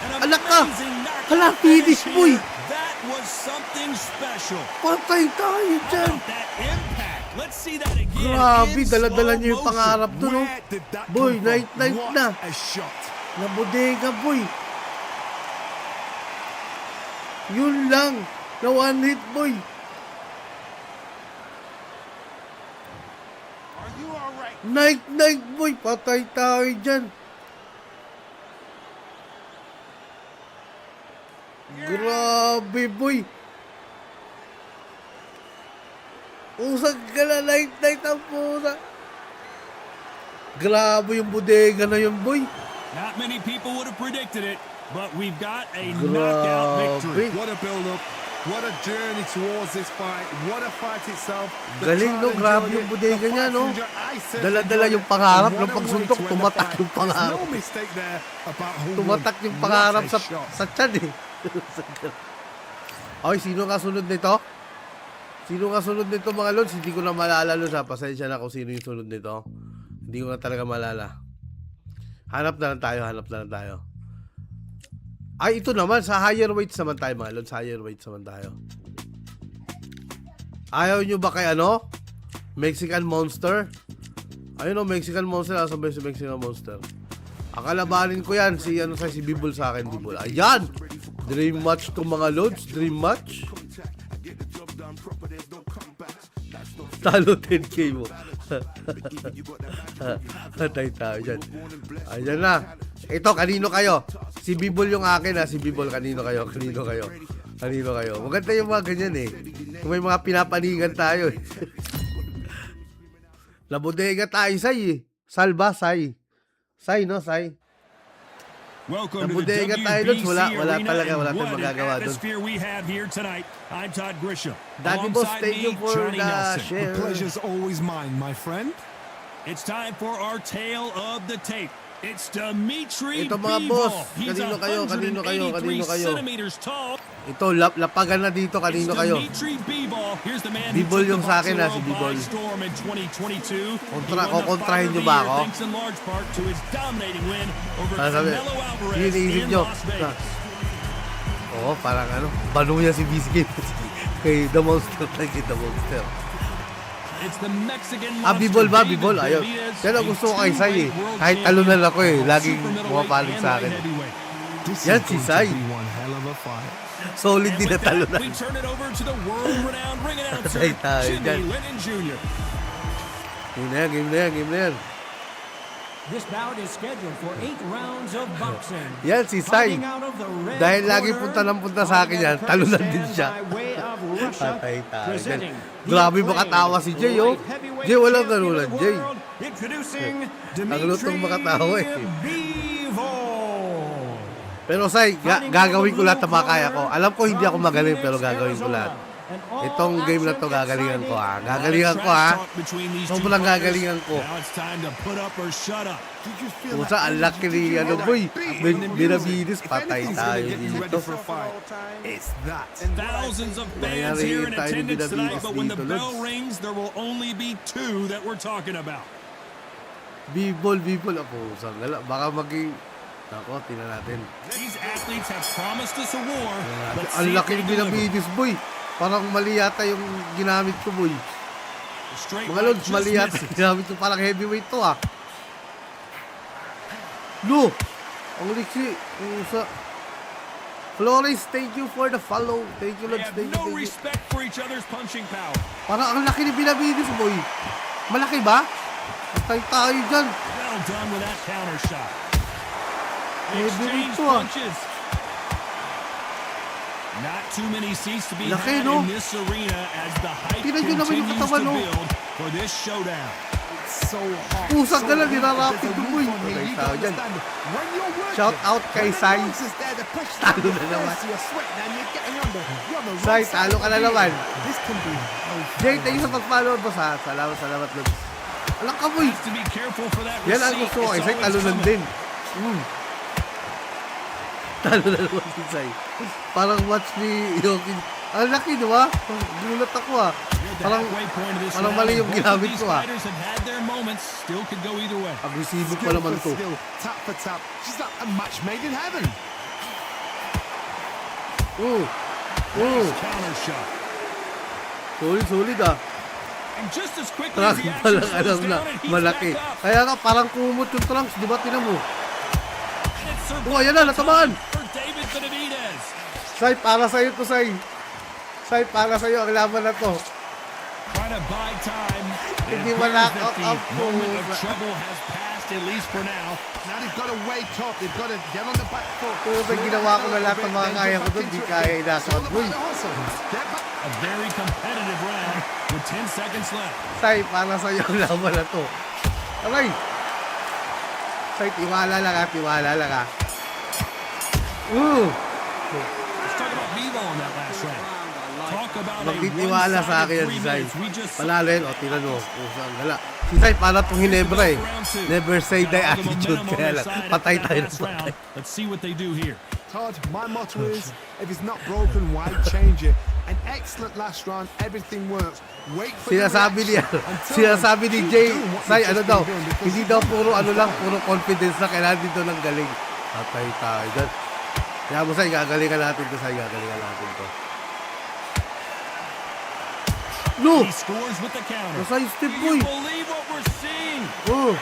an Alak ka! amazing knockout Hala, finish, here. boy! That was something special. Patay tayo How dyan. about that impact? Let's see that again. Grabe, in dala-dala slow niyo yung motion. pangarap dun, oh. Where did that Boy, come from? night What na. a shot. Na bodega, boy. Yun lang. Na one hit, boy. Are you alright? Night, boy. Patay tayo dyan. Grabe, boy. Usag ka na, night ang pusa. Grabe yung bodega na yun, boy. Not many people would have predicted it, but we've got a knockout victory. Grabe. What a build-up. What a journey towards this fight. What a fight itself. The Galing, no? crowd Grabe enjoyed yung it. bodega The niya, no? fight enjoyed- I said Dala-dala enjoyed yung it. pangarap And ng what a way pagsuntok, to end the tumatak fight. yung pangarap. There's no mistake there about who Tumatak won. yung pangarap What a sa shot. tiyan, eh. Ay, sino kasunod nito? Sino kasunod nito, mga lods? Hindi ko na malala, lods, ha. Pasensya na kung sino yung sunod nito. Hindi ko na talaga malala. Hanap na lang tayo. Ay, ito naman, sa higher weights naman tayo, mga lods. Higher weights naman tayo. Ayaw nyo ba kay ano? Mexican Monster? Ayun o, Mexican Monster. Nasabay si Mexican Monster. Akalabanin ko yan. Si Bibol sa akin, Bibol. Ayan! Dream match to, mga lods. Dream match. Talo 10k mo. Patay tayo dyan. Ayan na. Ito, kanino kayo? Si Bibol yung akin, ha. Si Bibol, kanino kayo? Maganda yung mga ganyan, eh. Kung may mga pinapanigan tayo, eh. Labodega tayo, Say, eh. Salba, Say. Say, no, Say. Welcome to the Bodega tayo, Lods. WBC Wala Arena, talaga, wala and tayong what an magagawa dun. atmosphere we have here tonight. I'm Todd Grisham. Daddy Boss, Alongside thank you me, for Johnny the Nelson. share. The pleasure's always mine, my friend. It's time for our tale of the tape. It's Dimitri Ito, mga Bivol. boss. He's Kanino kayo? 183 centimeters tall. Ito, lapagan na dito. Kanino It's kayo? Dimitri Bivol. Here's the man Bivol who yung took sa the akin, boxing si world by Bivol. storm in 2022. Kokontrahin nyo ba ako? Thanks in large part to his dominating win over Sabi, Canelo Alvarez yun iniisip in nyo. Las Vegas. Oo, parang bano niya si Biscuit. Kay The Monster. Kay The Monster. It's the Mexican Bibol ba? David Bibol? Ayaw. Benavidez, Yan ang gusto ko kay Sai, eh. Kahit talunan ako, eh. Laging pumapalig sa akin. This Yan is si going Sai. to be one hell of a fight. Solid din na talunan. We turn it over to the world-renowned ring announcer, Patay tayo Jimmy dyan. Lennon Jr. Game na yan. This bout is scheduled for 8 rounds of boxing. Yan, si Sai. Fighting out of the red Dahil lagi corner, punta ng punta sa akin yan, talunan din siya. by way of Russia, Patay tayo dyan. presenting the Grabe acclaimed makatawa si Jay, oh. light heavyweight Jay, walang champion talunan, of the Jay. world, Introducing Ang lutong makatawa, eh. Bivol. Pero Sai, gagawin ko lahat na makaya ko. Alam ko hindi ako magaling, pero gagawin ko lahat. And all Itong game na to gagalingan ko ha. Gagalingan ko ha. Sobrang gagalingan ko. Now it's time to put up or shut up. Did you feel Pusa, ang laki ni ano boy. Binabinis, patay tayo dito. It's that. Thousands of fans here in attendance tonight, but when the bell rings, there will only be two that we're talking about. B-ball. Ako, sangala. Baka maging... Ako, tingnan natin. These athletes have promised us a war. Let's Ang see if laki they ng deliver. binabinis boy. Parang mali yata yung ginamit ko boy. The straight Mga right lods, just mali yata misses. yung ginamit ko. Parang heavyweight to ah. No! Ang liksi. Pusa. Flores, thank you for the follow. Thank you, They Lods. have Thank no you. respect for each other's punching power. Parang ang laki ni binabinis boy. Malaki ba? Patay tayo dyan. Well done with that counter shot. They Heavyweight exchange to ah. punches. Not too many seats to be Laki, had no? in this arena as the hype Tingnan nyo naman yung continues to katawan, no? build for this showdown. So hot. Pusang so gala, hot. nirarapid There's a ko, roof boy. on here. Patay You tao don't dyan. understand. When you're working, Shout out kay when the Sai. noise is there, the pressure's Talo on na your naman. face, you're sweating and you're getting under. You're on the wrong Sai, side talo of ka the na naman. field. This can be Jay, thank you sa pag-follow boss ha. Salamat Lods. Alam ka boy. Has to be careful for that Yan ang receipt. gusto ko. It's Sai, always talunan coming. din. Talo na naman si Sai. Parang watch ni Yoki. Ang laki, di ba? Gulat ako ah. At the Parang halfway point of this parang round, mali yung both of ginamit these ko ah. fighters have had their moments. Still could go either way. Agresibo pa skill naman for to. skill, tap for tap. She's like a match made in heaven. Nice counter shot. Solid ah. And just as quickly as Trunks the pa action lang alam slows na down, it heats malaki. back up. Kaya nga parang kumot yung Trunks. Di ba tinan mo? And it's survival Oh, ayan na, natamaan. time for David Benavidez. Sai, para sa'yo to Sai. Sai, para sa'yo ang laban na to. Trying to buy time. It Hindi appears wala that ka- the moment of trouble has passed, at least for now. Now they've got to wake up. They've got to get on the back foot. Kung ba ginawa ko na lahat ng mga kaya ko doon, di kaya inasakot mo. Get back. A very competitive round with 10 seconds left. Sai, para sa'yo ang laban na to. Aray! Sai, tiwala lang ha, tiwala lang ha. Let's talk about Vivo in that last round. Talk about a Magtitiwala sa akin yan si one-sided 3 Sai. minutes. We just Panalo yun, o tinan mo. Pusa ang gala. Si Sai, para itong Hinebra eh. Never say die Got all the attitude. momentum on Kaya their lang, side patay after tayo that ng last round. patay. Let's see what they do here. Todd, my motto is, if it's not broken, why change it? An excellent last round, everything works. Wait for Sinasabi the niya, reaction. Until sinasabi then, ni keep Jay, doing what Sai, you've ano just daw, been doing, because hindi daw puro ano lang, puro confidence na kailangan dito ng galing. Patay tayo dyan. Kaya mo Sai, gagalingan natin to Sai, gagalingan natin to. No! He scores with the counter. Nasa Do step you boy. believe what we're seeing? Oh!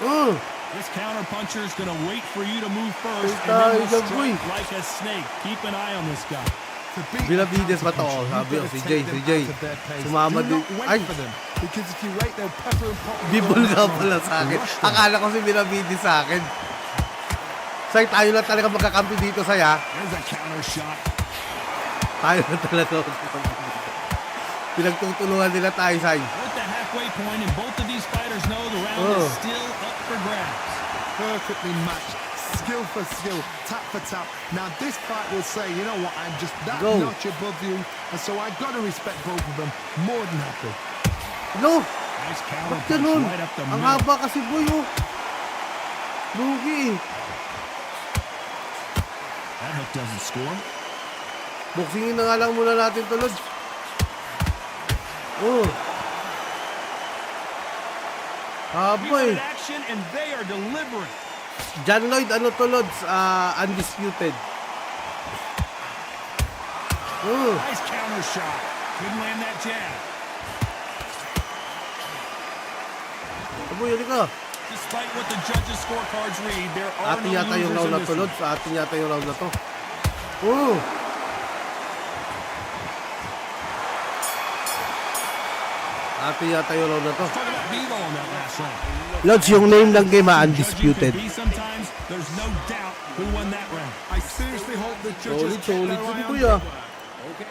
Oh! This counter puncher is going to wait for you to move first and Tayo then will dyan, boy. strike like a snake. Keep an eye on this guy. To beat Benavidez the ba to? counter punch, Sabi you've ko, got to si Jay, take si them Jay. out of their pace. Sumama Do din. not wait Ay! for them, because if you wait, they'll pepper and pop. Bibol nga pala sa akin. Rush them. Akala ko si Benavidez sa akin. Sai, tayo lang talaga magkakampi dito, Sai ha. There's a counter shot. Tayo na talaga magkakampi dito. Pinagtutulungan nila tayo, Sai. We're at the halfway point, and both of these fighters know the round is still up for grabs. Perfectly matched, skill for skill, tap for tap. Now this fight will say, you know what, I'm just that Go. notch above you, and so I've got to respect both of them. More than happy. No! Nice counter Ba't punch ganun? right up the Ang middle. haba kasi, boy, oh. Lugi eh. That hook doesn't score. Boxingin na nga lang muna natin to, Lods. Oh. Haba We eh. wanted action, and they are delivering. John Lloyd, ano to, Lods? Undisputed. Oh. Nice counter shot. Couldn't land that jab. Aboy, yun ka. Despite what the judges' scorecards read, there are Atin no yata yung losers round in na this to, one. Lods. Atin yata yung round na to. Oh. Atin yata yung round na to. Let's talk about Vivo in that last round. Lods, yung name ng game, Judging Undisputed. could be sometimes. There's no doubt who won that round. I seriously hope the judges Solid, kept solid their yun, eye on kuya. Okay.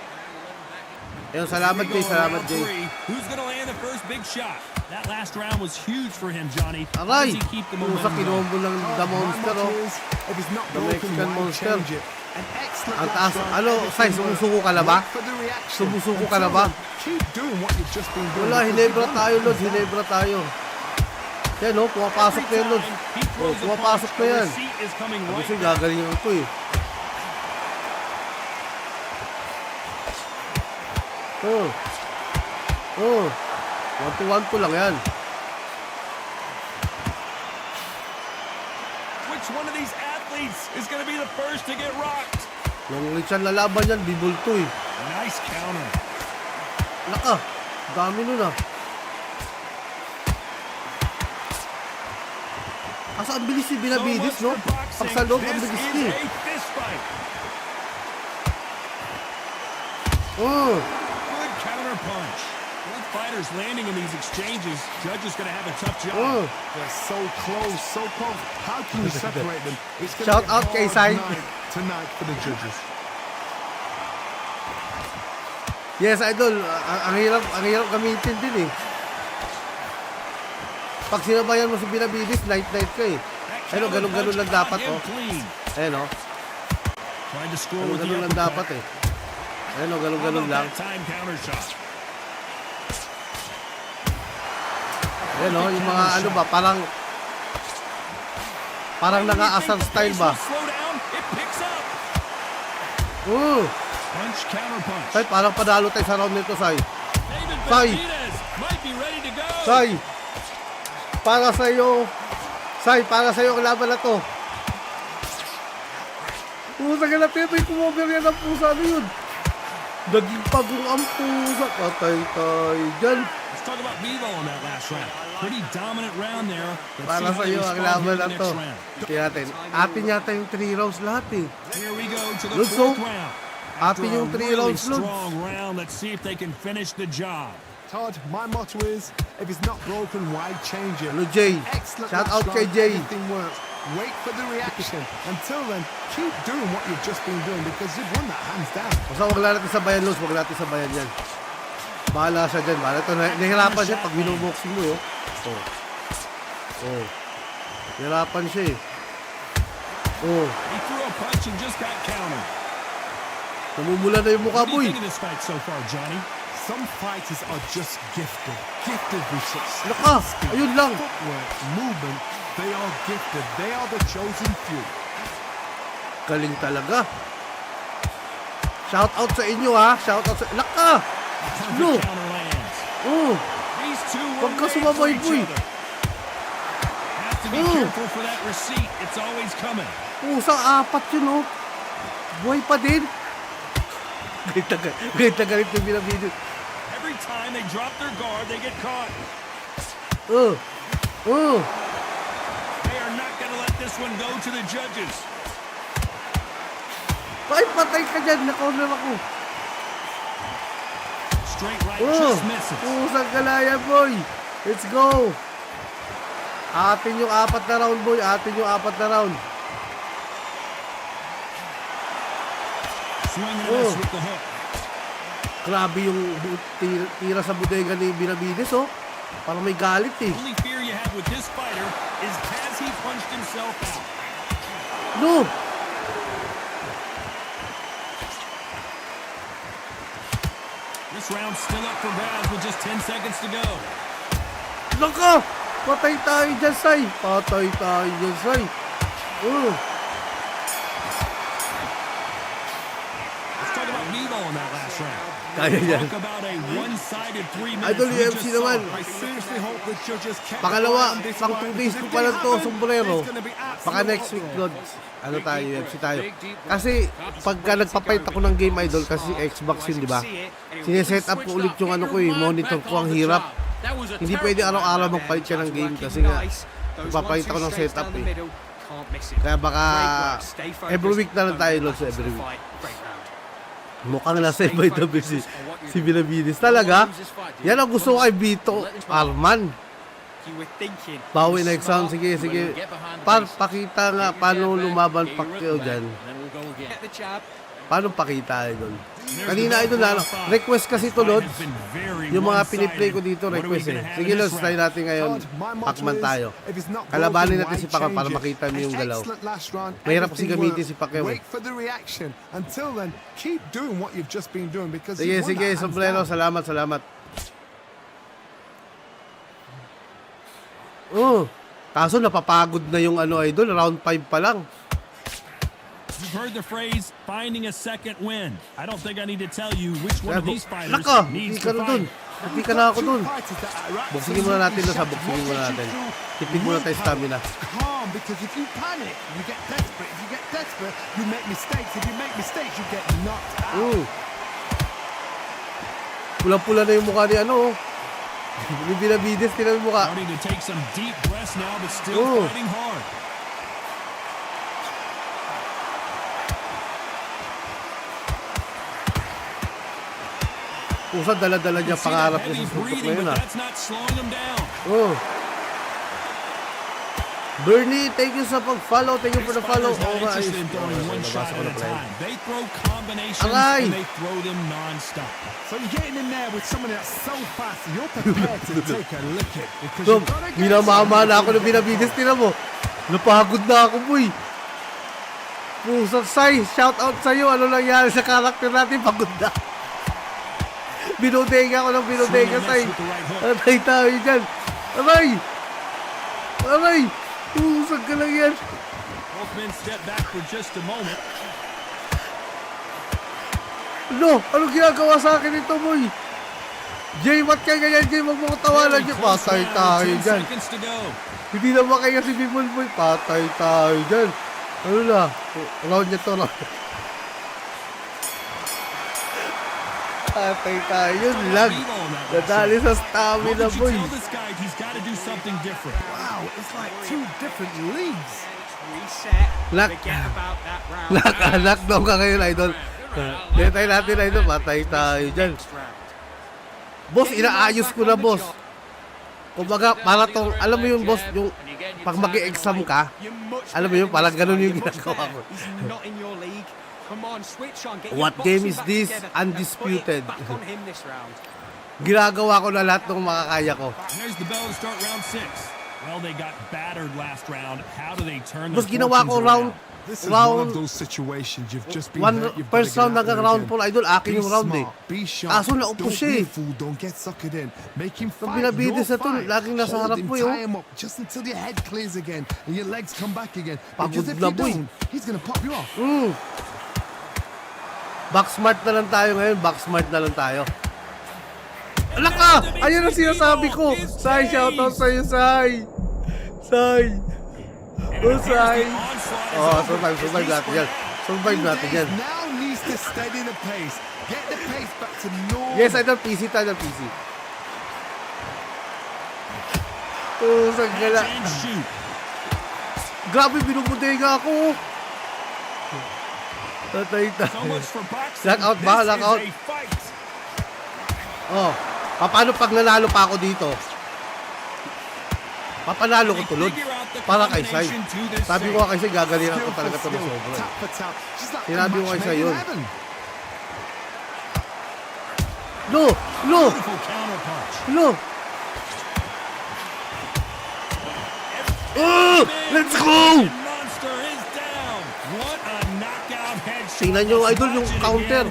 Ayun, salamat Here we Jay, go in salamat round Jay. three. Who's going to land the first big shot? That last round was huge for him, Johnny. How Aray! does he keep the Pusa, momentum going? kinombo lang the My monster, motto oh. is, if it's not The broken, Mexican why monster. change it? An excellent Ang last taas. round. Ano, Everything Sai, worked. sumusuko ka na ba? Wait for the reaction. Sumusuko ka na ba? Until then, keep doing what you've just been doing. Wala, because hinebra you've won tayo, that Lod. hands down. Hinebra tayo. Yan, no? Pumapasok na yan, Lod. Oh, pumapasok na yan. Kasi gagalingan ko eh. Oh. 1-2 lang yan. Which one of these athletes is going to be the first to get rocked? Nung Richard lalaban yan, bibulto eh. Nice counter. Naka, dami nun ah. Asa ang bilis si Binabidis, no? Pag sa loob, ang bilis niya. Oh. Good counter punch. Both fighters landing in these exchanges. Judge is going to have a tough job. Oh. They're so close, so close. How can you separate them? It's gonna Shout be out kay hard Sai. night tonight for the judges. Yes, idol. Ang hirap gamitin din eh. Pag sinabayan mo si Binabidis, night ka eh. Ayun, ganun lang dapat, oh. Ayun, oh. Trying to score with the Ganun lang uppercut. dapat eh. Ayun, oh, ganun lang. Time counter shot. Ayun, oh, yung mga ano ba, parang nanga-asar style ba? Slow down. It picks up. Punch counter punch. Sai, parang panalo tayo sa round nito, Sai. David Sai. Benavidez might be ready to go. Sai, para sa'yo. Sai, para sa'yo ang laban na to. Pusa ka na, Pepe, kumover yan ang pusa. Ano yun? Naging pagong ang pusa. Patay tayo dyan. Let's talk about Vivo in that last round. Pretty dominant round there. Let's Para see how sa'yo they ang respond laban here in na the to. next round. Tingnan natin. Atin yata yung 3 rounds lahat eh. Here we go to the Lods, fourth oh. round. Atin yung 3 After a really rounds, Lods. strong round, let's see if they can finish the job. Todd, my motto is, if it's not broken, why change it? Ano, Jay? Excellent Shout last out kay round, Jay. everything works. Wait for the reaction. Until then, keep doing what you've just been doing because you've won that hands down. Basta wag lang natin sabayan, Luz. Wag natin sabayan yan. Bahala siya dyan. Bahala ito. Nahihirapan siya pag binuboxing mo, yo. Oh. Nahihirapan siya eh. Oh. He threw a punch and just got countered. Namumula na yung mukha, What do you boy. think of this fight so far, Johnny? Some fighters are just gifted. Gifted with such Naka, ayun lang. footwork, movement. They are gifted. They are the chosen few. Galing talaga. Shout out sa inyo, ha. Shout out sa... Naka! No! Counter lands. Oh. These two Wag were ka made sumabay, for each boy. other. Have to be careful for that receipt. It's always coming. Pusa, 4 yun, oh. Buhay pa din. Galit yung binabidyo. Every time they drop their guard, they get caught. Oh. They are not going to let this one go to the judges. Ay, patay ka dyan. Na-corner ako. Straight right, just misses. Pusang galaya, boy. Let's go. Atin yung 4 na round, boy. Atin yung 4 na round. Swing and a miss with the hook. Grabe yung tira sa bodega ni Benavidez, oh. Parang may galit, eh. Only fear you have with this fighter is has he punched himself out? No! This round's still up for grabs with just 10 seconds to go. Naka! Patay tayo dyan, Sai. Patay tayo dyan, Sai. Let's talk about Vivo in that last round. Kaya yan. Talk about a one-sided 3 minutes. Idol we UFC just naman. saw. I seriously hope the judges kept Pangalawa, on this pang one, 2 days because ko if pa lang they to, haven't, sombrero. it's gonna be Baka absolute next week, uproar. Lord. Ano tayo, UFC tayo. Kasi, pagka nagpapight ako ng game, Idol, kasi Xbox yun, di ba? Sineset up ko ulit yung ano ko eh, monitor ko, ang hirap. Hindi pwede araw-araw mag-fight ka ng game kasi nga, nagpapight ako ng setup eh. Kaya baka, every week na lang tayo, Lord, sa every week. Mukhang nasa by the best si Benavidez. Talaga, yan ang gusto ko kay Vito Arman. Bawi next round. Sige. Pakita nga paano lumaban Pacquiao dyan. Paano pakita, idol? Kanina, idol, request kasi to, Lods. Yung mga piniplay ko dito, request eh. Sige, Lods, try natin ngayon. Pacman tayo. Kalabanin natin si Pacman para makita mo yung galaw. Mahirap kasi gamitin si Pacquiao. Wait for the reaction. Until then, keep doing what you've just been doing because Sige, sombrero. Salamat. Oh, kaso napapagod na yung idol. Round 5 pa lang. You've heard the phrase, finding a second win. I don't think I need to tell you which one of these fighters Nako, needs hindi ka to na fight. dun. Hindi ka na ako dun. Buksingin muna natin na buksingin muna natin. Tipid muna tayo stamina. Calm, because if you panic, you get desperate. If you get desperate, you make mistakes. If you make mistakes, you get knocked out. Pulang-pula na yung mukha ni Yung Benavides, tinan yung mukha. Starting to take some deep breaths now, but still fighting hard. Pusa, dala-dala niya pangarap niya sa suntok na yun, Bernie, thank you sa pag-follow. Thank you for the follow. Oo nga, ayos. Nabasa ko na pala yun. They throw combinations Aray! and they throw them non-stop. So you're getting in there with someone that's so fast, you're prepared to take a licking. Because Tom, you've got to get minamama na ako ng Benavides. Tinan mo. Napagod na ako, boy. Pusa, Sai, shout out sa'yo. Ano nangyari sa karakter natin? Pagod na. Binodega ako ng binodega, Sai. Atay tayo dyan. Aray! Pusag ka lang yan. Both men step back for just a moment. No, anong ginagawa sa akin ito, boy? Jay, ba't kaya ganyan, Jay? Huwag mo ko tawanan dyan. Patay tayo dyan. Hindi naman kaya si Bimol, boy. Patay tayo dyan. Ano na? Round niya to, round. Patay tayo yun. Lag. Nadali sa stamina, boy. Wow, it's like two different leagues. Nak daw ka ngayon, idol. Detay natin, idol. Patay tayo dyan. Boss, inaayos ko na, boss. Kumbaga, para tong, alam mo yung boss, yung pag mag-exam ka, alam mo yung parang ganun yung ginagawa ko. What game is this? Undisputed. Ginagawa ko na lahat ng makakaya ko. There's the bell to start round 6. Well, they got battered last round. How do they turn their Boss, ginawa ko round This is one of those situations you've just been hurt, you've got to first get round out hanggang there round again. 4, idol, akin Be yung round eh. smart, be sharp. Kaso naupo Don't siya be eh. a fool, don't get suckered in. Make him Pag fight your binabitis na to, fight. laging nasa harap Hold him, mo yun. tie him up just until your head clears again and your legs come back again. Pagod Because if na, you boy. don't, he's gonna pop you off. Back smart na lang tayo ngayon, back smart na lang tayo. Alak ka! Ayun ang sinasabi ko! Sai, shoutout sa'yo, Sai! Sai! Oh, Sai! Oh, survive natin yan. Survive natin yan. Now needs to steady the pace. Get the pace back to normal. Yes, idol PC, idol PC. Oh, sagala. Grabe, binubudega ako. Tatay tayo. Lockout ba? Lockout? Oh, paano pag nanalo pa ako dito? Papanalo ko tulod para kay Sai. Sabi ko kay Sai, gagalingan ko talaga ito na sobra. Sinabi ko kay Sai yun. No! Oh! Let's go! Tingnan nyo, idol, yung counter.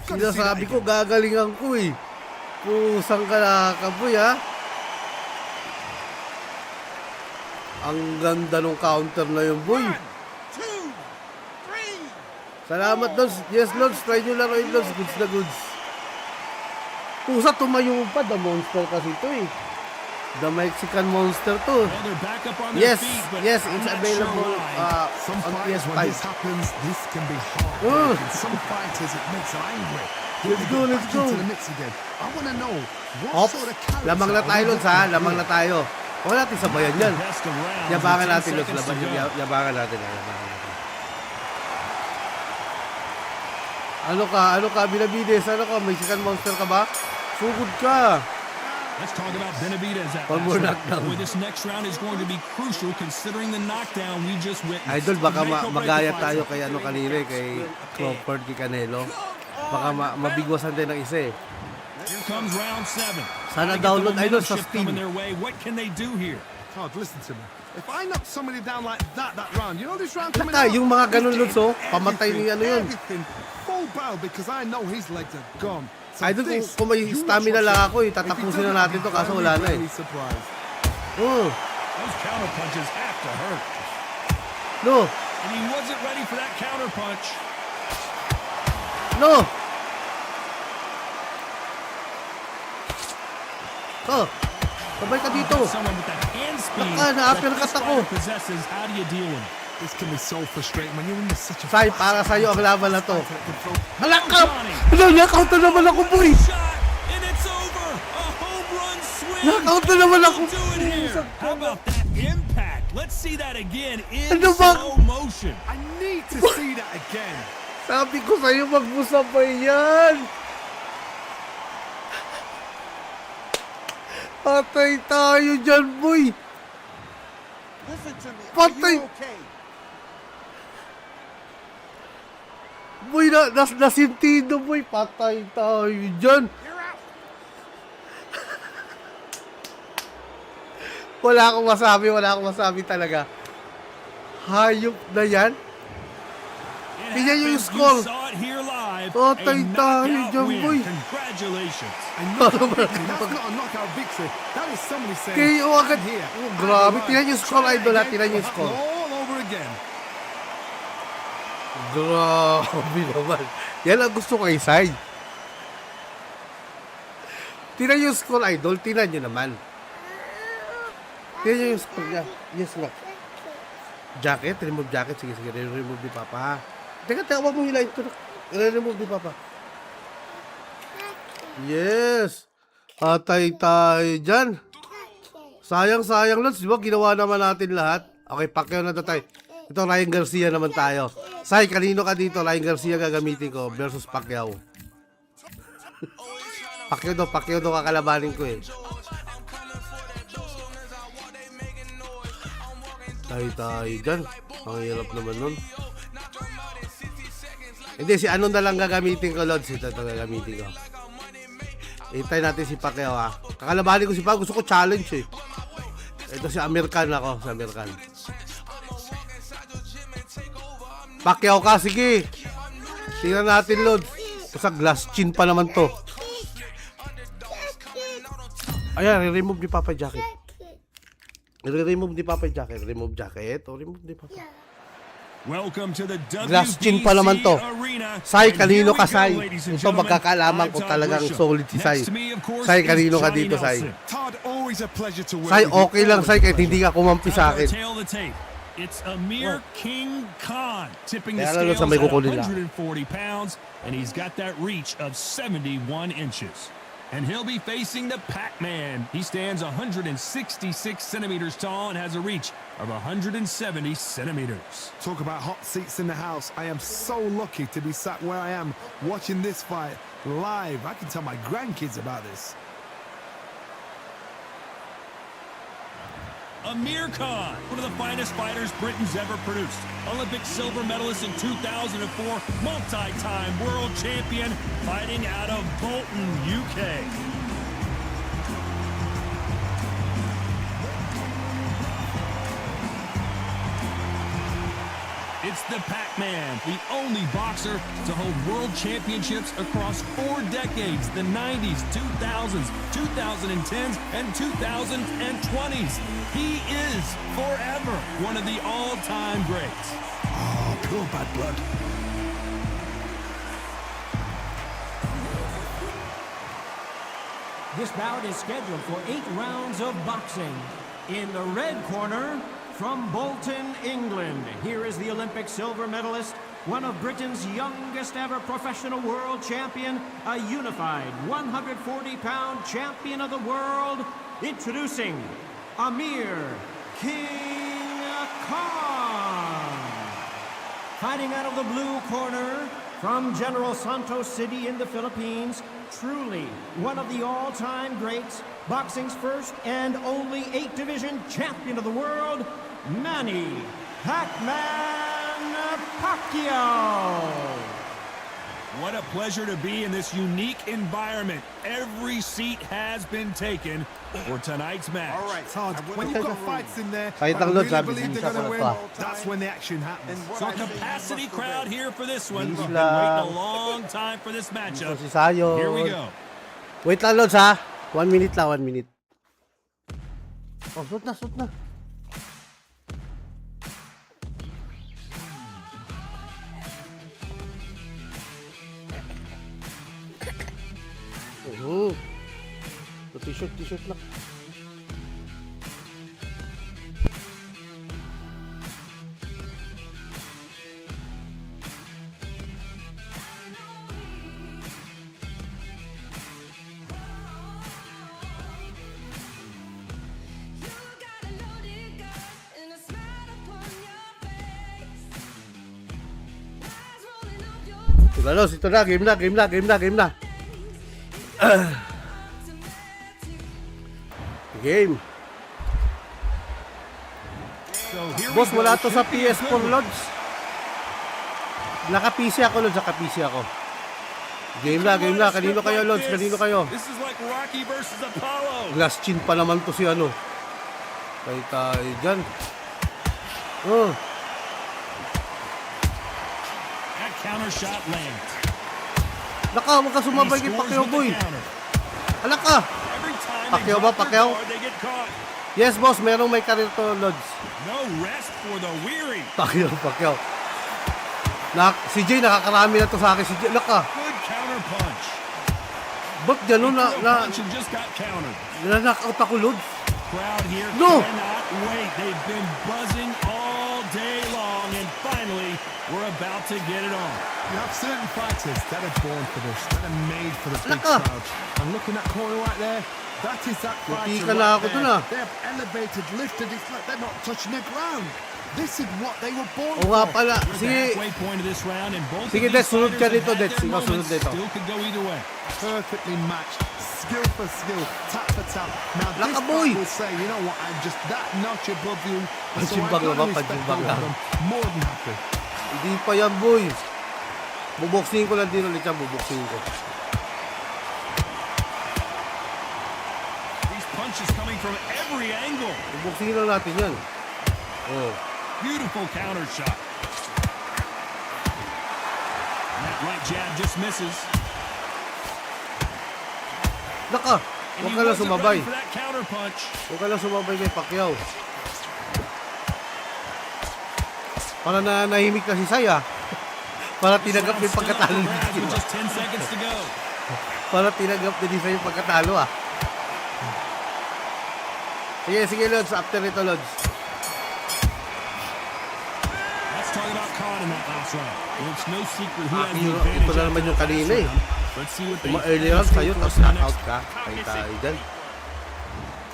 Sinasabi ko, gagalingan ko eh. Pusang kalakaboy ha. Ang ganda ng counter na yung boy. Salamat, Lods. Yes, Lods. Try nyo laruin, Lods. Goods na goods. Pusa, tumayo pa. The monster kasi ito eh. The Mexican monster to. Yes, it's available on PS5. When this happens, this can be hard. Some fighters, it makes them angry. Let's go. Into the mix again. I want to know what sort of character. Lamang na tayo, Lods, ha? Lamang na tayo. Huwag natin sabayan yan. Yabangan natin, Lods. Yabangan natin. Ano ka, Benavides? Ano ka, Mexican monster ka ba? Sugod ka. Let's talk about Benavidez at One more that. knockdown. Boy, this next round is going to be crucial considering the knockdown we just witnessed. Idol, baka Make or break magaya the fight. tayo kay ano kanina kay Crawford, kay Canelo. Baka mabigwasan tayo ng isa eh. Here comes round 7. Sana Gotta get download, the idol, momentum sa shift Steam. coming their way. What can they do here? Todd, listen to me. If I knock somebody down like that round, you know this round coming Lata, out? yung mga ganun, He's Lods, oh, getting pamatay ni ano yun. everything full barrel because I know his legs are gone. So Idol, this, kung may you stamina watch lang it. ako eh, If he tatapusin doesn't, na natin to, I'd be kaso wala na eh. very surprised. Those counter punches have to hurt. No, And he wasn't ready for that counter punch. no. Oh, sabay ka dito. Someone with that hand speed Baka na-uppercut that this ako. fighter possesses. How do you deal with it? This can be so frustrating when you're in such a Sai, para sa'yo ang laban na to. control. Halak ka! Ano, knockout na naman ako, boy! Shot, and it's over. A home run swing. Knockout na naman ako. We'll do it here. How about that impact? Let's see that again in Ano ba? slow motion. I need to see that again. Sabi ko sa'yo, mag-usapay yan! Patay tayo dyan, boy! Listen to me. Patay! Okay. Boy, nasintido, boy! Patay tayo dyan! Wala akong masabi talaga. Hayop na yan. It Tingnan niyo yung happens. score. You saw it here live. Patay A tayo knockout dyan, win. boy. Congratulations. A knockout victory. That's not a knockout victory. That is somebody saying, KO agad. I'm here. Oh, grabe. I'm Tingnan yung right. score, Try idol, ha. again. Tingnan yung score. All over again. Grabe naman. Yan ang gusto ko isay. Tingnan yung score, idol. Tingnan nyo naman. Tingnan nyo yung score niya. Yes, look. Jacket, remove jacket. Sige, remove ni Papa. Teka, wag mo hilahin ito. Remove ni Papa. Yes. Patay tayo dyan. Sayang, Lods. Di ba, ginawa naman natin lahat. Okay, Pacquiao na to tayo. Ito, Ryan Garcia naman tayo. Sai, kanino ka dito? Ryan Garcia gagamitin ko versus Pacquiao. Pacquiao daw kakalabanin ko eh. Tayo dyan. Ang hirap naman nun. Hindi, si ano na lang gagamitin ko, Lods. Ito gagamitin ko. Hintay natin si Pacquiao, ha. Kakalabanin ko si Pacquiao. Gusto ko challenge eh. Ito si American ako. Si American. Pacquiao ka, sige. Tingnan natin, Lods. Sa glass chin pa naman to. Ayan, remove ni Papa jacket. Remove ni Papa jacket. Remove jacket. O, remove ni Papa. Welcome to the Glass chin pa naman to. Arena. Sai, And kanino here ka, we go, Sai? ladies and Ito, gentlemen. magkakaalaman ko I'm Todd talagang Grisham. solid si Sai. Next to me, of course, Sai, is kanino ka Johnny dito, Sai? Nelson. Todd, always a pleasure to work Sai, with you. okay lang, Sai, kahit hindi ka kumampi Time sa for our akin. tail of the tape. It's Amir King Khan tipping the Kaya lang scales sa may at kukunin lang. 140 pounds, and he's got that reach of 71 inches. And he'll be facing the Pac-Man. He stands 166 centimeters tall and has a reach of 170 centimeters. Talk about hot seats in the house. I am so lucky to be sat where I am watching this fight live. I can tell my grandkids about this. Amir Khan, one of the finest fighters Britain's ever produced. Olympic silver medalist in 2004, multi-time world champion, fighting out of Bolton, UK. It's the Pac-Man, the only boxer to hold world championships across 4 decades, the 90s, 2000s, 2010s, and 2020s. He is forever one of the all-time greats. Oh, pure bad blood. This bout is scheduled for 8 rounds of boxing. In the red corner, from Bolton, England, here is the Olympic silver medalist, one of Britain's youngest ever professional world champion, a unified 140-pound champion of the world, introducing Amir King Khan. Fighting out of the blue corner, from General Santos City in the Philippines, truly one of the all-time greats, boxing's first and only 8-division champion of the world, Manny Pac-Man Pacquiao. What a pleasure to be in this unique environment. Every seat has been taken for tonight's match. All right, Todd, when you've got fights in there, Kahit I ang really Lord, sabi, believe they're bilis going to ako win, pa. that's when the action happens. So a capacity crowd here for this one. Bilis We've been waiting a lang. long time for this matchup. Ito si Sayon. Here we go. Wait lang, Lods, ha? 1 minute lang, 1 minute. Oh, shoot na, shoot na. Oh, t-shirt lang. Lalos, ito na, game na. Game. So here Boss, we go. wala to sa Should be a PS4, good one. Lods. Naka-PC ako, Lods. Naka-PC ako. Game na. Kanino kayo, Lods? Kanino kayo? This is like Rocky versus Apollo. Glass chin pa naman to si ano. Kaya tayo dyan. Oh. That counter shot lands. Naka, huwag ka sumabay kay Pacquiao, boy. Alak ka. Every time Pacquiao they ba, drop their Pacquiao? guard, they get caught. Yes, boss. Merong may karir to, Lods. No rest for the weary. Pacquiao. Si Jay, nakakarami na to sa akin. Si Jay, alak ka. Good counter punch. Ba't gano'n He threw a punch and just got countered. na-knockout ako, Lods? Crowd here No! cannot wait. They've been buzzing all day long, and finally, we're about to get it on. You have certain fighters that are born for this, that are made for the big Laka. crowd. And looking at corner right there, that is that fighter Buti ka na ako right dun, there. ah. They have elevated, lifted, it's like they're not touching the ground. This is what they were born O nga for. pala. We're at the Sige, halfway point of this round, and both Sige, of these Dets, sunod ka fighters dito, have had Dets. their Ikaw, sunod moments. dito. Still could go either way. Perfectly matched, skill for skill, tap for tap. Now this Laka, boy. fight will say, you know what, I'm just that notch above you. So Pajimbang I've got lang ba? to respect Pajimbang both of lang. them. More than happy. hindi pa yan, boy. Buboksingin ko lang din ulit yan. Buboksingin ko. These punches coming from every angle. Buboksingin lang natin yan. Oh. Beautiful counter shot. And that right jab just misses. Naka. And Huwag he ka lang wasn't sumabay. ready for that counter punch. Huwag ka lang sumabay kay Pacquiao. Para na nahimik na si Saya. Para tinanggap yung pagkatalo ni Still Jim. with just 10 seconds to go. Para tinanggap ni Saya yung pagkatalo, ah. Sige, Lods. After ito, Lods. Let's talk about Khan in that last round. Well, it's no secret who has the Ito advantage na naman after yung that kanina, last eh. round. Let's see what they Early round sa'yo, tapos knockout ka. Kaya tayo dyan.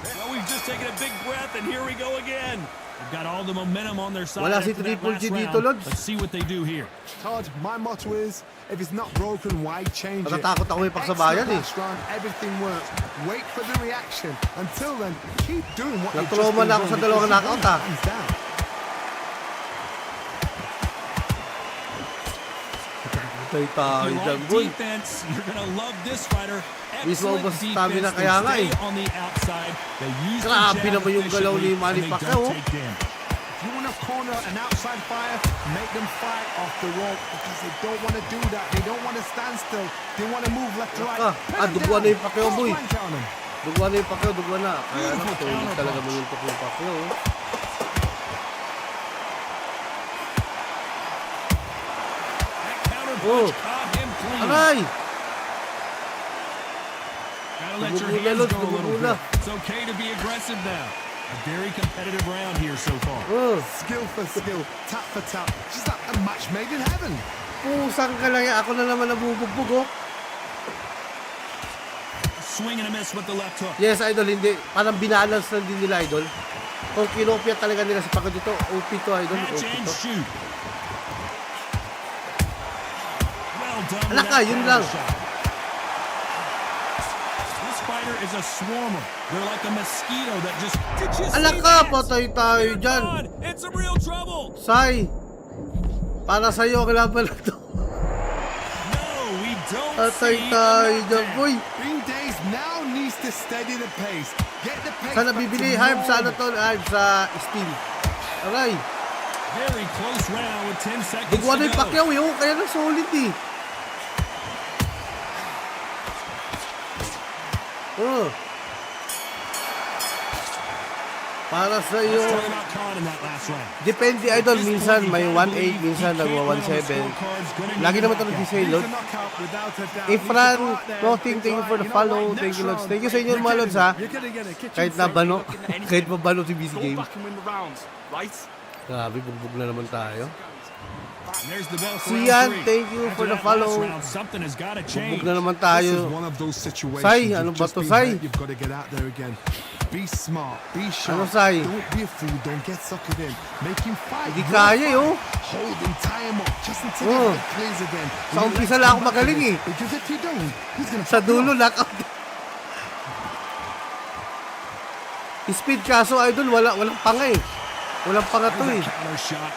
Well, we've just taken a big breath, and here we go again. They've got all the momentum on their side. Wala si after that Triple last G dito, round. Lods. Let's see what they do here. Todd, my motto is, if it's not broken, why change it? Natatakot ako may paksabayan, eh. Excellent last round, everything works. Wait for the reaction. Until then, keep doing what you've just Natroma been na ako doing sa dalawang because knockout, you're ah. hands down. Tayo tayo You dyan, like boy. defense, you're gonna love this fighter. Mismo Excellent ba stamina defense. kaya They nga, stay eh. on the outside. They use the Grabe jab naman yung galaw ni efficiently, Manny and they Pacquiao, don't oh. take damage. If you want to corner an outside fire, make them fight off the rope because they don't want to do that. They don't want to stand still. They want to move left to right. Pin them duguan na down. yung Pacquiao, Don't boy. blank on them. Dugwa na yung Pacquiao, dugwa na. Kaya Beautiful naman, tulad counter talaga punch. manuntok yung Pacquiao, oh. That counter Oh. punch caught him clean. Aray! Gotta let your Dumugula, hands Lods, go a little dumugula. bit. It's okay to be aggressive now. A very competitive round here so far. Oh, Skill for skill, tap for tap. Just like a match made in heaven. pusang ka lang yan. Ako na naman nabubugbog, oh. A swing and a miss with the left hook. Yes, Idol, hindi. Parang binalance lang din nila, Idol. Kung kinopia talaga nila si Pacquiao dito, OP to, Idol. Catch OP and to. shoot. done. Ala ka, yun lang. This fighter is a swarmer. They're like a mosquito that just... Did you Ala see ka, that? patay tayo Dear dyan. God, it's a real trouble. Sai, para sa'yo ang laban na to. No, we don't Patay see tayo a dyan, knockdown. boy. Green Days now needs to steady the pace. Get the pace Sana back bibili to Harb sa ano normal. to, Harb sa Steel. Aray, Very close round with 10 seconds bigwa na to yung go. Pacquiao yun, kaya na solid eh. Para sa iyo. Let's talk about Khan in that last round. Depende idol, minsan may 1.8, minsan nagwa 1.7. Lagi naman ito nag-say, Lord. Knockout without a doubt. Ifran, Nothing, thank you for the follow. Thank you, Lods. Thank you sa inyo mga Lods ha. You're gonna get a kitchen Kahit na sink. bano, kahit mabano si BC Go Game. back and win the rounds, right? Grabe, bugbog na naman tayo. And there's the bell for Sian, round three. thank you After for the that follow. last round, something has got to change. Bugbog na naman This is tayo. one of those situations. Sai, you've ano ba just to, been Sai? hurt, you've got to get out there again. Be smart, be Ano, sharp. Sai? Don't be a fool, don't get suckered in. Make him fight. Hindi Work kaya eh, hard. oh. Hold him, tie him up, just until Oh. the head clears again. Sa And umpisa let's lang come ako back magaling again. eh. Because if you don't, he's gonna Sa fuck you dulo, up. knockout. Speed kaso idol, walang panga eh. Walang panga to eh. There's a counter shot.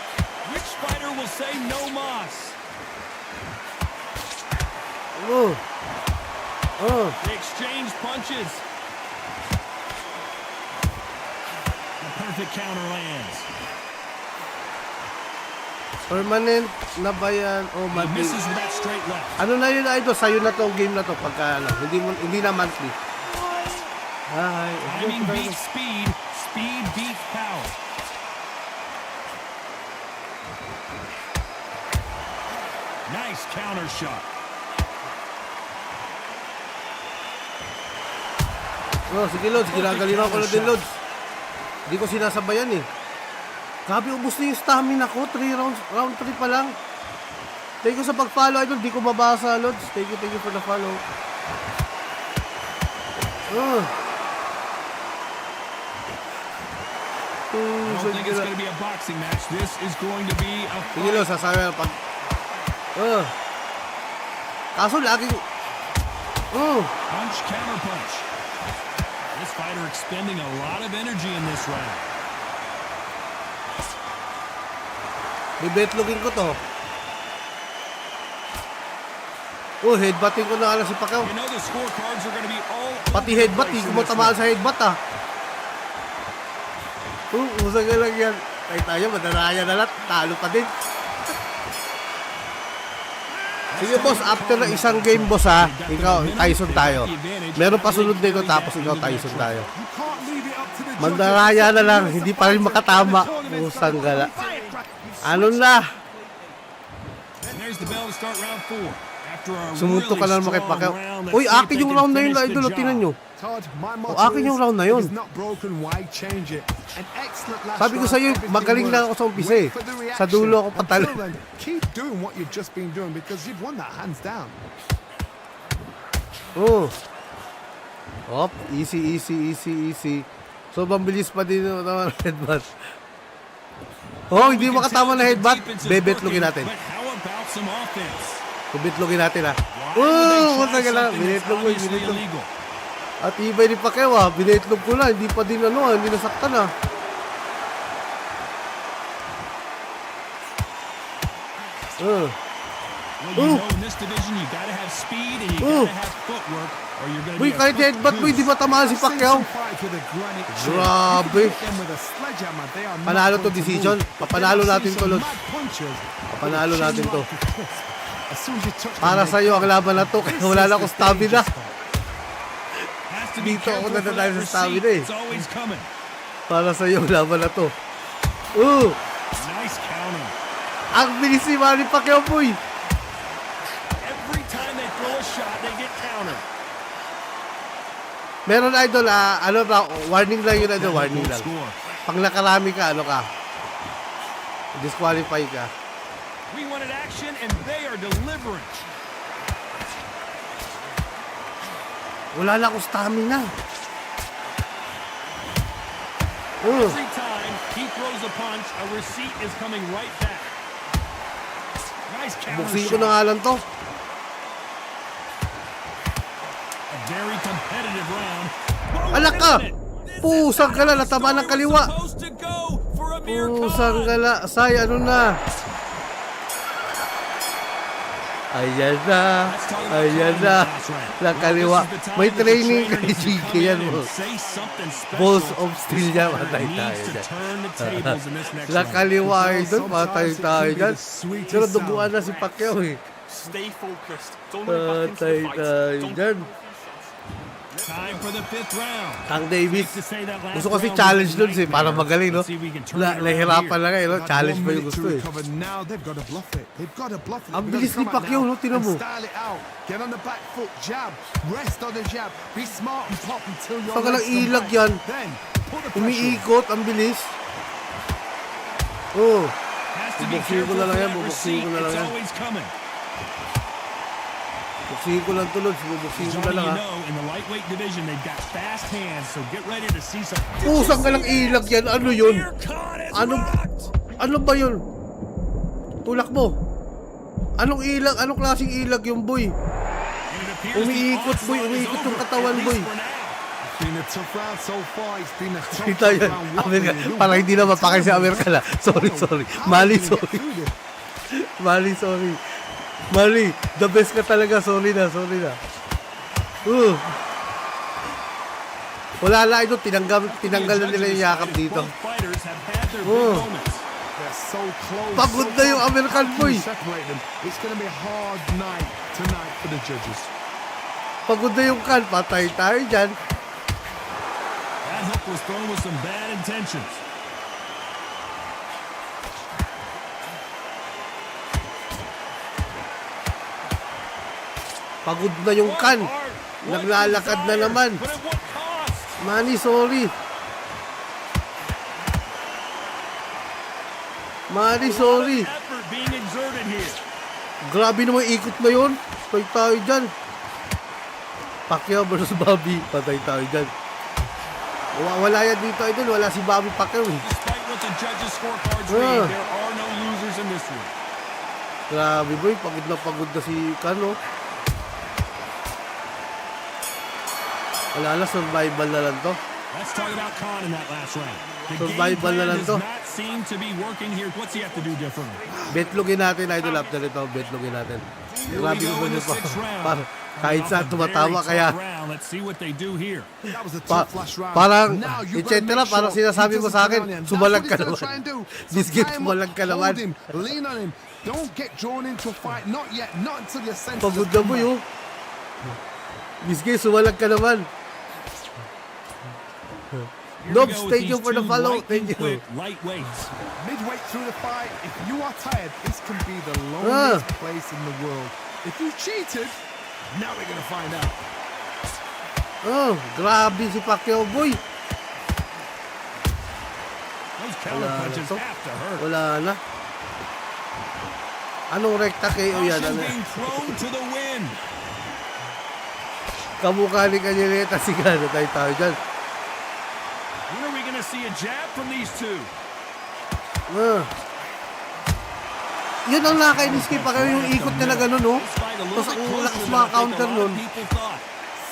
Which fighter will say no mas? Oh. Oh. They exchange punches. The perfect counter lands. Permanent na ba yan? Oh, He monthly. misses with that straight left. Ano na yun idol? Sa'yo na to ang game na to pagka ano. Hindi na monthly. Hi. Timing beats speed. Speed beats power. Nice counter shot. Oh, sige Lods, ginagalingan ko na din Lods. Hindi ko sinasabayan eh. Grabe, ubos na yung stamina ko. 3 rounds, round 3 pa lang. Thank you sa pag-follow idol. Di ko mabasa Lods. Thank you for the follow. I don't think it's going to be a boxing match. This is going to be a Sige fight. Lods, sasabi na pag... Kaso laging... Punch, counter punch. This fighter expending a lot of energy in this round. Bibetlogin ko to. Oh, headbutting ko na alam si Pacquiao. You know the scorecards are going to be all Pati over the headbutt, place hindi in ko this matamaan round. sa headbutt ah. Usag ka lang yan. Kahit tayo, madaraya na lahat. Talo pa din. Sige boss, after na isang game boss ha, ikaw, Tyson tayo. Meron pa sunod nito tapos ikaw Tyson tayo. You can't leave it up to the Mandaraya na lang, hindi pa rin makatama. Usang gala. Ano na? And there's the bell to start round 4. After a Sumunto ka really na naman kay strong Pacquiao. round, let's Uy, see if akin they yung can round na yun, finish the idol. job. Tinan nyo. Todd, my motto akin yung round na yun. is not broken, why change it? An excellent last Sabi ko round, sa'yo, everything magaling lang ako works. sa umpisa eh. Wait for the Sa dulo ako reaction. patalo. Until then, keep doing what you've just been doing because you've won that hands down. Oh. Op, easy. So, mabilis pa din yung headbutt. Oh, hindi makatama na headbutt. Bebetlogin natin. But how about some offense? Bebetlogin natin ha. Why would they Oh, try wala ka lang. something that's Binetlog mo, obviously binetlog. illegal? At ibay ni Pacquiao ha. Binetlog ko na. Hindi pa din hindi nasaktan ha. Well, you know in this division, you gotta have speed and you gotta have footwork, or you're gonna Uy, be a kahit quick headbutt mo, goose. hindi matamaan si I've seen Pacquiao. some fights with a granite chin. Grabe. You can hit them with a sledgehammer, they are not Panalo to going to decision. move. Papanalo Then I've natin seen to, some Lord. mad punches. Papanalo Chin natin to. like a crisp. As soon as you touch them, Para they sa'yo ang crack. laban na to. Kaya This wala is na akong the stamina. danger spot. Has to be Dito ako careful for nadadali that sa stamina receipt. eh. It's always coming. Para sa'yo ang laban na to. Nice counter. Ang bilis ni Manny Pacquiao boy. Every time they throw a shot, they get countered. Meron idol warning lang yun idol, warning lang. Score. Pag nakarami ka, disqualify ka. We wanted action, and they are delivering. Wala na akong stamina. Every time he throws a punch, a receipt is coming right back. Nice counter Buksin ko na shot. nga lang to. very competitive round. Alak ka! Pusang gala, natama ng kaliwa. Supposed to go for a mere Pusang cause. gala, say, ano na? Ayan na, ayan na. Ng kaliwa. May training kay GK yan mo. Balls of steel yan, patay tayo dyan. Ng kaliwa ay doon, patay tayo dyan. Pero duguan na si Pacquiao eh. Stay focused. Don't let it back into Patay the fight. tayo Don't dyan. Time for the 5th round. Tang Davis. To say that last Gusto kasi round was challenge a dun eh, para nightmare. magaling, no? Let's see if we can turn it around Nahirapan here. lang eh, no? Got Challenge 1 pa yung minute gusto to eh. recover. Now they've got to bluff it. They've got to bluff it. Ang They've got bilis to ni come out Pacquiao, now no? Tinan and mo. style it out. Get on the back foot, jab. Rest on the jab. Be smart and pop until your Saan ka lang legs come ilag back. yan? Then, put the pressure. Umiikot, ang bilis. Oh. Has to be Bubuksin ko careful na for lang yan, that bubuksin receipt. ko na lang It's yan. always coming. Bubuksin ko lang tulad, bubuksin ko na Johnny, lang you ha. know, in the lightweight division, they've got fast hands, so get ready to see some. Pusang ka lang ilag yan, ano yun? Rear con is Ano, rocked. ano ba yun? Tulak mo. Anong ilag, anong klaseng ilag yung boy? And it appears the Umiikot boy, onslaught is umiikot yung over, katawan at boy. least for now. It's been a tough round so far. It's been a tough Kita yan, round. What Amerika, will you do? parang hindi na mapakay si Amerika na. Sorry. Mali, How are you gonna get sorry. through this? Sorry. Mali, the best ka talaga, sorry na. Wala lang ito, tinanggal na nila yung yakap dito. Both fighters have had their big Oh. moments. They're so close. Pagod so na yung far. American How can boy. you separate them? It's going to be a hard night tonight for the judges. Pagod na yung kan, patay tayo dyan. That hook was thrown with some bad intentions. Pagod na yung kan. Naglalakad na naman. But at what cost? Manny, sorry. Manny, sorry. Effort being exerted here. Grabe naman ikot na yun. Patay tayo dyan. Pacquiao versus Bobby. Patay tayo dyan. Wala yan dito, idol. Wala si Bobby Pacquiao eh. Despite what the judges' scorecards Ah. read, there are no losers in this one. Grabe boy, pagod na si Kano. Wala na, survival na lang to. Let's talk about Khan in that last round. The Survival game na plan lang does to. not seem to be working here. What's he have to do differently? Betlogin natin, idol, after ito. Betlogin natin. Grabe Here we ko go in yun the pa. 6th round. Kahit Off saan a tumatawa, very kaya tough round. Let's see what they do here. That was a tough last round. parang, Now you et gotta cetera, make parang sure sinasabi he mo doesn't sa akin, turn on him. sumalag That's ka what he's naman. gonna try and do. So Biscuit, tie him sumalag up, ka naman. hold him, lean on him. Don't get drawn into a fight. Not yet. Not until your senses Pagod have na come boy, back. oh. Biscuit, sumalag ka naman. Here we Nobs, go with thank you these for the two follow. lightning Thank you. quick lightweights. Midway through the fight, if you are tired, this can be the loneliest place in the world. If you cheated, now we're gonna find out. Oh, grabe si Pacquiao, boy. Those counter Wala na punches to. have to hurt. Wala na. Anong rekta KO yan? Caution Ano? being thrown to the wind. Kamukha ni Kanyeleta si Gano. Tayo dyan. When are we going to see a jab from these two? Yun ang nakainis kay Pacquiao, yung ikot niya na gano'n, no? This fight a little Tapos bit ang closer lakas than mga I think counter a lot nun. of people thought.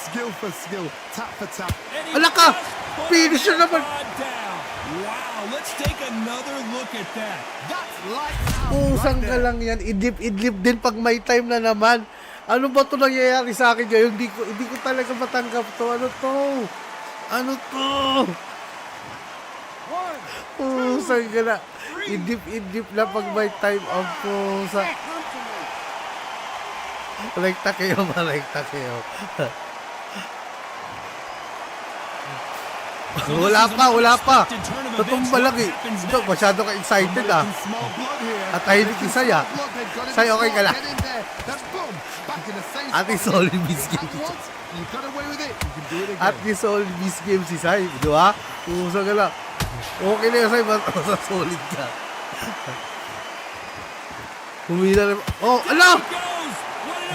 Skill for skill, tap for tap. And he Ala ka! just put Finisher the naman! rod down. Wow, let's take another look at that. That's lights out. Pusang right ka there. lang yan. Idlip din pag may time na naman. Ano ba ito nangyayari sa akin ngayon? Hindi ko talaga matanggap to. Ano to? Pusang ka na. Idlip na pag may time ang pusa. Rekta kayo. Wala pa. Natumba lang eh. Ito, masyado ka excited ah. Small blood here. At tahimik yung saya. Blood, they've got to Say, be okay ka smart. lang. Get in there. Then boom, back in the same Ate spot. Solly Biscuit. At once, you got away with it. You can do it again. At least all miss game si Sai. Di ba? Pusa ka lang. Okay na yung Sai. Basta solid ka. Humila na. Oh, ala!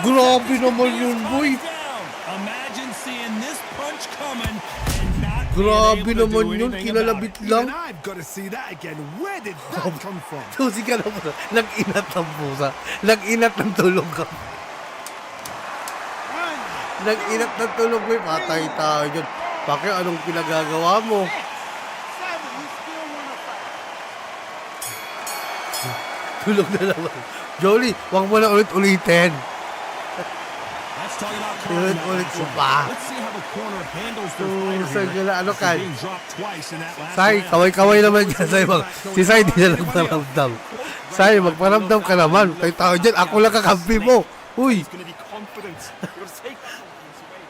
Grabe naman yun, boy. Imagine seeing this punch coming and not Grabe being able to naman do yun. anything about Kinalabit it. lang. Even I've got to see that again. Where did that come from? Tusi ka na po. Nag-inat ng pusa. Nag-inat ng tulog ka. Nag-inap ng tulog mo. Patay tayo dyan. Bakit anong pinagagawa mo? Tulog na naman. Jolie, wag mo na ulit-ulitin. Let's talk about Carl in that Ulit last mo round. pa. Let's see how the corner handles their fighter Say here. nila, ano After ka? being dropped twice in that last Say, round. kaway-kaway naman dyan. Say, si Say, di na nagparamdam. Say, magparamdam ka naman. Tayo tao dyan, ako lang kakampi mo. Uy, He's gonna be confident. You've got to take that confidence away.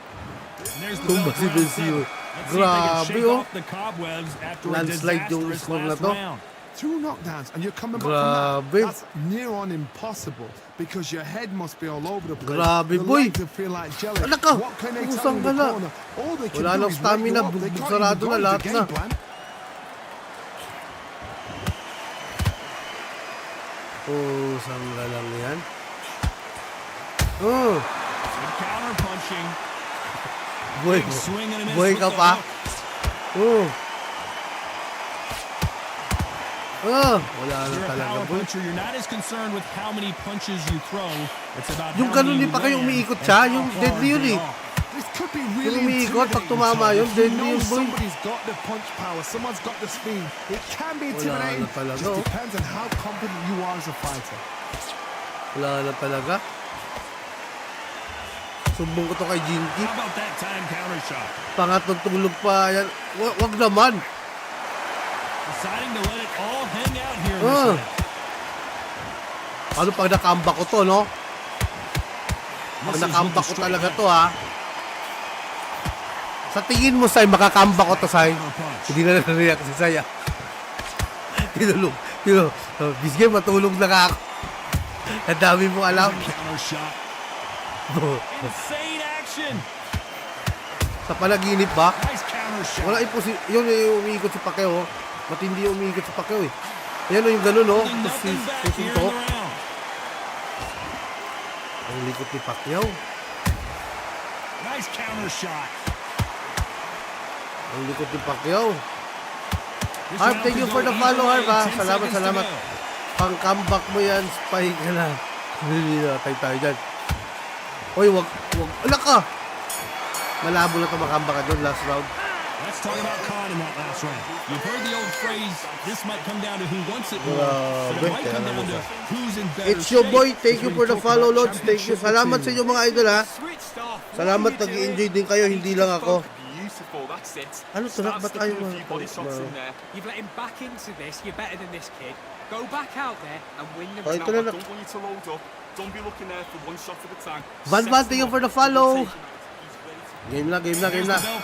And there's the tumba bell si for round Benzio. seven. Let's see if they can Grabe, shake oh. off the cobwebs after a Landslide yung disastrous score na last to. round. 2 knockdowns and you're coming back Grabe. from that. That's near on impossible because your head must be all over the place. Grabe, the boy. legs will feel like jelly. Anak ka, What can they usang tell you in ka na. the corner? All they can Wala do nang is stamina, wake you up. They bugbog can't sarado even na go lahat into na. game plan. Oh, sangga lang yan. Oh, Good counter punching. buhay Big mo. swing and a miss Buhay with ka the pa. hook. Oh. Ah, wala na You're a talaga, power boy. puncher. You're not as concerned with how many punches you throw. It's about Yung how ganun many din pa you kayo land umiikot and siya, how yung hard deadly yun they eh. are. This could be Yung really umiikot, pag intimidating. tumama yun, You deadly know yun, boy. somebody's got the punch power, someone's got the speed. It can be Wala intimidating. na talaga, Just oh. depends on how confident you are as a fighter. Wala na talaga. Sumbong ko to kay Jinky. How about that time counter shot? Pangatlong tulog pa yan. Wag naman. Deciding to let it all hang out here in Ah. this round. Ano pag nakambak ko to, no? Pag Misses with nakambak the ko straight talaga hook. to, ha? Sa tingin mo, Sai, makakambak ko to, Sai? Counter punch. Hindi na nag-react si Sai, ah. Tinulog. Bisgay, matulog na ka ako. Ang dami mo alam. Counter shot. Insane action. Sa panaginip ba? Nice counter shot. Wala yun yung umiikot si Pacquiao, oh. Matindi yung umiikot si Pacquiao, eh. Ayan o yung ganun, oh. Holding Tapos nothing back here in the susuntok. round. Ang likot ni Pacquiao. Nice counter shot. Ang likot ni Pacquiao. This Harv, round thank you could for go the follow, either Harv, ha. way. 10 Salamat, seconds to salamat. go. Pang comeback mo yan, spy ka na. Hindi na, tayo dyan. Uy, wag. Ala ka! Malabo na ito makambaka doon last round. Let's talk about Khan in that last round. You've heard the old phrase, this might come down to who wants it more, but it might come down to who's in better It's your shape. boy. Thank As you we for the talk follow, about Lods. Thank you. championship Salamat sa inyo mga idol, ha. Switched off. Salamat, What are you nag-enjoy doing? din kayo, hindi lang ako. Beautiful, that's it. Ano to, Start ba't sticking ayaw a mo? few body shots in there. You've let him back into this. You're better than this kid. Go back out there and win the Oh, round. ito na. I don't want you to load up. Don't be looking there for one shot at a time. Van, thank you for the follow. Game na.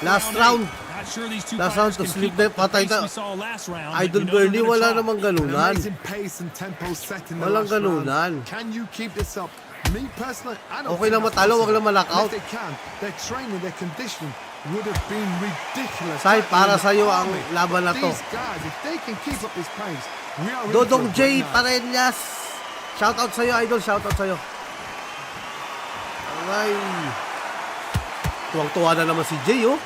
Last round. Not sure these two Last round fighters to can sleep keep na. up the Patay pace na. we saw last round, but Idol you know they're Bernie, gonna wala try. namang An ganunan. amazing pace and tempo set in the Walang last round. ganunan. Can you keep this up? Me personally, I don't Okay think lang that's matalo, possible. wag lang ma-knockout. And if they can, their training, their conditioning would have been ridiculous. Sai, Back para in the sa'yo ang army. laban na to. These guys, if they can keep up this pace, we are in Dodong for a J. good night. Parenyas. Shoutout sa'yo, idol. Shoutout sa'yo. Ay. Tuwang-tuwa na naman si Jay, oh.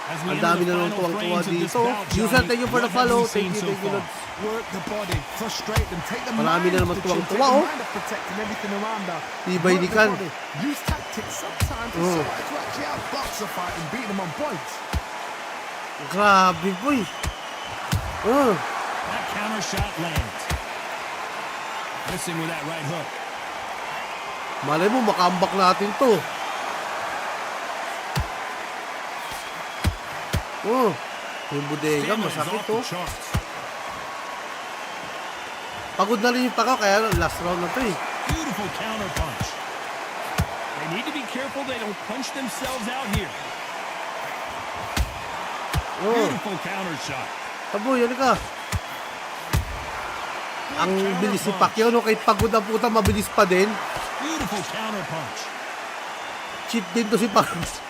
As we Ang enter dami the na nung final tuwang-tuwa frames of this dito. bout, User, Johnny, thank you for the what have follow. we seen Thank so you, far? Lods. Work the body, frustrate them, take the Marami mind na naman off the chin, tuwang-tuwa, take oh. the mind off protecting everything around that. Tibay Work ni the Kan. body. Use tactics sometimes to actually outbox a fight and beat them on points. Grabe, boy. That counter shot lands. Missing with that right hook. Malay mo, makambak natin to. Yung bodega, Stamina is masakit, off the oh. charts. Pagod na rin yung Pacquiao, kaya last round na to, eh. Beautiful counter punch. They need to be careful they don't punch themselves out here. Beautiful counter shot. Taboy, ano ka? Ang bilis ni Pacquiao, no? Kahit pagod ang puta, mabilis pa din. Beautiful counter punch. Cheat din to si Pacquiao.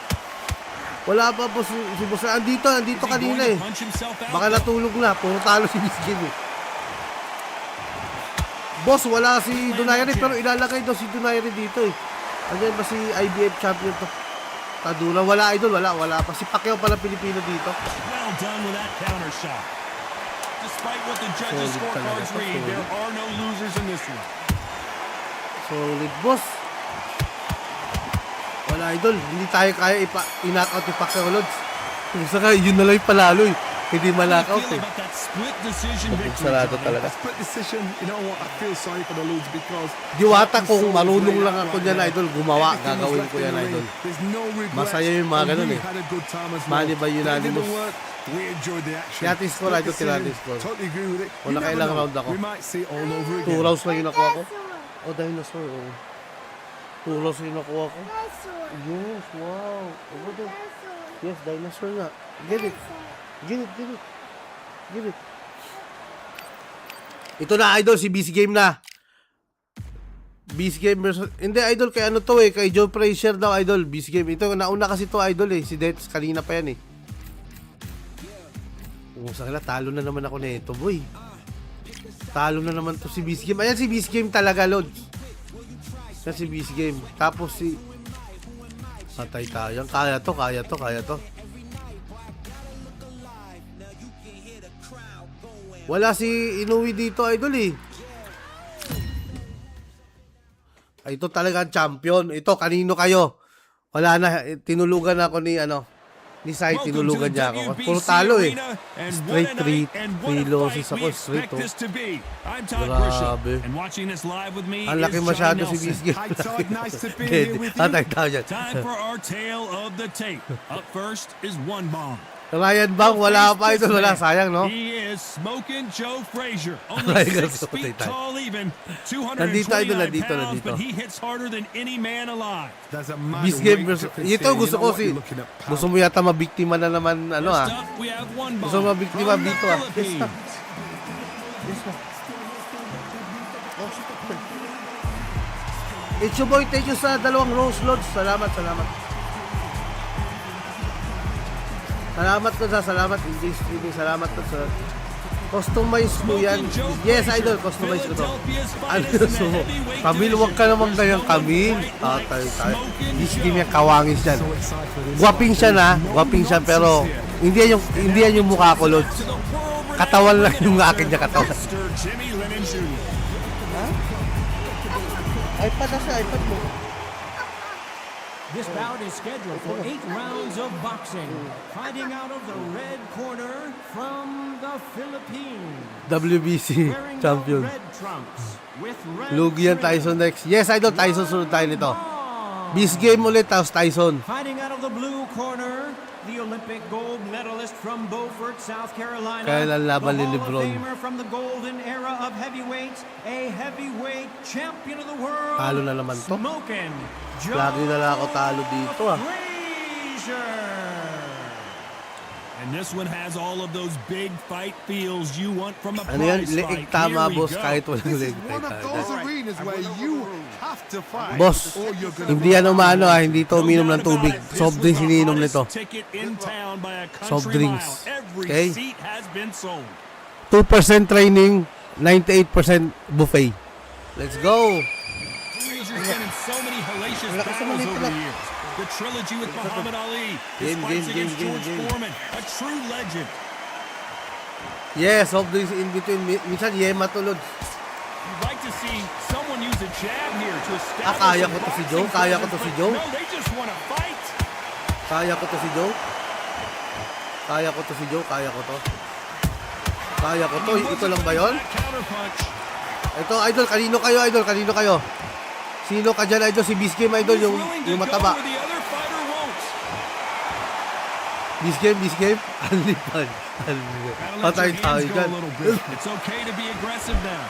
Wala pa po si Boss. Andito Is he kanina, going eh. to punch himself out? Baka natulog na. Puro talo si Biskin, eh. Boss, wala si Donaire, pero ilalagay daw si Donaire dito, eh. Andiyan ba si IBF champion to? Taduna, wala idol, wala pa. Si Pacquiao pala Pilipino dito. Well done with that counter shot. Despite what the judges' Solid scorecards talaga, read, there solid. are no losers in this one. Solid, boss. Wala, idol. Hindi tayo kaya i-knock out yung Pacquiao, Lods. Kung saka, yun na lang yung palalo eh. Hindi ma-knock out eh. Sarado talaga. Split decision, you know what? I feel sorry for the Lods because Diwata kung marunong lang ako dyan, idol, gumawa, gagawin ko yan, idol. Masaya yung mga ganun eh. Mali ba unanimous? Kaya score, idol, kailangan score. O nakailang round ako. 2 rounds lang yung nakuha ko. O, dinosaur, o. 2 rounds yung nakuha ko. Yes, wow. Over there. Yes, dinosaur nga. Get it. Get it, get it. Get it. Ito na, idol, si BC Game na. BC Game versus... Hindi, idol, kay ano to eh. Kay Joe Frazier daw, idol. BC Game. Ito, nauna kasi to, idol eh. Si Dets, kanina pa yan eh. Sa kanila, talo na naman ako nito, boy. Talo na naman to si BC Game. Ayan si BC Game talaga, Lods. Yan si BC Game. Tapos si... Patay tayo. Kaya to, kaya to, kaya to. Wala si Inoue dito, idol eh. Ay, ito talaga ang champion. Ito, kanino kayo? Wala na. Tinulugan ako ni ano. Ni Sai, tinulugan niya ako. Puro talo eh. Straight 3 losses ako. Straight oh. Grabe. Ang laki masyado si Biscuit. Atay tayo dyan. Time for our tale of the tape. Up first is one bomb. Ryan Bang, wala pa ito. Wala, sayang no? He is smoking Joe Frazier. Only 6 feet tall even. 229 pounds, but he hits harder than any man alive. Biscuit versus... Ito gusto ko si... Gusto mo yata mabiktima na naman, ano ah. Gusto mo mabiktima dito ah. Yes na. Yes na. It's your boy, thank you sa 2 Rose Lords. Salamat, salamat. Salamat ko sa salamat in streaming. Salamat ko sa customize mo yan. Yes, idol, customize ko to. Ano so, Camille, huwag ka naman ganyang Camille. Tayo. Hindi niya kawangis yan. Guwaping siya na, guwaping siya pero hindi yan yung mukha ko, Lods. Katawan lang yung akin niya katawan. Ha? iPad na siya, iPad mo. This bout is scheduled for 8 rounds of boxing. Fighting out of the red corner from the Philippines. WBC champion. Lugi yan, Tyson next. Yes, idol, Tyson sunod tayo nito. Beast game ulit, tapos Tyson. Fighting out of the blue corner, the Olympic gold medalist from Beaufort, South Carolina. Kailan laban ni LeBron. From the golden era of heavyweights, a heavyweight champion of the world. Talo na naman to. Smoking Lagi na lang ako talo dito ah. And this one has all of those big fight feels you want from a ano yan? prize Leeg fight. tama, boss, kahit walang leg. Boss, hindi yan umano ah, hindi to uminom ng tubig. Soft drinks iniinom nito. Soft drinks. Okay? 2% training, 98% buffet. Let's go! Frazier's been in so many hellacious battles over the years. The trilogy with Muhammad Ali, his fights against George Foreman, a true legend. Yes, soft drinks in between. Minsan, yema tulod. You'd like to see someone use a jab here to establish kaya ko to si Joe? Kaya ko to si Joe? No, they just want to fight. Kaya ko to si Joe? Kaya ko to si Joe? Kaya ko to? Kaya ko to? Ito lang ba yun? Ito, idol, kanino kayo, idol? Kanino kayo? Sino ka dyan, idol? Si Beast Game, idol, yung mataba. Beast Game? Alipan. Patay tayo dyan. It's okay to be aggressive now.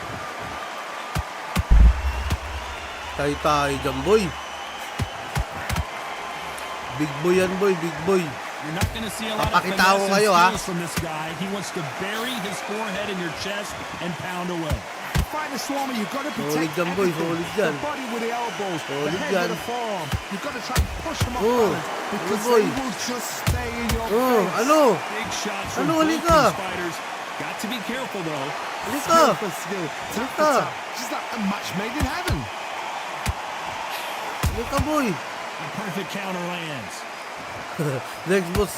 Patay tayo dyan, boy. Big boy yan, boy. Big boy. You're not gonna see a lot of Papakita ko kayo, ha? from this guy. He wants to bury his forehead in your chest and pound away. Fight the Swami, you've got to protect dyan, boy. Solid dyan. the body with the elbows, Solid the head dyan. with the forearm. You've got to try and push them off balance because boy. they will just stay in your face. Ano? Big shots from Ano, both halika. these fighters. Got to be careful though. Halika. Skill for skill. Tap for tap. Just like a match made in heaven. Halika, boy. A perfect counter lands. Next boss,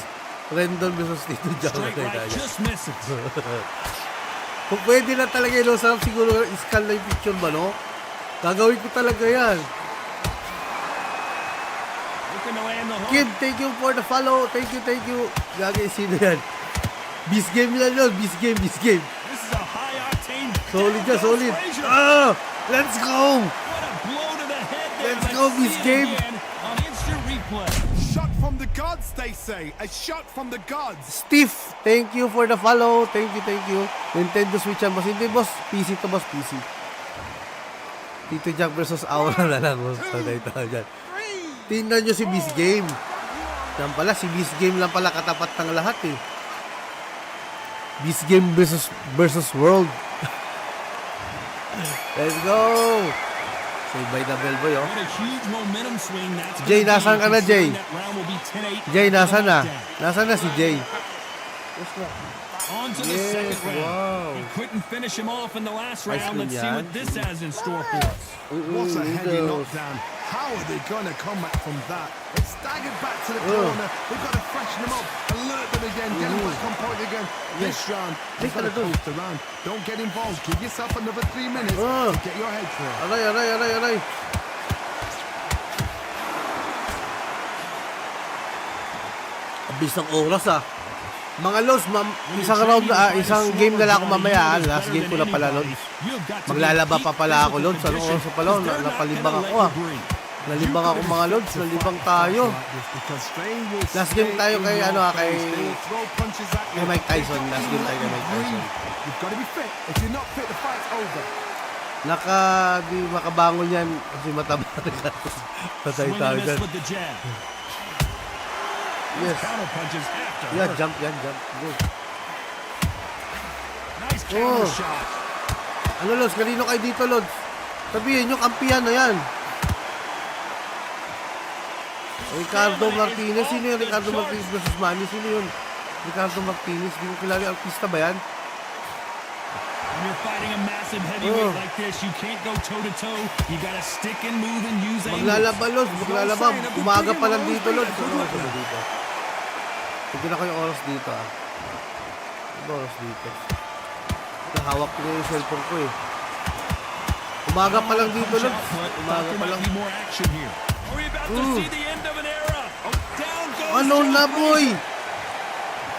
Rendon versus Tito Jao. Straight right, just misses. Kung pwede na talaga yun, sarap siguro i-scan na yung picture ba, no? Gagawin ko talaga yan. Looking to land the hook. Kid, thank you for the follow. Thank you. Gagi, sino yan? Beast game yan yun. Beast game. This is a high-octane. Solid ka, solid. Ah! Let's go! What a blow to the head there. Let's go, see Beast it game. again on instant replay. Shot from the gods, they say. A shot from the gods. Steve, thank you for the follow. Thank you. Nintendo Switch yan, boss. Hindi, boss. PC to, boss. PC. Tito Jack versus Aura na lang, boss. Patay tayo dyan. Tingnan nyo si Beast Game. Yan pala, si Beast Game lang pala katapat ng lahat, eh. Beast Game versus World. Let's go! Saved by the Bellboy, oh. What a huge momentum swing that's Jay, gonna be, nasaan ka na, Jay? considering that round will be 10-8 Jay, after the nasaan na? knockdown. Nasaan na si Jay? On to the Yes, second round. wow. He couldn't finish him off in the last Ice round. cream Let's see yan. what this has in store for us. What a heavy knockdown. How are they going to come back from that? They staggered back to the corner. They've got to freshen them up, alert them again, get them back on point again. This round, they've got to post around. Don't get involved. Give yourself another 3 minutes to get your head clear. Aray. Abis ng oras, ah. Mga Lods, isang game na lang ako mamaya. Last game ko na pala, Lods. Maglalaba pa pala ako, Lods. Anong oras pa pala? Napalibang ako, ah. Nalibang ako, mga Lods. Nalibang tayo. Last game tayo kay Mike Tyson. Last game tayo kay Mike Tyson. You've got to be fit. If you're not fit, the fight's over. Di makabangon yan kasi mataba. Patay tayo dyan. With the jab. Yes. Counter punches after. Yeah, jump. Good. Nice counter shot. Ano, Lods? Kanino kayo dito, Lods? Sabihin nyo, kampiyan na yan. Ricardo Martinez. Sino yung Ricardo Martinez versus Manny? Sino yun? Ricardo Martinez. Hindi ko kilala. Artista ba yan? When you're fighting a massive heavyweight like this, you can't go toe-to-toe. You gotta stick and move and use angles. Maglalaba, Lods. Maglalaba. Umaga pa lang dito, Lods. Ano oras ba dito? Tignan ako yung oras dito, ah. Ano oras dito? Hawak ko na yung cellphone ko, eh. Umaga pa lang dito, Lods. Umaga pa lang. More action here. Are we about to see the end of an era? Oh, down goes Ano na, boy?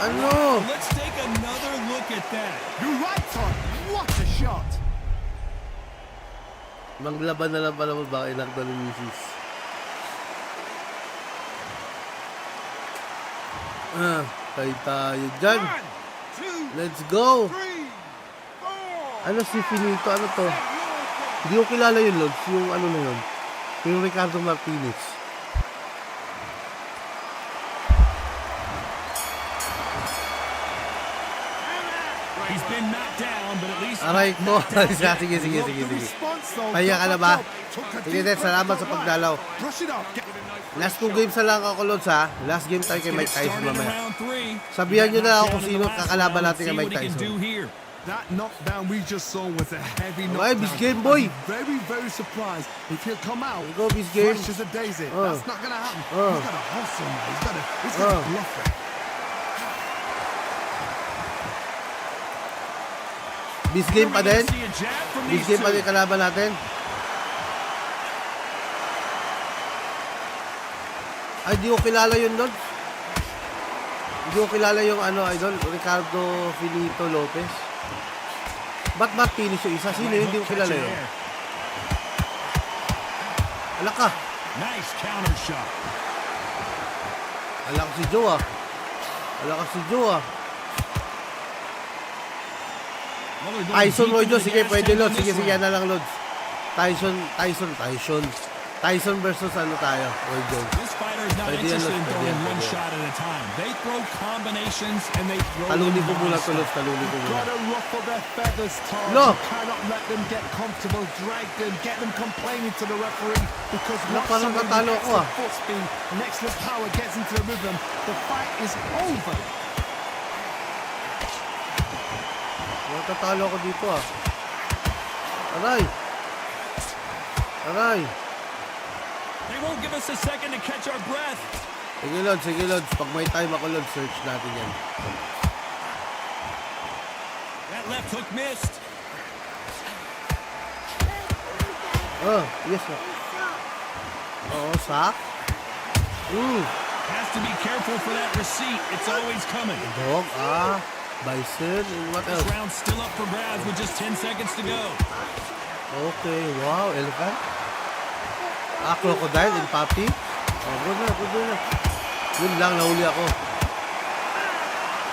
Ano? Let's take another look at that. You're right, Todd. What a shot. Maglaban na lang pala mo baka inakta ni Mrs. Tayo dyan. Let's go. Ano si Finito? Ano to? Hindi ko kilala yun, Lods. Yung ano na yun. Yung Ricardo Martinez. He's been knocked down, but at least Aray ko. Sige. Kaya ka na ba? Sige, Dad. Salamat sa pagdalaw. Last 2 games na lang ako, Lods, ha? Last game tayo kay Mike Tyson mamaya. Sabihan nyo na ako kung sino kakalaban natin kay Mike Tyson. That knockdown we just saw was a heavy knockdown. Okay, Beast Game, boy. Very, very surprised if he'll come out Go, Beast Game. fresh as a daisy. That's not going to happen. He's got to hustle now. He's got to bluff it. Beast Game pa din? Beast Game pa din kalaban natin? Ay, di ko kilala yun, Lods. Hindi ko kilala yung idol, Ricardo Finito Lopez. Ba't finish yung isa? Sino yun? Hindi ko kilala yun. Alak ka. Nice counter shot. Alak si Joe, ah. Tyson Roy Jones. Sige, pwede, Lods. Sige, yan na lang, Lods. Tyson versus ano tayo? Roy Jones. This fighter is not interested in throwing one shot at a time. They throw combinations and they throw Talunin ko them muna to, nonstop. Lods. Talunin ko muna. Gotta ruffle their feathers, Tom. No. You cannot let them get comfortable, drag them, get them complaining to the referee because once parang somebody natalo gets ko, the ah. foot speed, next level power gets into the rhythm, the fight is over. Natatalo ako dito, ah. Aray. They won't give us a second to catch our breath. Sige, Lods. Pag may time ako, Lods, search natin yan. That left hook missed. Oh, yes, na. Oo, sak. Has to be careful for that receipt. It's always coming. Dog, bison, and what This else? round's still up for grabs with just 10 seconds to go. Okay, wow, elephant. Crocodile and puppy. Good na. Yun lang, nahuli ako.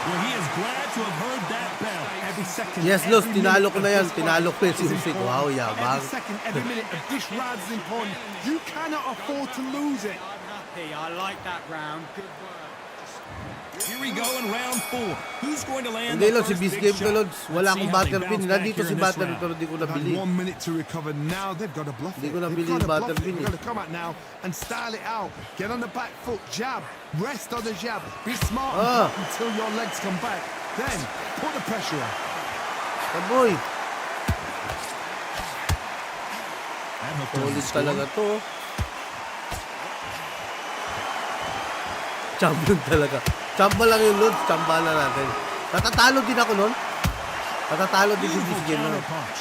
Well, he is glad to have heard that bell. Every second, Yes, Los, every tinalo minute ko na of yan. this Tinalo ko fight yan si is Usyk. important. Wow, yabang. Every second, every minute of this round is important. You cannot afford to lose it. Hey, I like that round. Good work. Here we go in round 4. Who's going to land Hindi, the Lods, si first Beast big Game to, shot? Lods. Wala Let's see akong how they Butterbean. bounce back Nandito here si in this Butterbean round. pero di ko They've nabili. had 1 minute to recover. Now they've got to bluff Hindi it. ko nabili They've yung got to bluff it. Butterbean They've got to come out now and style it out. Get on the back foot, jab, rest on the jab. Be smart and block until your legs come back. Then put the pressure on. Kaboy. That hook does the Solid score. talaga to. Champion talaga. Chamba lang yung Lods. Chamba na natin. Natatalo din ako nun. Natatalo din si Beast Game nun. Counterpunch.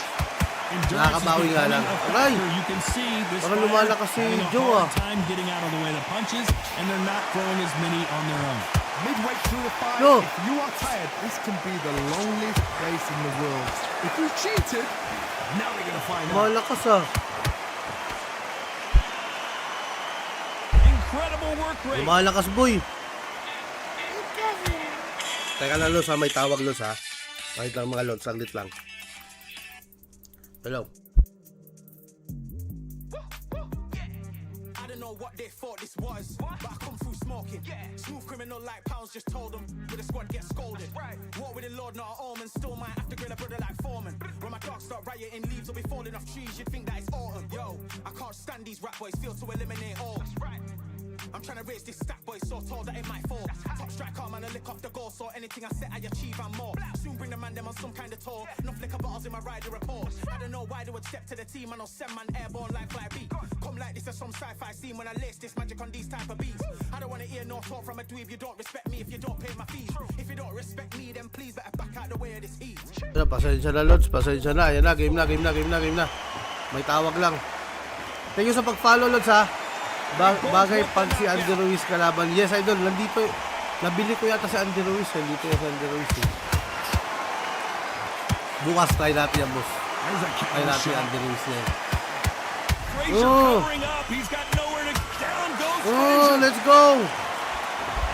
Endurance is Nakakabawi nga lang. becoming a Aray! factor. You can see this Parang fighter lumalakas si having a Joe, hard time getting out of the way of the punches, and they're not throwing as many on their own. Midway through the fight, No. if you are tired, this can be the loneliest place in the world. If you cheated, now we're going to find out. Malakas Incredible work rate. Lumalakas, boy. Teka lang, Lods, may tawag, Lods, Wait lang, mga Lods, saglit lang. Hello. I don't know what they thought this was, but I come through smoking. Smooth criminal like pounds, just told them with the squad get scolded. Walk with the Lord, not an omen. Still might have to grill a brother like Foreman. When my dogs start rioting, leaves will be falling off trees. You'd think that it's autumn. Yo, I can't stand these rap boys, feel to eliminate all. I'm trying to raise this stack boy so tall that it might fall. Top striker, man, I lick off the goal, so anything I set, I achieve and more. Soon bring the man them on some kind of tour. Enough liquor bottles in my rider report. I don't know why they would step to the team, and I'll send man airborne like fly beat. Come like this as some sci-fi scene when I lace this magic on these type of beats. I don't wanna hear no talk from a dweeb. You don't respect me if you don't pay my fees. If you don't respect me, then please better back out the way of this heat. Pasensya na, Lods. Pasensya na. Ayan na, game na. May tawag lang. Thank you sa pag-follow, Lods, Bagay pag si Andy Ruiz kalaban. Yes, idol. Nandito. Nabili ko yata si Andy Ruiz. Nandito yung si Andy Ruiz. Bukas try natin yan, boss. Try natin yung Andy Ruiz na yan. Frazier covering up. He's got nowhere to down goes Frazier. Let's go!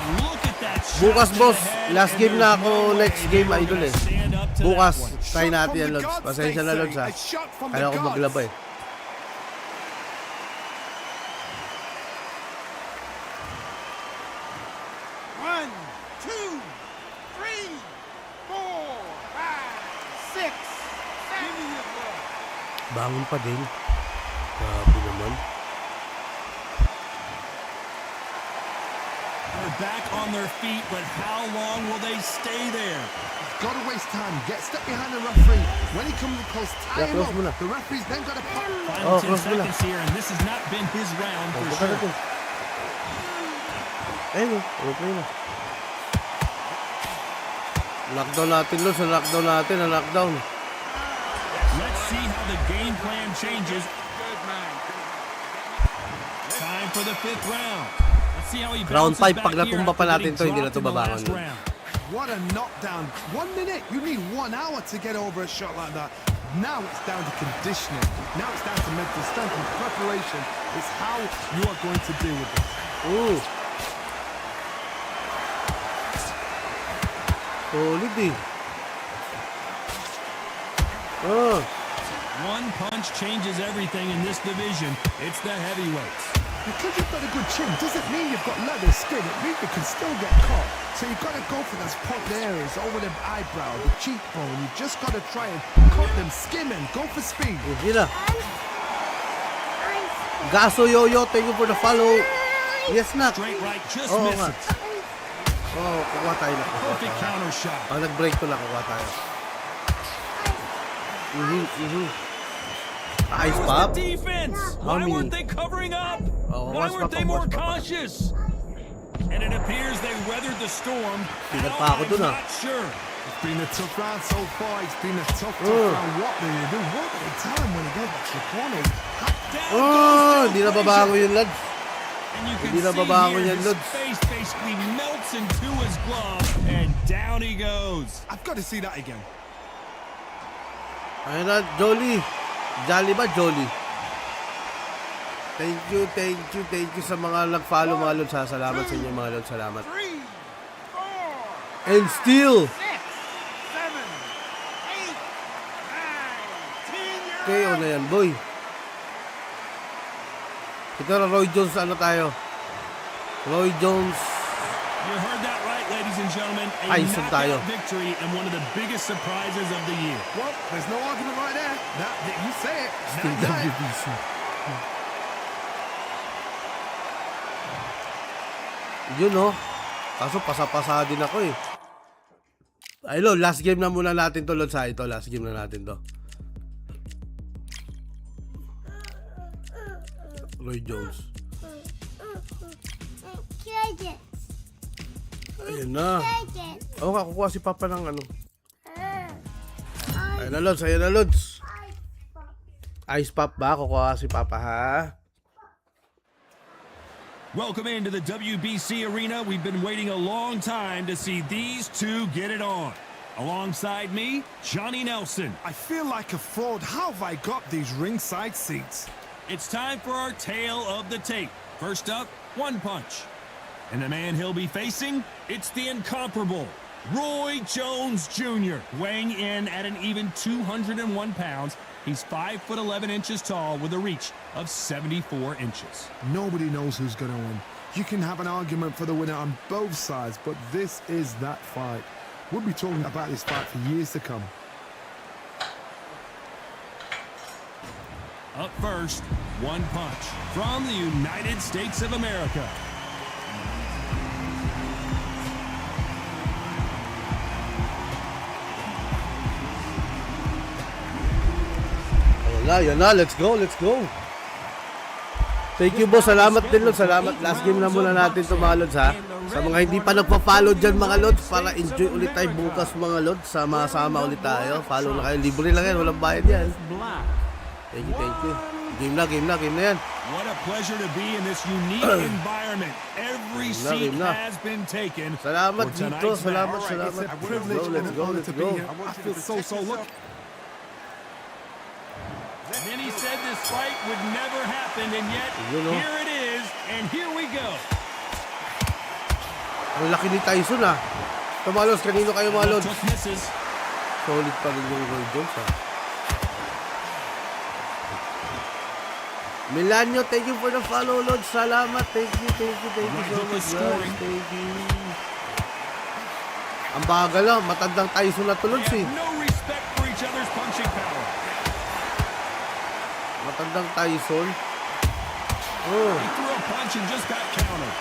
And look at that shot Bukas, to boss. the head, Last and game na there's ako. no way Next they game, were idol gonna stand up to Bukas, that one. try natin yan, From the Lods. gods, Pasensya na, they Lods, say. A shot from the Kaya ako gods. maglaba, 1, 2, 3, 4, 5, 6, 7. Bangon pa din. Grabe naman. They're back on their feet, but how long will they stay there? Got to waste time. Get step behind the referee. When he comes close, tie him close up. muna. The referee's then got to pop. Final 10 close muna. seconds here, and this has not been his round for Baka sure. natin. Ayun, okay na. Lockdown natin, Lods. Lockdown natin. Lockdown. Let's see how the game plan changes. Time for the 5th round. Let's see how he Round bounces 5, back pag here natumba after pa natin getting to, hindi na dropped to in the babangon. last round. What a knockdown. 1 minute. You need 1 hour to get over a shot like that. Now it's down to conditioning. Now it's down to mental strength and preparation. It's how you are going to deal with this. Ooh. Solid eh. One punch changes everything in this division. It's the heavyweights. Because you've got a good chin doesn't mean you've got leather skin. It means you can still get caught. So you've got to go for those pointed areas over the eyebrow, the cheekbone. You just got to try and cut them, skim and go for speed. Yun na. Gaso Yoyo, thank you for the follow. Yes na. Straight right, just Oo nga. misses. Kukuha tayo na. Perfect counter shot. Pag nag-break ko lang, kukuha tayo. Ice Where's pop. the defense? How Why many? weren't they covering up? Oh, Why watch weren't they papa, more watch papa. cautious? And it appears they weathered the storm. Tingnan How? pa ako I'm dun, not sure. It's been a tough round so far. It's been a tough Oh. round. What do you do? What do they tell him when he goes back to the corners? Down goes Joe Hindi na Frazier. babago yun, lads. And you can Hindi na see babangon here yan, his Lods. face basically melts into his glove, and down he goes. I've got to see that again. Ayun na, Jolly. Jolly ba? Jolly. Thank you sa mga nag-follow mga Lods. Salamat sa inyo mga Lods. Salamat. 3, 4, And still, 6, 7, 8, 9, 10. KO na yan, boy. Ito na, Roy Jones, ano tayo? Roy Jones. You heard that right, ladies and gentlemen. A Ay, isang tayo. knockout victory and one of the biggest surprises of the year. Well, there's no argument right there. You say it. Still WBC. Yun, no? Kaso pasa-pasa din ako eh. Ay, Lord, last game na muna natin to, Lord, sa ito. Last game na natin to. Roy Jones. Ayun na. Oo nga, kukuha si Papa ng ano. Ayun na, Lods. Ayun na, Lods. Ice Pop ba? Kukuha si Papa, ha? Welcome into the WBC arena. We've been waiting a long time to see these two get it on. Alongside me, Johnny Nelson. I feel like a fraud. How have I got these ringside seats? It's time for our tale of the tape. First up, One Punch. And the man he'll be facing, it's the incomparable Roy Jones Jr. Weighing in at an even 201 pounds, he's 5'11" tall with a reach of 74 inches. Nobody knows who's going to win. You can have an argument for the winner on both sides, but this is that fight. We'll be talking about this fight for years to come. Up first, One Punch from the United States of America. Ayun na, let's go. Thank you, boss. Salamat din, Lods. Salamat. Last game na muna natin ito, mga Lods, ha? Sa mga hindi pa nagpa-follow dyan, mga Lods, para enjoy ulit tayo bukas, mga Lods. Sama-sama ulit tayo. Follow na kayo. Libre lang yan. Walang bayad yan. Thank you. Game na yan. What a pleasure to be in this unique environment. Every seat has been taken. Salamat for dito. tonight's Salamat. match. It's a privilege and an honor to be here. I feel so lucky. Many said this fight would never happen, and yet here it is, and here we go. Ang laki ni Tyson, ha? Ito, mga Lods. Kanino kayo, mga Lods? Took misses. Solid pa rin yung Roy Jones, ha? Milanyo, thank you for the follow, Lods. Salamat. Thank you so much, guys. Thank you. Ang bagal, ha? Matandang Tyson na to, Lods, They eh. have no respect for each other's punching power. Matandang Tyson. He threw a punch and just got countered.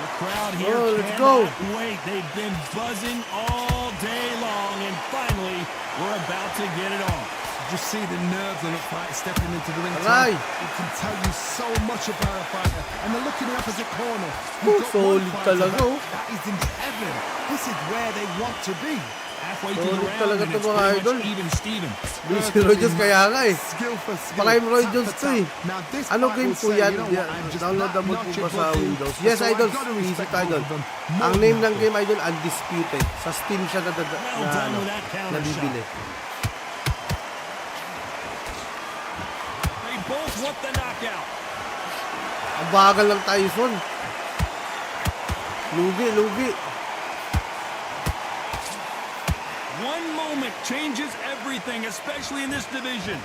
The crowd here let's go. cannot wait. They've been buzzing all day long, and finally, we're about to get it on. Just see the nerves on a fighter stepping into the ring. Aray. It can tell you so much about a fighter. And the look in the opposite corner. You've got Solid one fighter talaga, oh. that is in heaven. This is where they want to be. Halfway through the Solid round, talaga and to, it's mga pretty idol. much even Steven. Di si Roy Jones kaya nga, eh. Skill for skill. Prime Roy tap Jones for to, eh. tap. Now, this Ano fight game will po say, yan? you know what, I'm just Downloadable not po your ba sa blood team. Windows? So Yes, I've Idol. got to Easy respect to, Idol. both of them. Ang More name than ng game, Idol, Undisputed. Sa Steam siya Well done with that counter nabibili. They both want the knockout. Ang bagal ng Tyson. Lugi. One moment changes everything, especially in this division.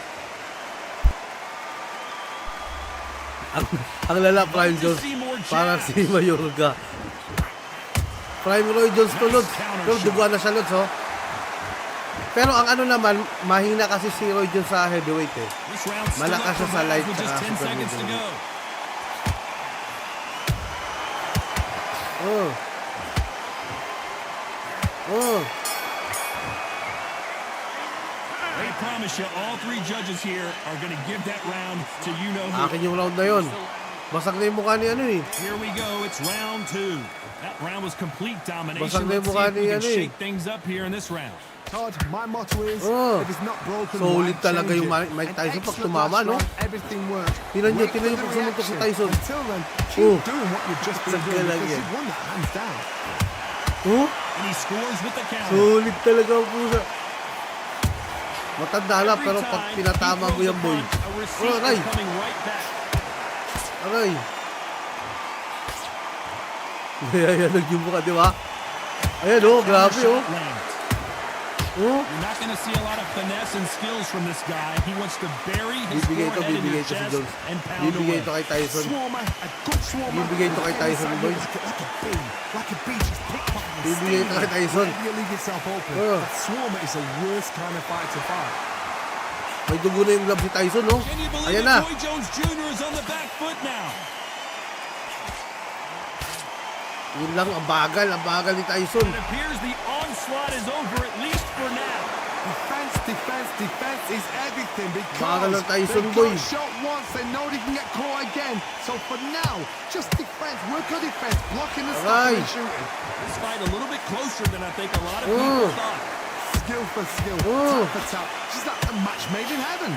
Ang lala, Prime Jones. Parang si Mayorga. Prime Roy Jones to, Lods. Pero duguan na siya, Lods, oh. Pero ang ano naman, mahina kasi si Roy Jones sa heavyweight, eh. This round still Malakas up siya for sa grabs light with just tsaka 10 super seconds to middleweight. go. I promise you, all three judges here are going to give that round to you-know-who. Akin yung round na yun. Basag na yung mukha ni ano, eh. Here we go, it's round two. That round was complete domination. Basag na yung Let's see mukha if we ni can ano, eh. shake things up here in this round. Todd, my motto is, Oh. if it's not broken, Solid why talaga change yung it? Mike An Tyson pag excellent tumama, last no? round, everything worked. Tingnan nyo Wait for yung the pagsumuntok si reaction. Tyson. Until then, keep Oh. doing what you've just been Sakya doing lang because yan. you've won that hands down. Oh, And he scores with the counter. solid talaga ang pusa. Matanda na, Every pero time pag he pinatama mo throws yung a boy. punch, a receipt Oh, aray. is coming right back. Aray. Ayan, yung mukha, di ba? Ayan, oh, grabe, oh. Shot lands. Oh, You're not going to see a lot of finesse and skills from this guy. He wants to bury his bibigay forehead in bibigay your to si chest Jones. and pound Bibigay away. to kay Tyson. Swarmer, a good swarmer. Bibigay to kay Tyson, boy. Like a bee, just pickpocketing. Bibigay to kay Tyson. Whenever you leave yourself open. Oh. But Swarmer is the worst kind of fight to fight. May dugo na yung glove si Tyson, no? Can you believe Ayan it? na. Roy Jones Jr. is on the back foot now. Yun lang, ang bagal ni Tyson. It appears the onslaught is over, at least for now. Defense is everything Bagal because ng Tyson, they boy. got shot once, they know they can get caught again. So for now, just defense, work on defense, blocking and stopping and shooting. This fight a little bit closer than I think a lot of people thought. Skill for skill, Oh. tap for tap. Just like a match made in heaven.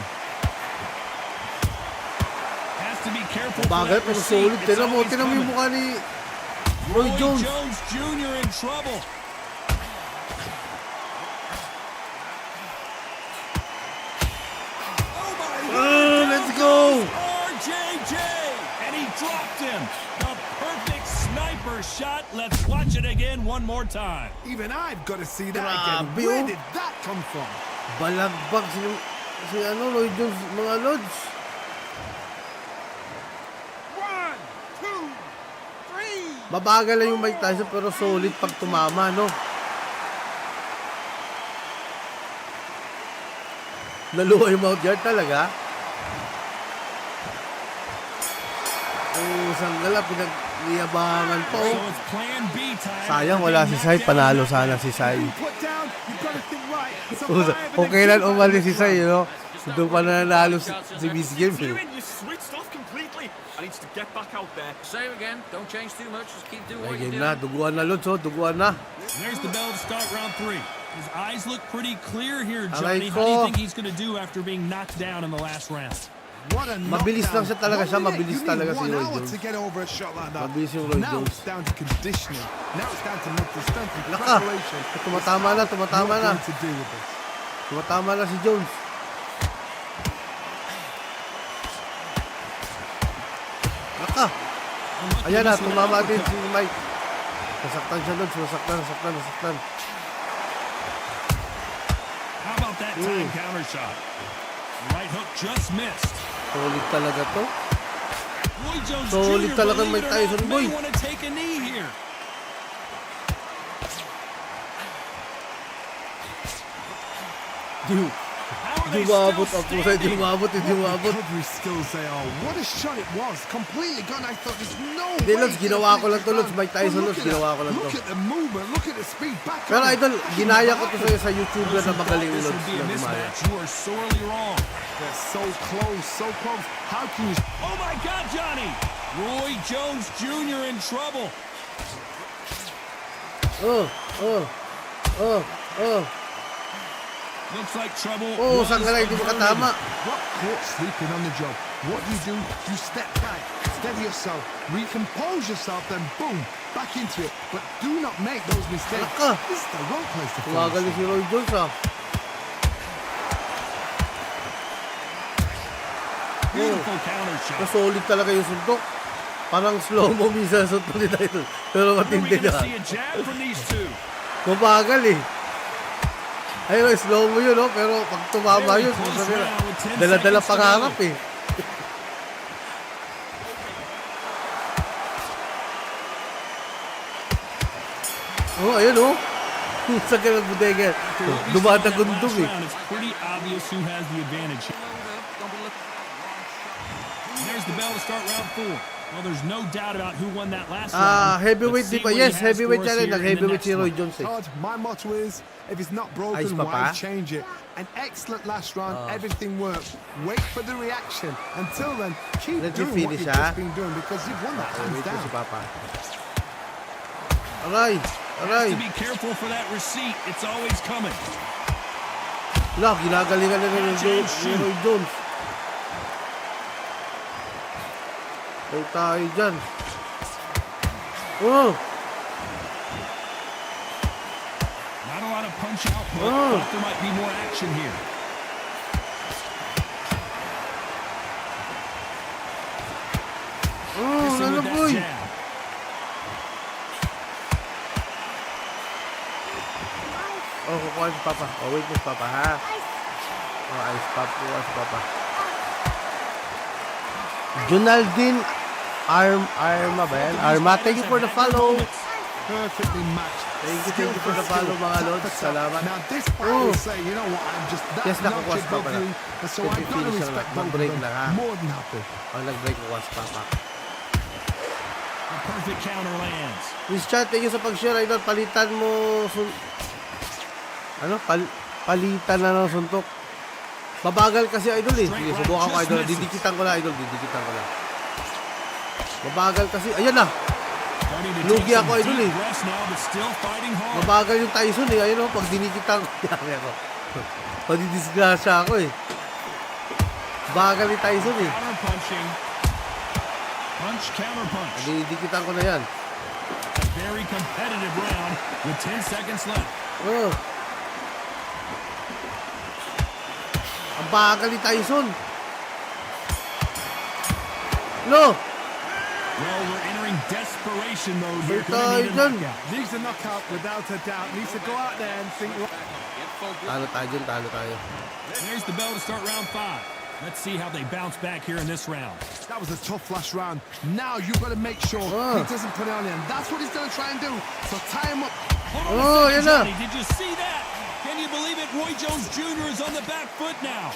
Has to be careful for Bagal, that pero receipt. solid. It's Tinan mo always yung coming. mukha ni Roy Jones. Jr. in trouble. Let's go! RJJ! And he dropped him. The perfect sniper shot. Let's watch it again one more time. Even I've got to see that Grabe, again. Where oh. did that come from? Balagbag si Roy Jones, mga lods. 1, 2, 3. Mabagal lang yung Mike Tyson pero solid pag tumama, no? Naluwa yung mount guard talaga. Oh, sanggala, pinag-iyabangan pa, So oh. it's plan B time. Sayang, wala si Sai. Panalo sana si Sai. Put down, you've got to think right. Kung kailan umalis si Sai, no? Doon pa nanalo si Miss Game, eh. You switched off completely. I need to get back out there. Same again. Don't change too much. Just keep doing what Ayun you're na, doing. duguan na, Lods, oh. Duguan na. And there's the bell to start round 3. His eyes look pretty clear here, Aray Johnny. How do you ko. think he's going to do after being knocked down in the last round? What a Mabilis lang siya talaga siya, mabilis You need talaga si 1 Roy hour Jones. to get over a shot like that. Mabilis yung Roy Now Jones. it's down to conditioning. Now it's down to mental strength and Naka, preparation. tumatama na, tumatama What na. going to do with this? Tumatama na si Jones. Naka. Ayan na, tumama din si Mike. Nasaktan siya doon, nasaktan. How about that time counter shot? Right hook just missed. Solid talaga to. Roy Jones Solid Jr. talaga believe Mike it or not, Tyson, may boy. want to take a knee here. How are Di they umabot still ang pusa, di standing? umabot, di umabot. Recovery skills they are. What a shot it was. Completely gone. I thought there's no Hindi, way. Lods, ginawa ko lang to, Lods. Mike Tyson, Lods, ginawa ko lang to. Look at the movement. Look at the speed. Back Pero on. idol, ginaya ko to sa'yo sa YouTube Those na who magaling thought this Lods would be a na gumaya. mismatch, you are sorely wrong. They're so close, so close. How can you... Oh my God, Johnny! Roy Jones Jr. in trouble. Looks like trouble. Oh, was saan ka lang, hindi mo averted. katama. What caught sleeping on the job? What do? You step back, steady yourself, recompose yourself, then boom, back into it. But do not make those mistakes. Naka. This is the wrong place to Tumagal ni finish. si Roy Jones, ah. Beautiful counter shot. Solid talaga yung suntok. Parang slow-mo minsan suntok ni Tyson. Pero When are we matindi going to na. see a jab from these two? Mabagal eh. Ayun, slow-mo yun, no? Pero pag tumama Very yun, close sabi na, round with 10 dala-dala seconds to pangarap go. eh. Oh, ayun, oh. Sa ganang bodega. After what we saw in that Dumatagundong last eh. round, it's pretty obvious who has the advantage. And there's the bell to start round 4. Well, there's no doubt about who won that last round. Heavyweight, Let's di see ba? what he Yes, has heavyweight for us yan eh. here in the Nag-heavyweight next si Roy one. Jones eh. Todd, my motto is, if it's not Ayos broken, pa why pa? change it? An excellent last round, everything worked. Wait for the reaction. Until then, keep Let you doing what finish, you've ah. just been doing because you've won that hands Wait mo down. si Papa. Aray! Has Aray! to be careful for that receipt. It's always coming. Wala, ginagalingan na ni Roy Jones. Ay tayo dyan. Oh! Not a lot of punch output. Thought there might be more action here. Missing with that boy. jab. Oh, kukuha si Papa. Oh, wait mo si Papa, ha? Oh, ayos Papa. Kukuha si Papa. Junaldin Arma ba yan? Arma, thank you for the follow. Perfectly matched. Thank you for the follow, mga lods. Salamat. Now this fight will say, you know what, I'm just that Yes, nakukuha si notch Papa above na. you, and so I've got to Finish na respect lang. both of Mag-break them. lang, ha? More than happy. Ang nag-break kukuha si Papa. A perfect counter lands. Miss Chat, thank you sa pag-share, idol. Palitan mo palitan na ng suntok. Babagal kasi, idol, eh. Sige, subukan ko, idol. Didikitan ko na, idol. Didikitan ko na. Babagal kasi. Ayan na. Lugi ako, idol, eh. Babagal yung Tyson, eh. Ayun, pag dinikitan ko. Yari ako. Padidisgrasya ako, eh. Bagal ni Tyson, eh. Counter-punching. Punch, counter-punch. Didikitan ko na yan. A very competitive round with 10 seconds left. Oh. Ang bagal ni Tyson. No. Well, we're entering desperation mode here. Tyson. Needs a knockout without a doubt. Needs to go out there and think. Talo tayo dyan, talo tayo. There's the bell to start round 5. Let's see how they bounce back here in this round. That was a tough last round. Now you've got to make sure he doesn't put it on him. That's what he's going to try and do. So tie him up. Hold on a second, Johnny. Did you see that? Can you believe it? Roy Jones Jr. is on the back foot now.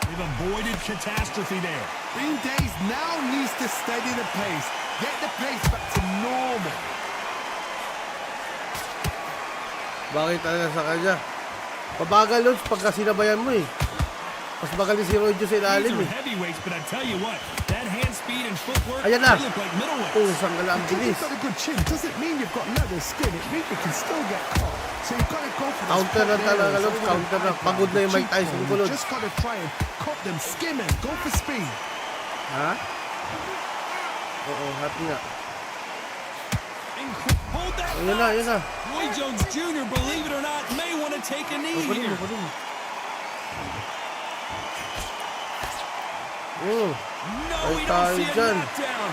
They've avoided catastrophe there. Bean Days now needs to steady the pace. Get the pace back to normal. Bakit talaga sa kanya? Pabagal nun pagka sinabayan mo, eh. Mas bagal ni si Roy Jones sa ilalim, These eh. are heavyweights, but I tell you what, that hand speed and footwork, Ayan na. they look like middleweights. Oh, sanggala ang bilis. You've got a good chin. Doesn't mean you've got leather skin. It means you can still get caught. So you've got to go for those Counter na top talaga, areas Lods. over the Counter na. pipeline. Pagod na yung Mike Tyson ko, You Lods. just got to try and cut them, skim it, go for speed. Ha? Oo, happy nga. Hold that Ayan na, ayan na. Roy Jones Jr., believe it or not, may want to take a knee Kunin here. mo, kunin mo. No, Ay, we don't tayo see a dyan. Now knockdown.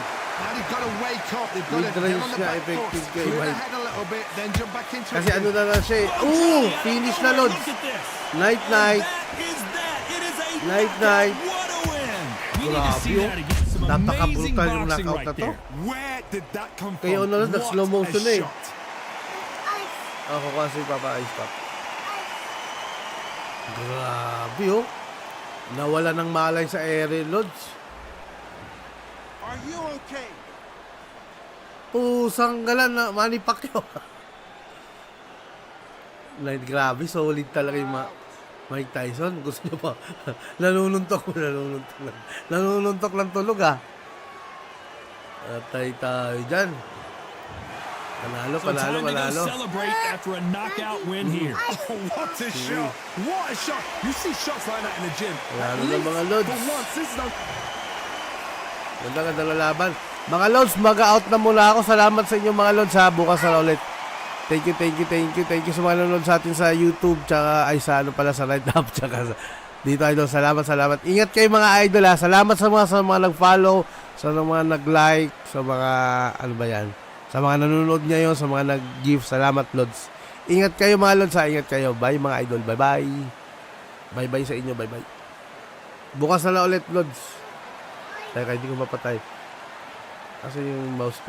they've got to wake up. They've got to Mid-range get on the nga, back effective foot, kay clear the Mike. head a little bit, then jump back into Kasi it. ano na lang siya, eh. Oh, Ooh! Johnny, Finish oh, na, Lods. Look at this. Night, night. That is that. It is a Night, knockout. night. What a win. We need to Grabe, see oh. that again. Some amazing Napaka-brutal yung boxing knockout right na to. there. Where did that come from? Kaya ano lang, nag-slow What motion a eh. shot. Ako kasi Papa Ice Pop. Grabe, oh. Nawala ng malay sa ere, Lods. Are you okay? Pusang galan na Manny Pacquiao. Grabe, solid talaga yung Mike Tyson. Gusto nyo pa? Nanununtok lang tulog, ah. Atay tayo dyan. Panalo. So time to go celebrate after a knockout win here. Oh, what a shot! What a shot! You see shots like that in the gym. Panalo At ng least mga Lods. for once, this is not... Ganda laban. Mga Lods, mag-out na muna ako. Salamat sa inyo mga Lods, ha. Bukas na ulit. Thank you sa mga nanonood sa atin sa YouTube, tsaka ay sa ano pala sa Right Up, tsaka sa, dito idol. Salamat. Ingat kayo mga idol, ha. Salamat sa mga nag-follow, sa mga nag-like, sa mga ano ba yan? Sa mga nanonood ngayon, sa mga nag-give. Salamat Lods. Ingat kayo mga Lods, ha. Ingat kayo. Bye mga idol. Bye-bye. Bye-bye sa inyo. Bye-bye. Bukas na ulit Lods. Teka, hindi ko mapatay. Kasi yung mouse ko.